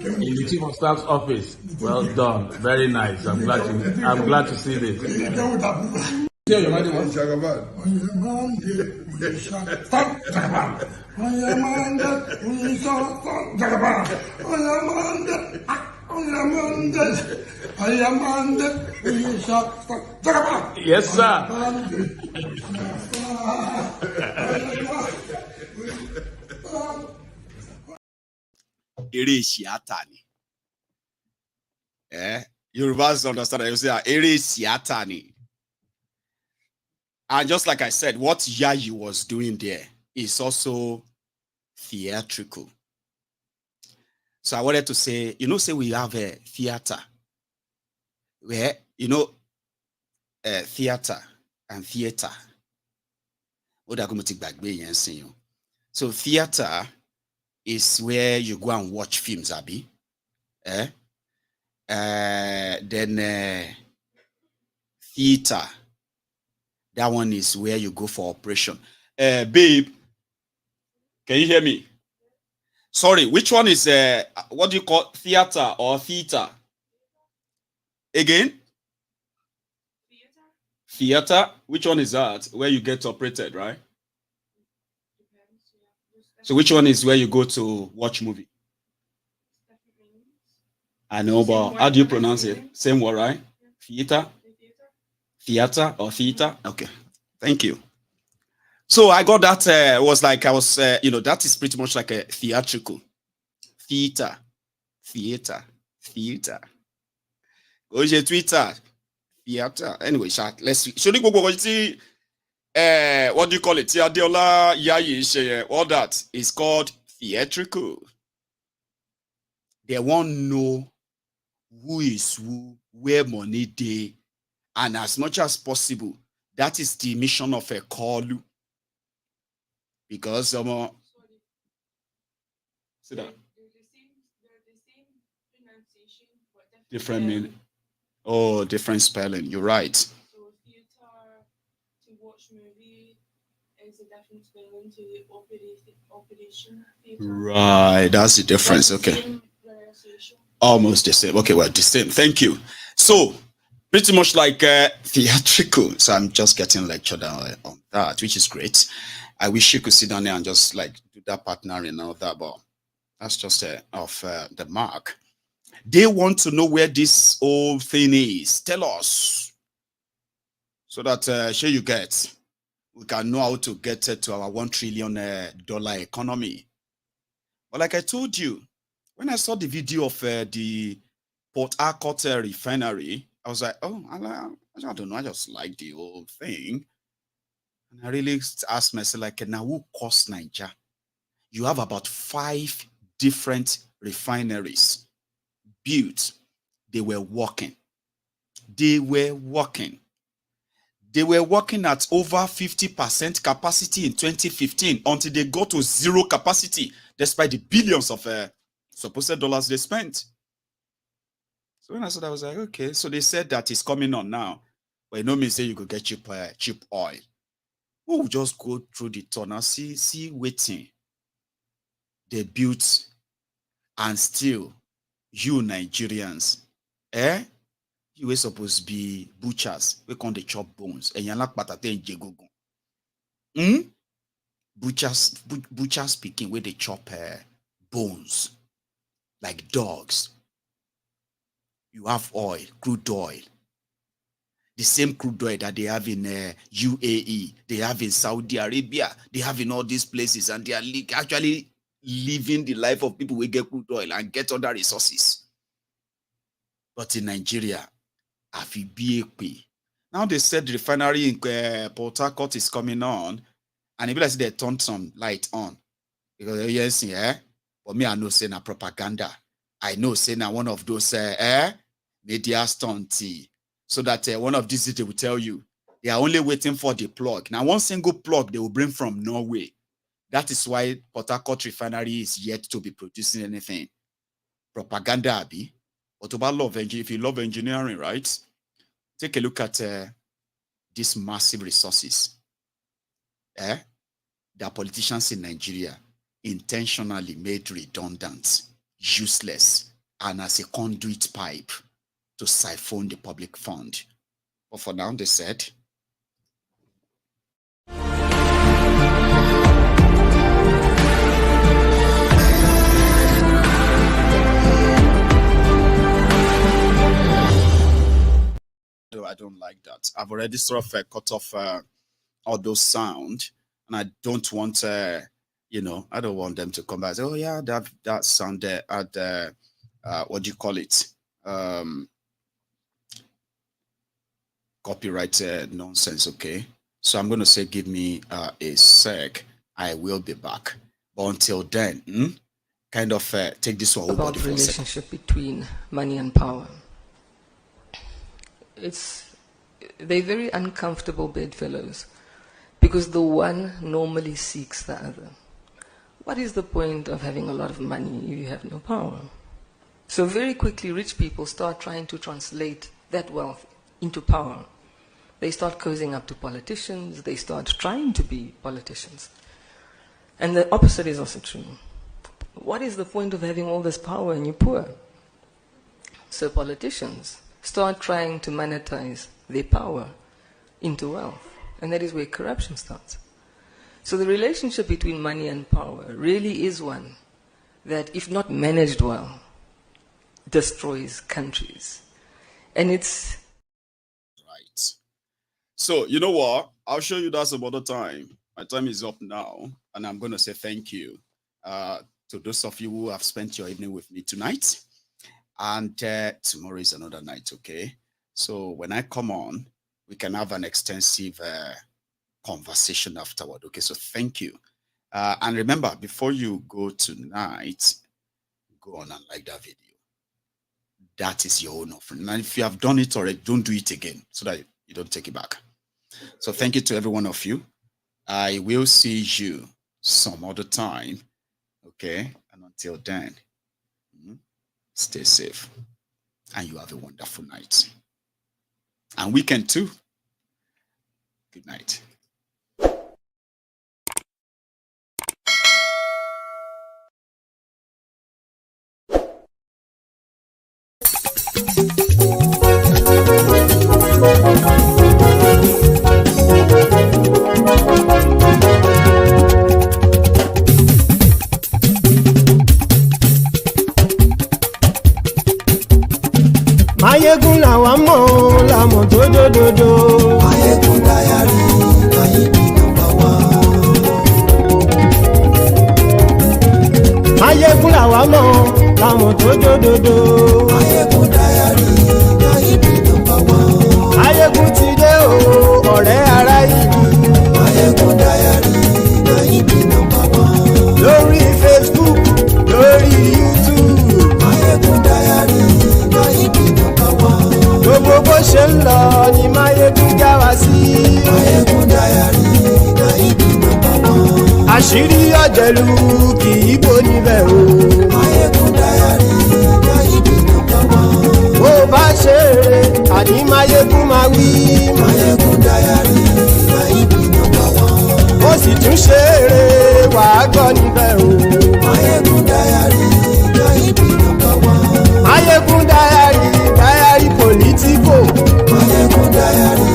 In the Chief of Staff's office. Well done. Very nice. I'm glad to see this. Yes, sir. Ere siata ni. Yorubas understand that you say ere siata ni. And just like I said, what Yayi was doing there is also theatrical. So I wanted to say, you know, say we have a theater where, you know, theater and theater. So theater is where you go and watch films, Abby. Then theater, that one is where you go for operation. Babe, can you hear me? Sorry, which one is what do you call theater or theater? Again? Theater? Which one is that? Where you get operated, right? So which one is where you go to watch movie? I know, but how do you pronounce it? Same word, right? Theater? Theater or theater? Okay, thank you. So I got that, was like, I was, you know, that is pretty much like a theatrical. Theater. Oje Twitter. Theater. Anyway, let's see. Should we go see, what do you call it? Tiadiola Yayi, all that is called theatrical. They won't know who is who, where money day, and as much as possible, that is the mission of a call. Because see that different meaning. Oh, different spelling. You're right. So theater to watch movie is a different spelling to operation. Right, that's the difference. Okay. Almost the same. Okay, well, the same. Thank you. So, pretty much like theatrical. So I'm just getting lectured on that, which is great. I wish you could sit down there and just like do that partner and all that, but that's just off the mark. They want to know where this whole thing is. Tell us, so that sure you get, we can know how to get to our $1 trillion economy. But like I told you, when I saw the video of the Port Harcourt refinery, I was like, oh, I don't know, I just like the whole thing. And I really asked myself, like, now who costs Nigeria? You have about 5 different refineries built. They were working. They were working. They were working at over 50% capacity in 2015 until they got to 0 capacity, despite the billions of supposed dollars they spent. So when I saw that, I was like, okay. So they said that it's coming on now. But it no means say you could get cheap oil. We'll just go through the tunnel, see waiting. They built, and still, you Nigerians, you were supposed to be butchers. We can't chop bones. And you're not patate and jegogo. Butchers speaking where they chop bones like dogs. You have oil, crude oil. The same crude oil that they have in UAE, they have in Saudi Arabia, they have in all these places, and they are actually living the life of people who get crude oil and get other resources. But in Nigeria, now they said the refinery in Port Harcourt is coming on, and if they turned some light on, because yes, but me I know say na propaganda. I know say na one of those media stunts. So that one of these they will tell you they are only waiting for the plug. Now, one single plug they will bring from Norway. That is why Port Harcourt Refinery is yet to be producing anything. Propaganda, Abi. But about love engineering, if you love engineering, right? Take a look at these massive resources. That politicians in Nigeria intentionally made redundant, useless, and as a conduit pipe to siphon the public fund. But for now, they said, I don't like that. I've already sort of cut off all those sound, and I don't want, I don't want them to come back and say, oh yeah, that sound there at what do you call it? Copyright nonsense, okay? So I'm going to say, give me a sec. I will be back. But until then, kind of take this one about the relationship between money and power. They're very uncomfortable bedfellows because the one normally seeks the other. What is the point of having a lot of money if you have no power? So very quickly, rich people start trying to translate that wealth into power. They start cozying up to politicians. They start trying to be politicians. And the opposite is also true. What is the point of having all this power and you're poor? So politicians start trying to monetize their power into wealth. And that is where corruption starts. So the relationship between money and power really is one that, if not managed well, destroys countries. And it's... Right. So, you know what? I'll show you that some other time. My time is up now, and I'm going to say thank you to those of you who have spent your evening with me tonight. And tomorrow is another night, okay? So when I come on, we can have an extensive conversation afterward, okay? So thank you. And remember, before you go tonight, go on and like that video. That is your own offering. And if you have done it already, don't do it again so that you don't take it back. So thank you to every one of you. I will see you some other time, okay? And until then, stay safe. And you have a wonderful night. And weekend too. Good night. dòdò. Máyégún diary náírà number one. Máyégún ti dé o ọ̀rẹ́ ará ìlú. Máyégún diary náírà number one. Lórí Facebook lórí YouTube. Máyégún diary náírà number one. Gbogbo bó ṣe ń lọ ni Máyégún já wa sí. Máyégún diary náírà number one. Àṣírí ọ̀jẹ̀lú kì í bò níbẹ̀ o. Máyégún diary náírà number one. Bó bá ṣe eré àní Máyégún máa wí. Máyégún diary náírà number one. Ó sì tún ṣe eré wàá gbọ́ níbẹ̀ o. Máyégún diary náírà number one. Máyégún diary politico. Máyégún diary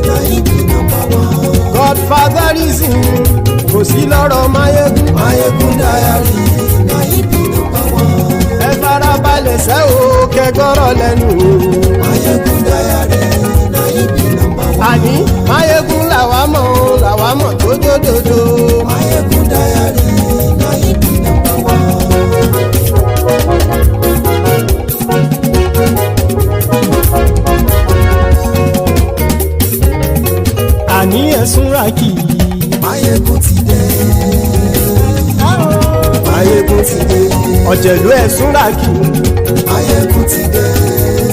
náírà number one. Godfatherism kò sí lọ́rọ̀ Máyégún. Máyégún diary náírà number one. Ẹ farabalẹ̀ sẹ́ o kẹgọ́rọ̀ lẹ́nu. Máyégún diary náírà number one. Àní Máyégún làwa mọ̀ tó dòdòdò. Máyégún diary náírà number one. Àní ẹ̀sùn ràkì. Máyégún ti dé. Máyégún ti dé. Ọ̀jẹ̀lú ẹ̀sùn ràkì. Máyégún ti dé.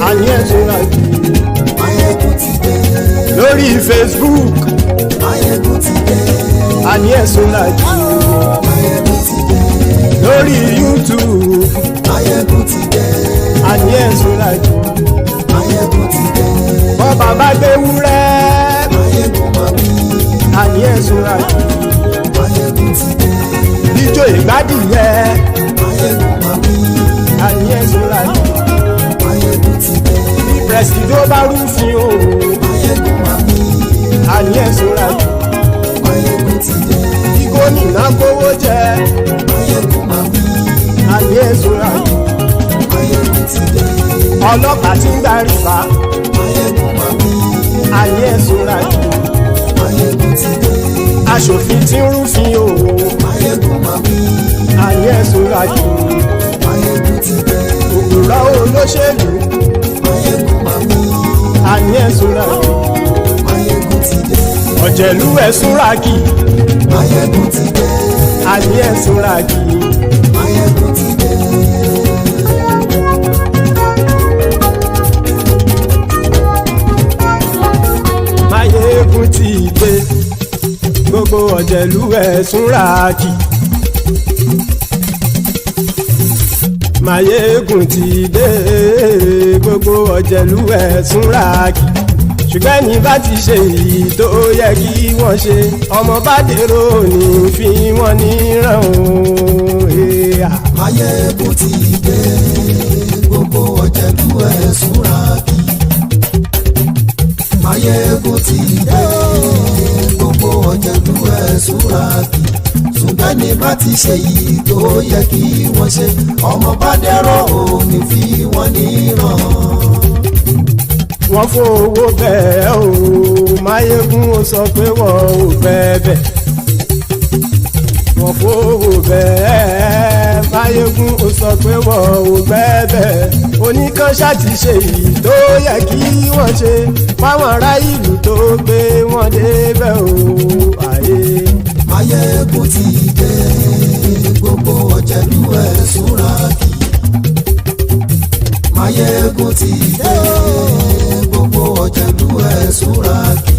Àní ẹ̀sùn ràkì. Máyégún ti dé. Lórí Facebook. Máyégún ti dé. Àní ẹ̀sùn ràkì. Máyégún ti dé. Lórí YouTube. Máyégún ti dé. Àní ẹ̀sùn ràkì. Máyégún ti dé. Bọ́ bàbá gbé wúrẹ́. Máyégún máa wí. Àní ẹ̀sùn ràkì. Máyégún ti dé. Ijó ìgbádìyẹ. Máyégún máa wí. Àní ẹ̀sùn ràkì. Máyégún ti dé. Bí pẹ̀sìdó bá rúfin o. Máyégún máa wí. Àní ẹ̀sùn ràkì. Máyégún ti dé. Bí gómìnà kówó jẹ. Máyégún máa wí. Àní ẹ̀sùn ràkì. Máyégún ti dé. Ọlọ́pàá tí ń gba rìbá. Máyégún máa wí. Àní ẹ̀sùn ràkì. Máyégún ti dé. Aṣòfin tí ń rúfin o. Máyégún máa wí. Àní ẹ̀sùn ràkì. Máyégún ti dé. Òpùrọ́ olóṣèlú. Máyégún máa wí. Àní ẹ̀sùn ràkì. Máyégún ti dé. Ọ̀jẹ̀lú ẹ̀sùn ràkì. Máyégún ti dé. Àní ẹ̀sùn ràkì. Máyégún ti dé. Máyégún ti dé. Gbogbo ọ̀jẹ̀lú ẹ̀sùn ràkì. Máyégún ti dé. Gbogbo ọ̀jẹ̀lú ẹ̀sùn ràkì. Ṣùgbọ́n ní bá ti ṣe èyí tó yẹ kí wọ́n ṣe, ọmọ bá dèrò ní fi wọ́n níran o. Máyégún ti dé. Gbogbo ọ̀jẹ̀lú ẹ̀sùn ràkì. Máyégún ti dé. Gbogbo ọ̀jẹ̀lú ẹ̀sùn ràkì. Ṣùgbọ́n ní bá ti ṣe èyí tó yẹ kí wọ́n ṣe, ọmọ bá dèrò ní fi wọ́n níran. Wọ́n fowó bẹ́ẹ̀ o. Máyégún ó sọ pé wọ́n ò fẹ́ bẹ̀. Wọ́n fowó bẹ́ẹ̀. Máyégún ó sọ pé wọ́n ò fẹ́ bẹ̀. Oníkan ṣáàtì ṣe èyí tó yẹ kí wọ́n ṣe fáwọn ará ìlú tó gbé wọn débẹ̀ o. Máyégún ti dé. Gbogbo ọ̀jẹ̀lú ẹ̀sùn ràkì. Máyégún ti dé. Gbogbo ọ̀jẹ̀lú ẹ̀sùn ràkì.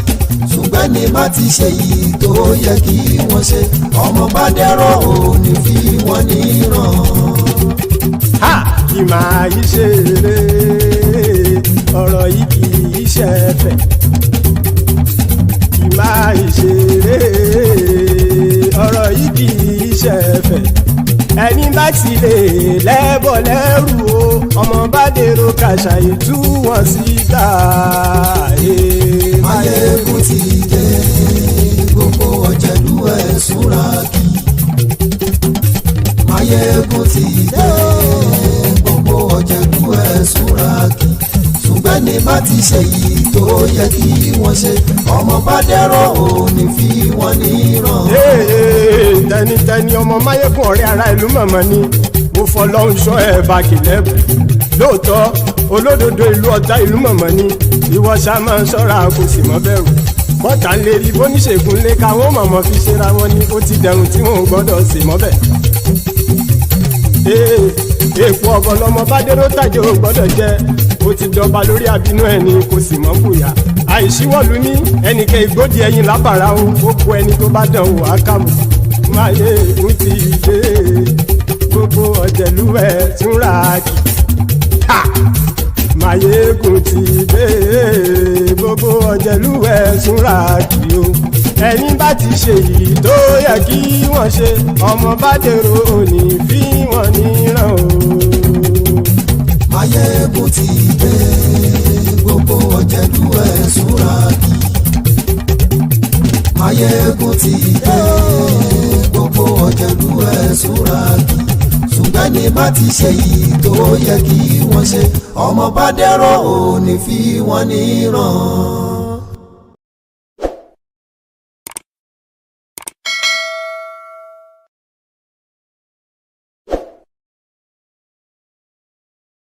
Ṣùgbọ́n ní bá ti ṣe yìí tó yẹ kí wọ́n ṣe, ọmọ bá dẹ́rọ̀ òní fi wọ́n níran. Kì máa yí ṣe eré, ọ̀rọ̀ yìí kì í ṣe ẹ̀fẹ̀. Kì máa yí ṣe eré, ọ̀rọ̀ yìí kì í ṣe ẹ̀fẹ̀. Ẹni bá ti lè lẹ́bọ̀ lẹ́rù o, ọmọ bá dèrò kàṣàyè tú wọn síta. Máyégún ti dé. Gbogbo ọ̀jẹ̀lú ẹ̀sùn ràkì. Máyégún ti dé. Gbogbo ọ̀jẹ̀lú ẹ̀sùn ràkì. Ṣùgbọ́n ní bá ti ṣe yìí tó yẹ kí wọ́n ṣe, ọmọ bá dẹ́rọ̀ òní fi wọ́n níran. Tẹnitẹni ọmọ Máyégún ọ̀rẹ́ ara ìlú mọ̀mọ́ ni. mo fọlọ́run sọ ẹ̀ bá kìlẹ́bù lóòótọ́ olódodo ìlú ọ̀tá ìlú mọ̀mọ́ ni ìwọ ṣá máa ń ṣọ́ra kò sì mọ́ bẹ̀rù bọ́tà ń lè rí bóníṣègùn lé káwọn mọ̀mọ́ fi ṣera wọn ni ó ti dẹrùn tí wọn ò gbọ́dọ̀ sè mọ́bẹ̀. èèpo ọ̀bọ lọmọ bá dérò tàjẹ́ ò gbọ́dọ̀ jẹ́ ó ti jọba lórí àbínú ẹni kò sì mọ́ bùyà àìsíwọ́lu ní ẹnìkẹ́ ìgbódì ẹyin lábàrá o ó kó ẹni tó bá dán wò á kàmù máyé ń ti dé gbogbo ọ̀jẹ̀lú ẹ̀ túnra kì Máyégún ti dé gbogbo ọ̀jẹ̀lú ẹ̀ túnra kì o ẹni bá ti ṣe yìí tó yẹ kí wọ́n ṣe ọmọ bá dèrò òní fi wọ́n níran o. Máyégún ti dé gbogbo ọ̀jẹ̀lú ẹ̀ túnra kì. Máyégún ti dé gbogbo ọ̀jẹ̀lú ẹ̀ túnra kì. Ṣùgbọ́n ní bá ti ṣe yìí tó yẹ kí wọ́n ṣe ọmọ bá dẹ́rọ̀ òní fi wọ́n níran.